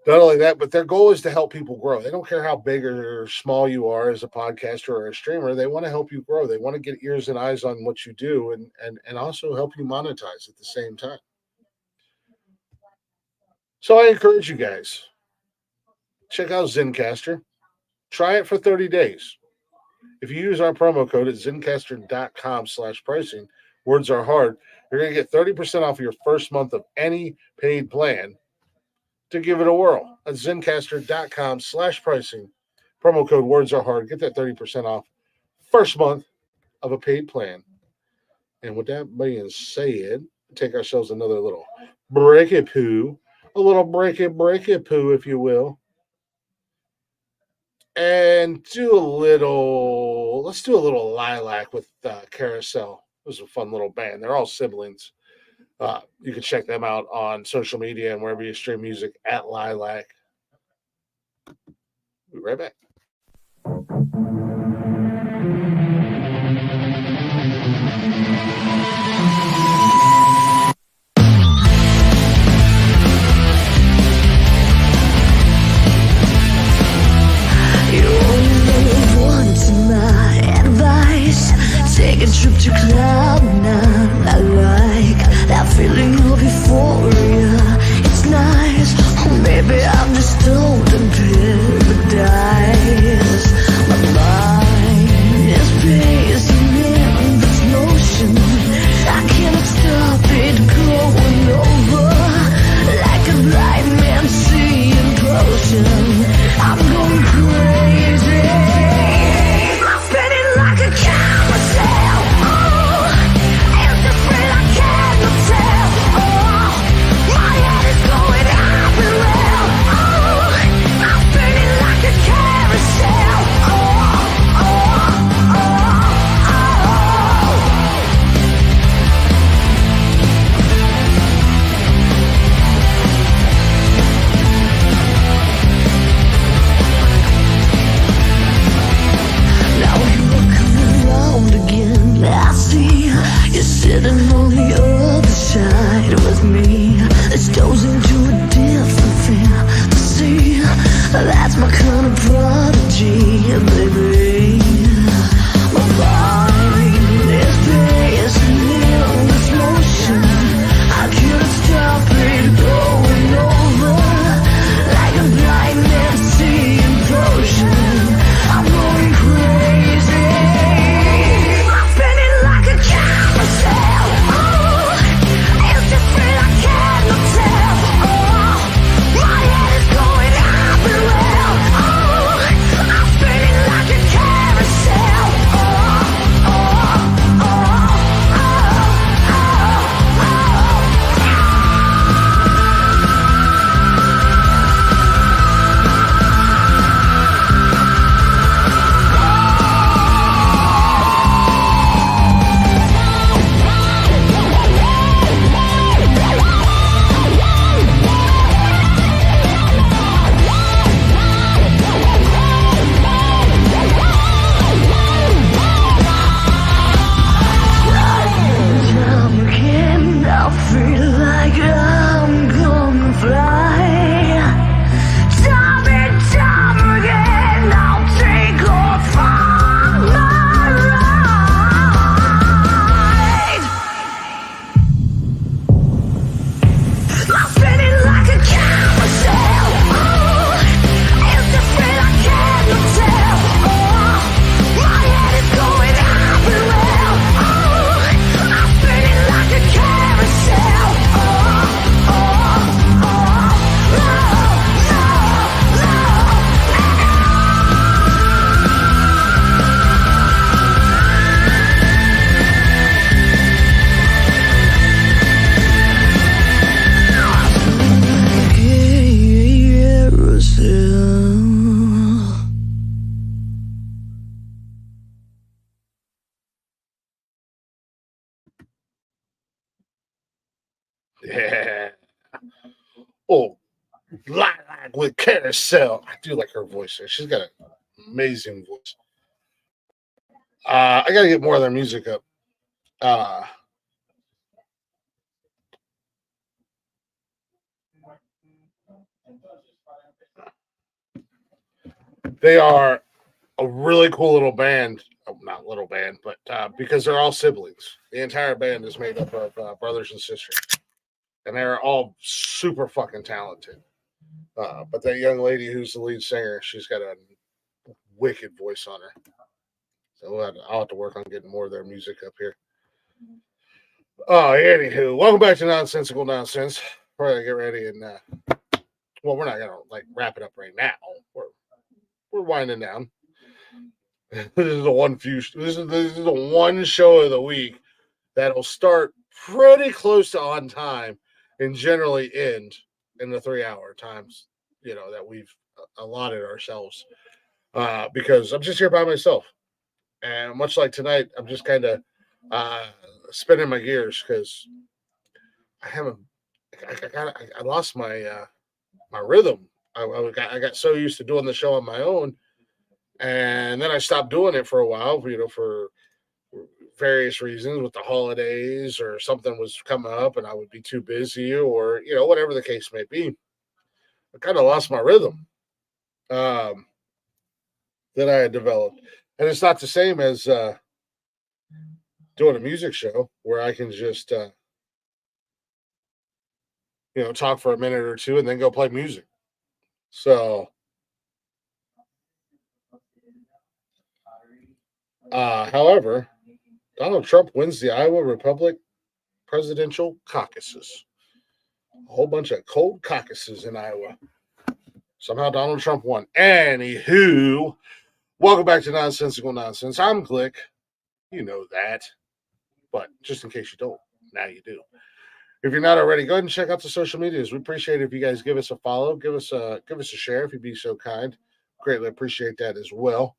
Not only that, but their goal is to help people grow. They don't care how big or small you are as a podcaster or a streamer. They want to help you grow. They want to get ears and eyes on what you do and also help you monetize at the same time. So I encourage you guys, check out Zencastr. Try it for 30 days. If you use our promo code at zencastr.com/pricing, words are hard, you're going to get 30% off your first month of any paid plan to give it a whirl. That's zencastr.com/pricing. Promo code words are hard. Get that 30% off first month of a paid plan. And with that being said, take ourselves another little breaky poo, a little breaky poo, if you will. And let's do a little Lilac with Carousel. It was a fun little band. They're all siblings. You can check them out on social media and wherever you stream music at Lilac. We'll be right back. Take a trip to Cloud9. I like that feeling of euphoria. It's nice, maybe I'm just stoned in paradise. My mind is pacing in this motion. I cannot stop it going over like a blind man seeing potion. I'm going crazy. I'm spinning like a carousel. Oh, it's the thrill I cannot tell. Oh, my head is going everywhere. Oh, I'm spinning like a carousel. Oh, oh, now you're coming round again. I see you're sitting on the other side with me. This goes into a different fantasy. That's my kind of prodigy, baby. My mind is pacing in this motion. I can't stop it going over like a blind man seeing potion. I'm going crazy. I'm spinning like a carousel. Oh, it's the thrill I cannot tell. Oh, my head is going everywhere. Oh, I'm spinning like a carousel. Oh, oh, oh, time again, I feel like I'm gonna fly. Time and time again, I'll take off on my ride. I'm spinning like a carousel. Oh, it's the thrill I cannot tell. Oh, my head is going everywhere. Oh, I'm spinning like a carousel. Oh, oh, oh, carousel. Yeah. Oh, Lilac with Carousel. I do like her voice there. She's got an amazing voice. I got to get more of their music up. They are a really cool little band. Oh, not little band, but because they're all siblings. The entire band is made up of brothers and sisters. And they're all super fucking talented. But that young lady who's the lead singer, she's got a wicked voice on her. So I'll have to work on getting more of their music up here. Oh, anywho, welcome back to Nonsensical Nonsense. We're gonna get ready and well, we're not gonna like wrap it up right now. We're winding down. This is the one show of the week that'll start pretty close to on time and generally end in the 3-hour times, that we've allotted ourselves. Because I'm just here by myself. And much like tonight, I'm just kind of spinning my gears because I lost my my rhythm. I got so used to doing the show on my own, and then I stopped doing it for a while, for various reasons, with the holidays or something was coming up and I would be too busy, or whatever the case may be. I kind of lost my rhythm that I had developed, and it's not the same as doing a music show where I can just talk for a minute or two and then go play music. So however, Donald Trump wins the Iowa Republican presidential caucuses. A whole bunch of cold caucuses in Iowa. Somehow Donald Trump won. Anywho, welcome back to Nonsensical Nonsense. I'm Glick. You know that. But just in case you don't, now you do. If you're not already, go ahead and check out the social medias. We appreciate it if you guys give us a follow, give us a share if you'd be so kind. Greatly appreciate that as well.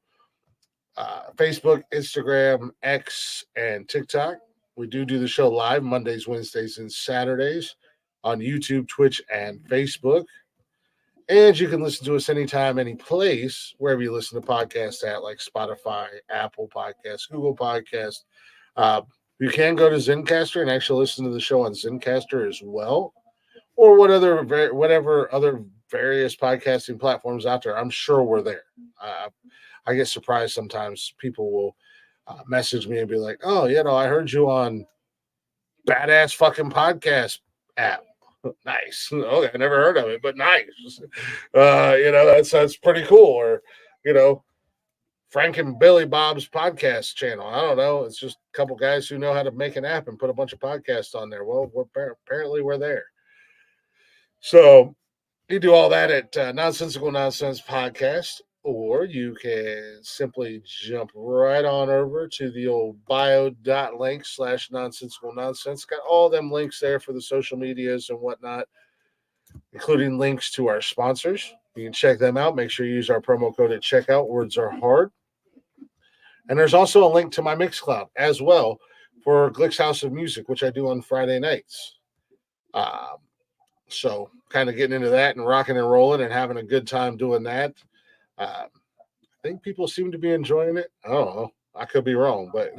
Facebook, Instagram, X, and TikTok. We do the show live Mondays, Wednesdays, and Saturdays on YouTube, Twitch, and Facebook. And you can listen to us anytime, any place, wherever you listen to podcasts at, like Spotify, Apple Podcasts, Google Podcasts. You can go to Zencastr and actually listen to the show on Zencastr as well, or whatever other various podcasting platforms out there. I'm sure we're there. I get surprised sometimes. People will message me and be like, "Oh, I heard you on Badass Fucking Podcast app." Nice. Okay, I never heard of it, but nice. That's pretty cool. Or, Frank and Billy Bob's podcast channel. I don't know. It's just a couple guys who know how to make an app and put a bunch of podcasts on there. Well, apparently we're there. So you do all that at Nonsensical Nonsense Podcast, or you can simply jump right on over to the old bio.link/nonsensical nonsense. Got all them links there for the social medias and whatnot, including links to our sponsors. You can check them out. Make sure you use our promo code at checkout. Words are hard. And there's also a link to my Mixcloud as well for Glick's House of Music, which I do on Friday nights. So kind of getting into that and rocking and rolling and having a good time doing that. I think people seem to be enjoying it. I don't know. I could be wrong, but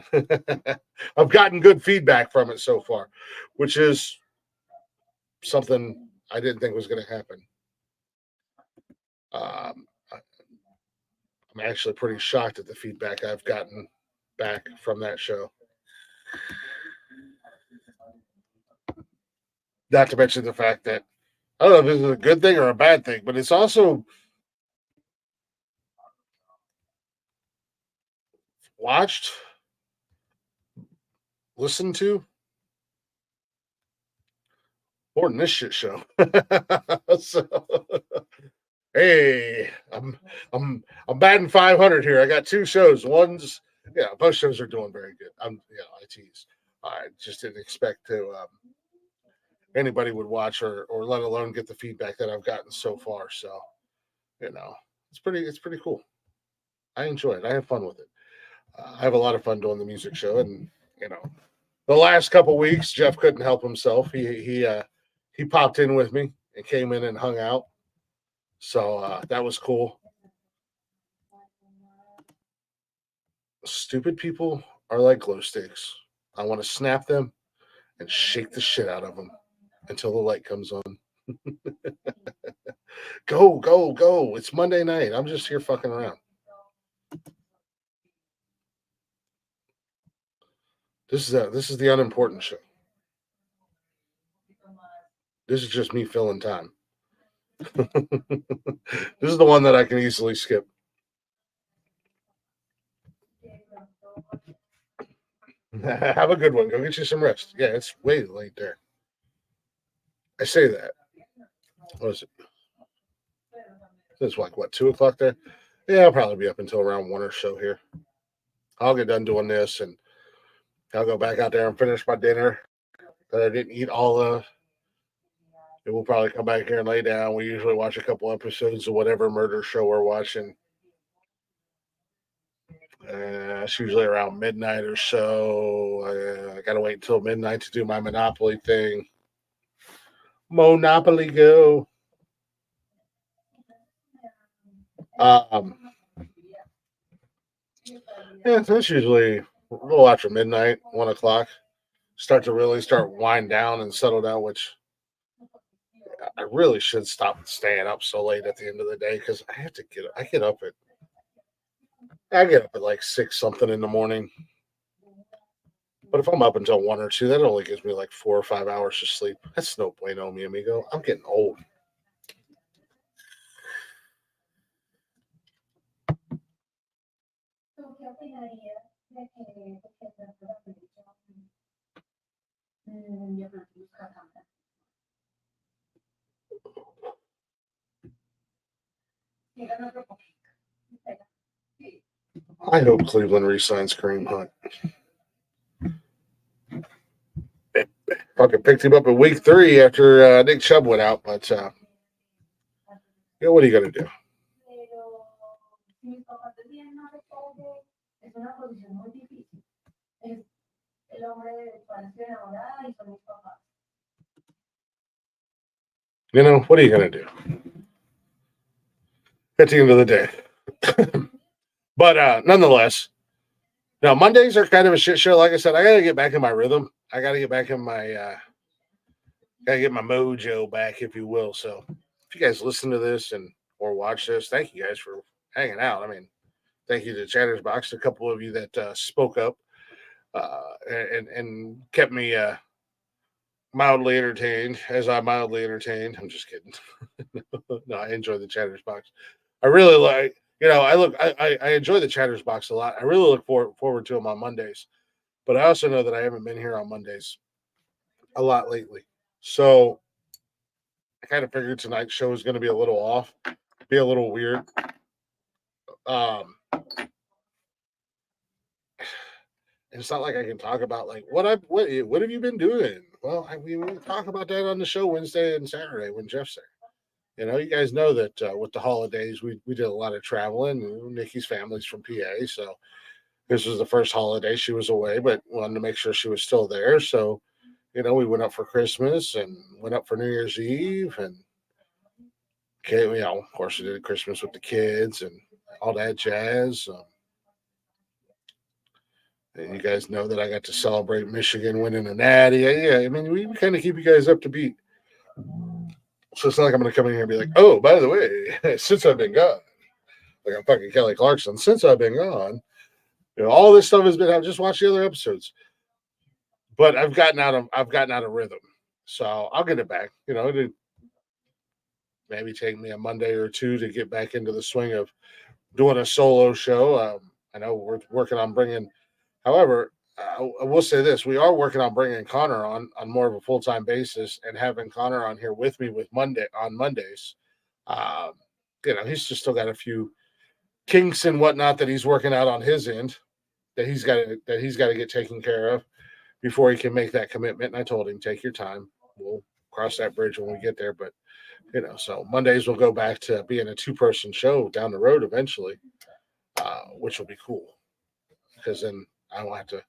I've gotten good feedback from it so far, which is something I didn't think was going to happen. I'm actually pretty shocked at the feedback I've gotten back from that show. Not to mention the fact that I don't know if this is a good thing or a bad thing, but it's also watched, listened to more than this shit show. So, hey, I'm batting 500 here. I got 2 shows. Both shows are doing very good. I tease. I just didn't expect to anybody would watch or let alone get the feedback that I've gotten so far. So, it's pretty cool. I enjoy it. I have fun with it. I have a lot of fun doing the music show, and the last couple weeks Jeff couldn't help himself. He popped in with me and came in and hung out. So that was cool. Stupid people are like glow sticks. I want to snap them and shake the shit out of them until the light comes on. Go, go, go. It's Monday night. I'm just here fucking around. This is the unimportant show. This is just me filling time. This is the one that I can easily skip. Have a good one. Go get you some rest. Yeah, it's way late there. I say that. What is it? It's like, what, 2 o'clock there? Yeah, I'll probably be up until around 1 or so here. I'll get done doing this, and I'll go back out there and finish my dinner that I didn't eat all of. And we'll probably come back here and lay down. We usually watch a couple episodes of whatever murder show we're watching. It's usually around midnight or so. I gotta wait until midnight to do my Monopoly thing. Monopoly go. Yeah, that's usually a little after midnight, 1 o'clock. Start wind down and settle down, which I really should stop staying up so late at the end of the day because I get up at like 6 something in the morning. But if I'm up until 1 or 2, that only gives me like 4 or 5 hours of sleep. That's no bueno, mi amigo. I'm getting old. I hope Cleveland re-signs Kareem Hunt. Fucking picked him up in week 3 after Nick Chubb went out, but what are you gonna do? What are you gonna do? At the end of the day. But nonetheless, now Mondays are kind of a shit show. Like I said, I gotta get back in my rhythm. I gotta get back in my gotta get my mojo back, if you will. So if you guys listen to this or watch this, thank you guys for hanging out. I mean, thank you to Chatter's Box, a couple of you that spoke up and kept me mildly entertained, as I mildly entertained. I'm just kidding. No, I enjoy the Chatter's Box. I really like, I enjoy the Chatter's Box a lot. I really look forward to them on Mondays. But I also know that I haven't been here on Mondays a lot lately. So I kind of figured tonight's show was going to be a little off, be a little weird. It's not like I can talk about like what have you been doing? Well, we talk about that on the show Wednesday and Saturday when Jeff's there. You guys know that with the holidays, we did a lot of traveling. Nikki's family's from PA, so this was the first holiday she was away, but wanted to make sure she was still there. So, we went up for Christmas and went up for New Year's Eve, and of course, we did Christmas with the kids and all that jazz. And you guys know that I got to celebrate Michigan winning a natty. Yeah, I mean, we kind of keep you guys up to beat. So it's not like I'm going to come in here and be like, oh, by the way, since I've been gone, like I'm fucking Kelly Clarkson, since I've been gone, all this stuff has been, I've just watched the other episodes. But I've gotten out of rhythm. So I'll get it back. It'd maybe take me a Monday or 2 to get back into the swing of doing a solo show. I know we're working on bringing, however, I will say this: we are working on bringing Connor on more of a full-time basis and having Connor on here with me on Mondays. He's just still got a few kinks and whatnot that he's working out on his end that he's got to get taken care of before he can make that commitment. And I told him, take your time. We'll cross that bridge when we get there. But so Mondays will go back to being a 2-person show down the road eventually, which will be cool because then I don't have to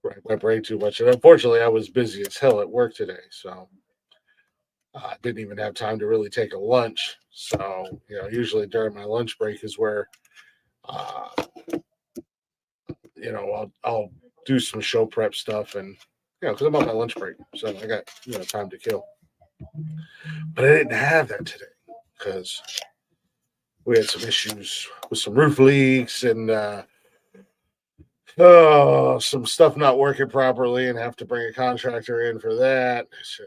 rack my brain too much. And unfortunately, I was busy as hell at work today, so I didn't even have time to really take a lunch. So, usually during my lunch break is where, I'll do some show prep stuff and, because I'm on my lunch break, so I got, time to kill. But I didn't have that today because we had some issues with some roof leaks and some stuff not working properly and have to bring a contractor in for that. It's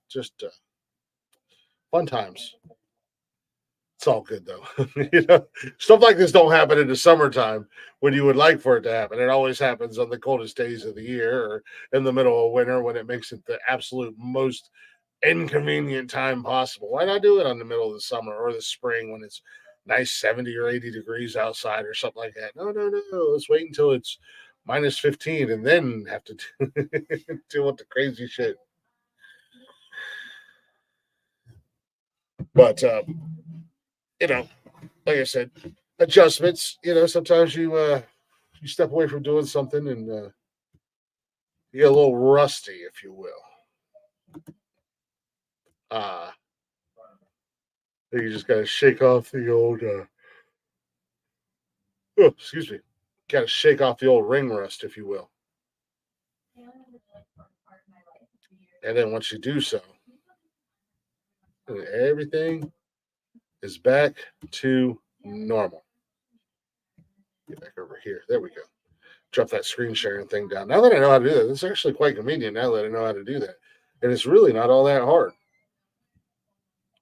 just fun times. It's all good though. Stuff like this don't happen in the summertime when you would like for it to happen. It always happens on the coldest days of the year or in the middle of winter when it makes it the absolute most inconvenient time possible. Why not do it on the middle of the summer or the spring when it's nice 70 or 80 degrees outside or something like that? No. Let's wait until it's minus 15 and then have to deal with the crazy shit. But like I said, adjustments. Sometimes you step away from doing something and you get a little rusty, if you will. You just gotta shake off the old. Excuse me. Gotta shake off the old ring rust, if you will. And then once you do so, everything is back to normal. Get back over here. There we go. Drop that screen sharing thing down. Now that I know how to do that, it's actually quite convenient now that I know how to do that. And it's really not all that hard.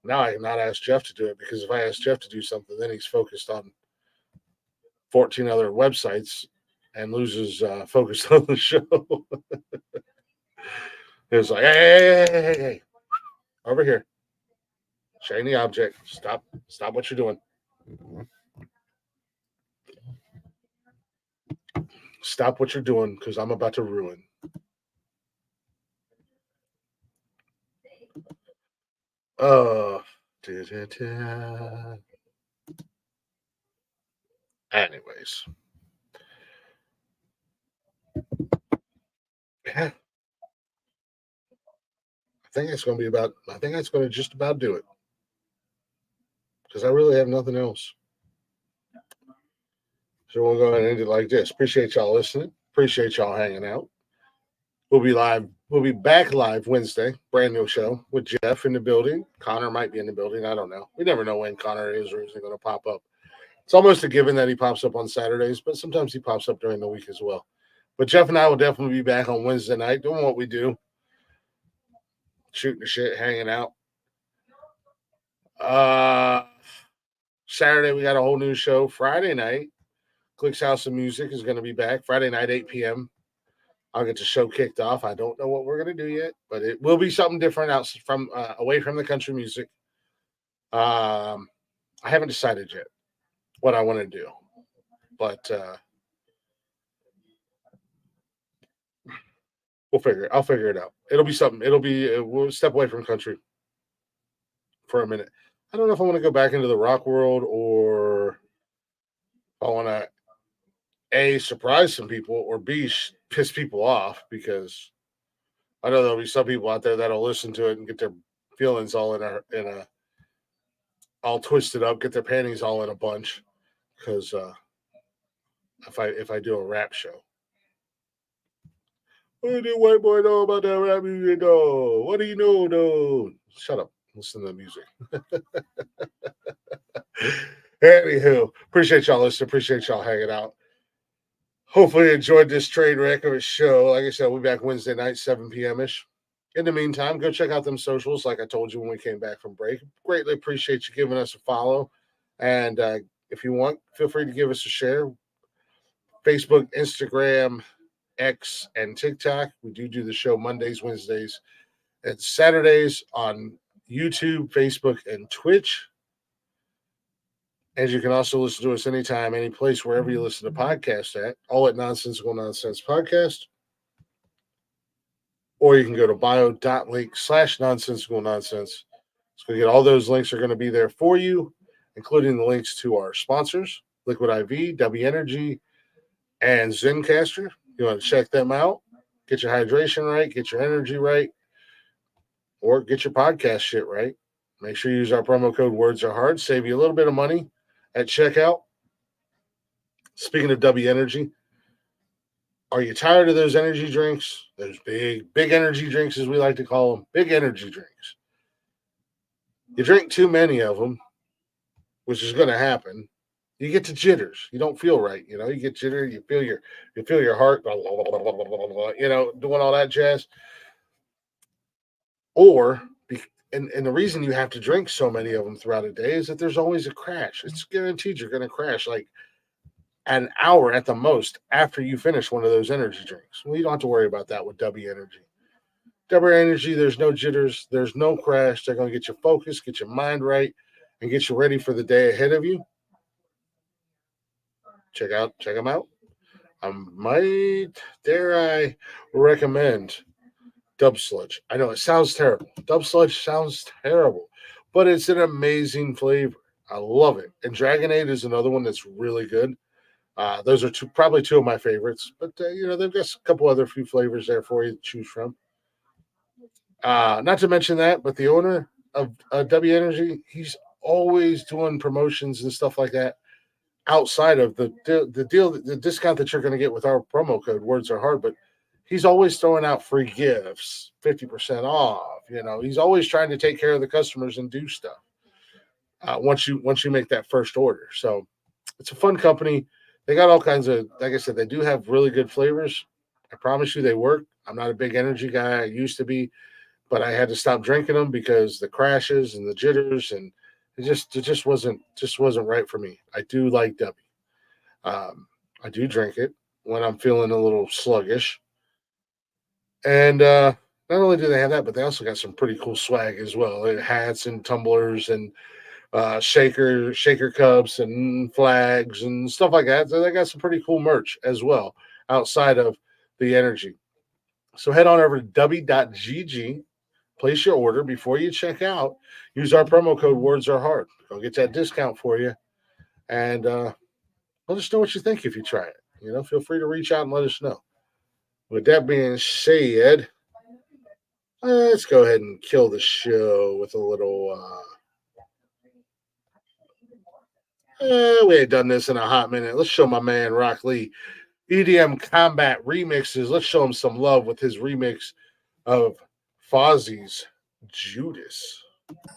Now I cannot ask Jeff to do it because if I ask Jeff to do something, then he's focused on 14 other websites and loses focus on the show. It's like, hey, over here. Shiny object. Stop what you're doing. Stop what you're doing because I'm about to ruin. Anyways. Yeah. I think that's going to just about do it. Because I really have nothing else. So we'll go ahead and end it like this. Appreciate y'all listening. Appreciate y'all hanging out. We'll be live. We'll be back live Wednesday. Brand new show with Jeff in the building. Connor might be in the building. I don't know. We never know when Connor is or isn't going to pop up. It's almost a given that he pops up on Saturdays, but sometimes he pops up during the week as well. But Jeff and I will definitely be back on Wednesday night doing what we do. Shooting the shit, hanging out. Saturday, we got a whole new show. Friday night, Click's House of Music is going to be back. Friday night, 8 p.m. I'll get the show kicked off. I don't know what we're going to do yet, but it will be something different out from away from the country music. I haven't decided yet what I want to do, but I'll figure it out. It'll be something. We'll step away from country for a minute. I don't know if I want to go back into the rock world or if I want to A, surprise some people or B, piss people off because I know there'll be some people out there that'll listen to it and get their feelings all in a all twisted up, get their panties all in a bunch because if I do a rap show. What do white boy know about that rap music, though? What do you know, though? Shut up. Listen to the music. Anywho, appreciate y'all listening. Appreciate y'all hanging out. Hopefully you enjoyed this train wreck of a show. Like I said, we'll be back Wednesday night, 7 p.m.-ish. In the meantime, go check out them socials like I told you when we came back from break. Greatly appreciate you giving us a follow. And if you want, feel free to give us a share. Facebook, Instagram, X, and TikTok. We do the show Mondays, Wednesdays, and Saturdays on YouTube, Facebook, and Twitch. And you can also listen to us anytime, any place, wherever you listen to podcasts at, all at Nonsensical Nonsense Podcast. Or you can go to bio.link/nonsensical nonsense. So you get all those links are going to be there for you, including the links to our sponsors, Liquid IV, W Energy, and Zencaster. You want to check them out, get your hydration right, get your energy right, or get your podcast shit right. Make sure you use our promo code Words Are Hard. Save you a little bit of money at checkout. Speaking of W Energy, are you tired of those energy drinks? Those big energy drinks, as we like to call them, big energy drinks. You drink too many of them, which is going to happen. You get the jitters. You don't feel right. You get jitter. You feel your heart, doing all that jazz. Or and the reason you have to drink so many of them throughout a day is that there's always a crash. It's guaranteed you're going to crash like an hour at the most after you finish one of those energy drinks. Well, you don't have to worry about that with W Energy. W Energy, there's no jitters, there's no crash. They're going to get you focused, get your mind right, and get you ready for the day ahead of you. Check them out. Dare I recommend Dub Sludge. I know it sounds terrible. Dub Sludge sounds terrible, but it's an amazing flavor. I love it. And Dragonade is another one that's really good. Those are probably two of my favorites, but they've got a couple other few flavors there for you to choose from. Not to mention that, but the owner of W Energy, he's always doing promotions and stuff like that outside of the discount that you're going to get with our promo code. Words are hard, but he's always throwing out free gifts, 50% off. He's always trying to take care of the customers and do stuff once you make that first order. So it's a fun company. They got all kinds of, like I said, they do have really good flavors. I promise you they work. I'm not a big energy guy. I used to be, but I had to stop drinking them because the crashes and the jitters, and it just wasn't right for me. I do like W. I do drink it when I'm feeling a little sluggish. And not only do they have that, but they also got some pretty cool swag as well. They have hats and tumblers and shaker cups and flags and stuff like that. So they got some pretty cool merch as well outside of the energy. So head on over to w.gg, place your order before you check out. Use our promo code Words Are Hard. Go get that discount for you. And let us know what you think if you try it. Feel free to reach out and let us know. With that being said, let's go ahead and kill the show with a little we ain't done this in a hot minute. Let's show my man Rock Lee EDM Combat remixes. Let's show him some love with his remix of Fozzie's Judas.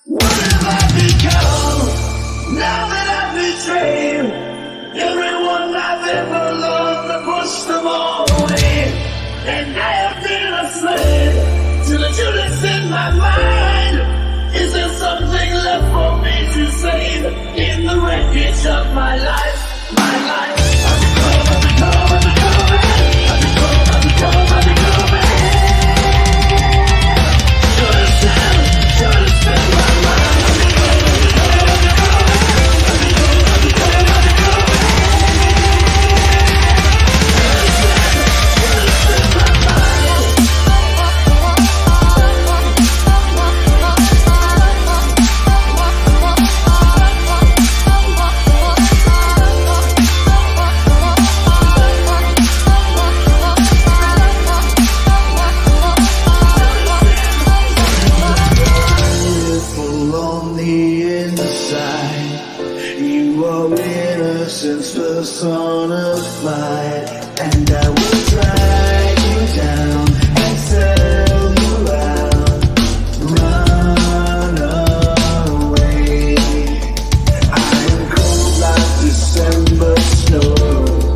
What have I become now that I've betrayed everyone I've ever loved? I pushed them all away, and I have been a slave to the Judas in my mind. Is there something left for me to save in the wreckage of my life? My life. personified, and I will drag you down and sell you out. Run away. I am cold like December snow.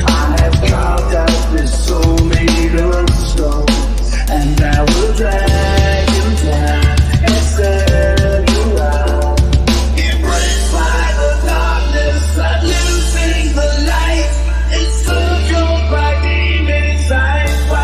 I have carved out this soul made of stone, and I will drag you down and sell you out. Embraced by the darkness, I'm losing the light. It's circled by demons I fight.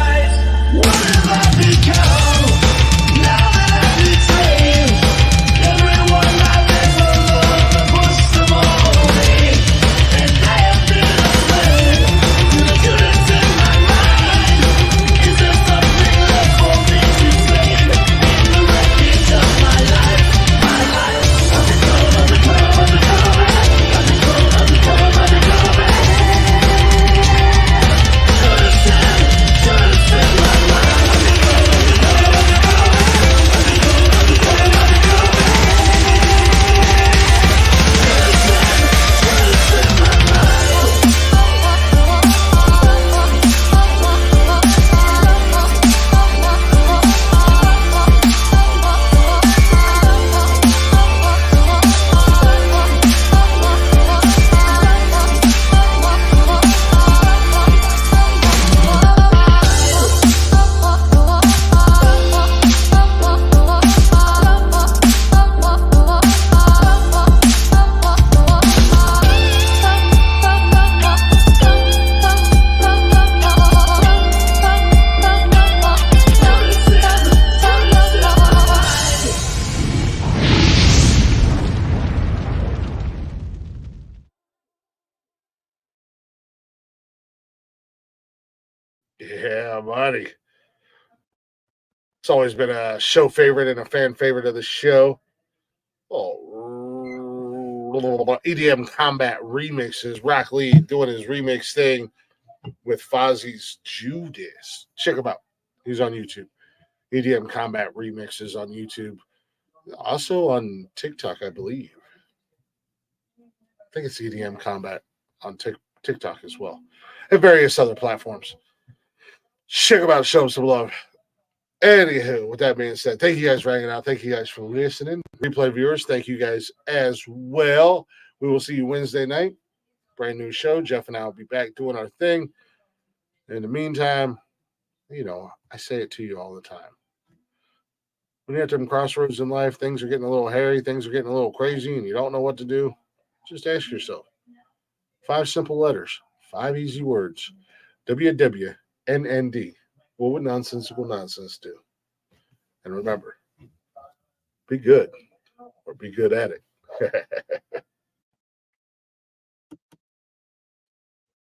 Yeah, buddy. It's always been a show favorite and a fan favorite of the show. Oh, EDM Combat remixes. Rock Lee doing his remix thing with Fozzie's Judas. Check him out. He's on YouTube. EDM Combat remixes on YouTube. Also on TikTok, I believe. I think it's EDM Combat on TikTok as well. And various other platforms. Check him out. Show him some love. Anywho, with that being said, thank you guys for hanging out. Thank you guys for listening. Replay viewers, thank you guys as well. We will see you Wednesday night. Brand new show. Jeff and I will be back doing our thing. In the meantime, I say it to you all the time. When you're at them crossroads in life, things are getting a little hairy, things are getting a little crazy, and you don't know what to do, just ask yourself. 5 simple letters, 5 easy words. WWNND. What would nonsensical nonsense do? And remember, be good or be good at it.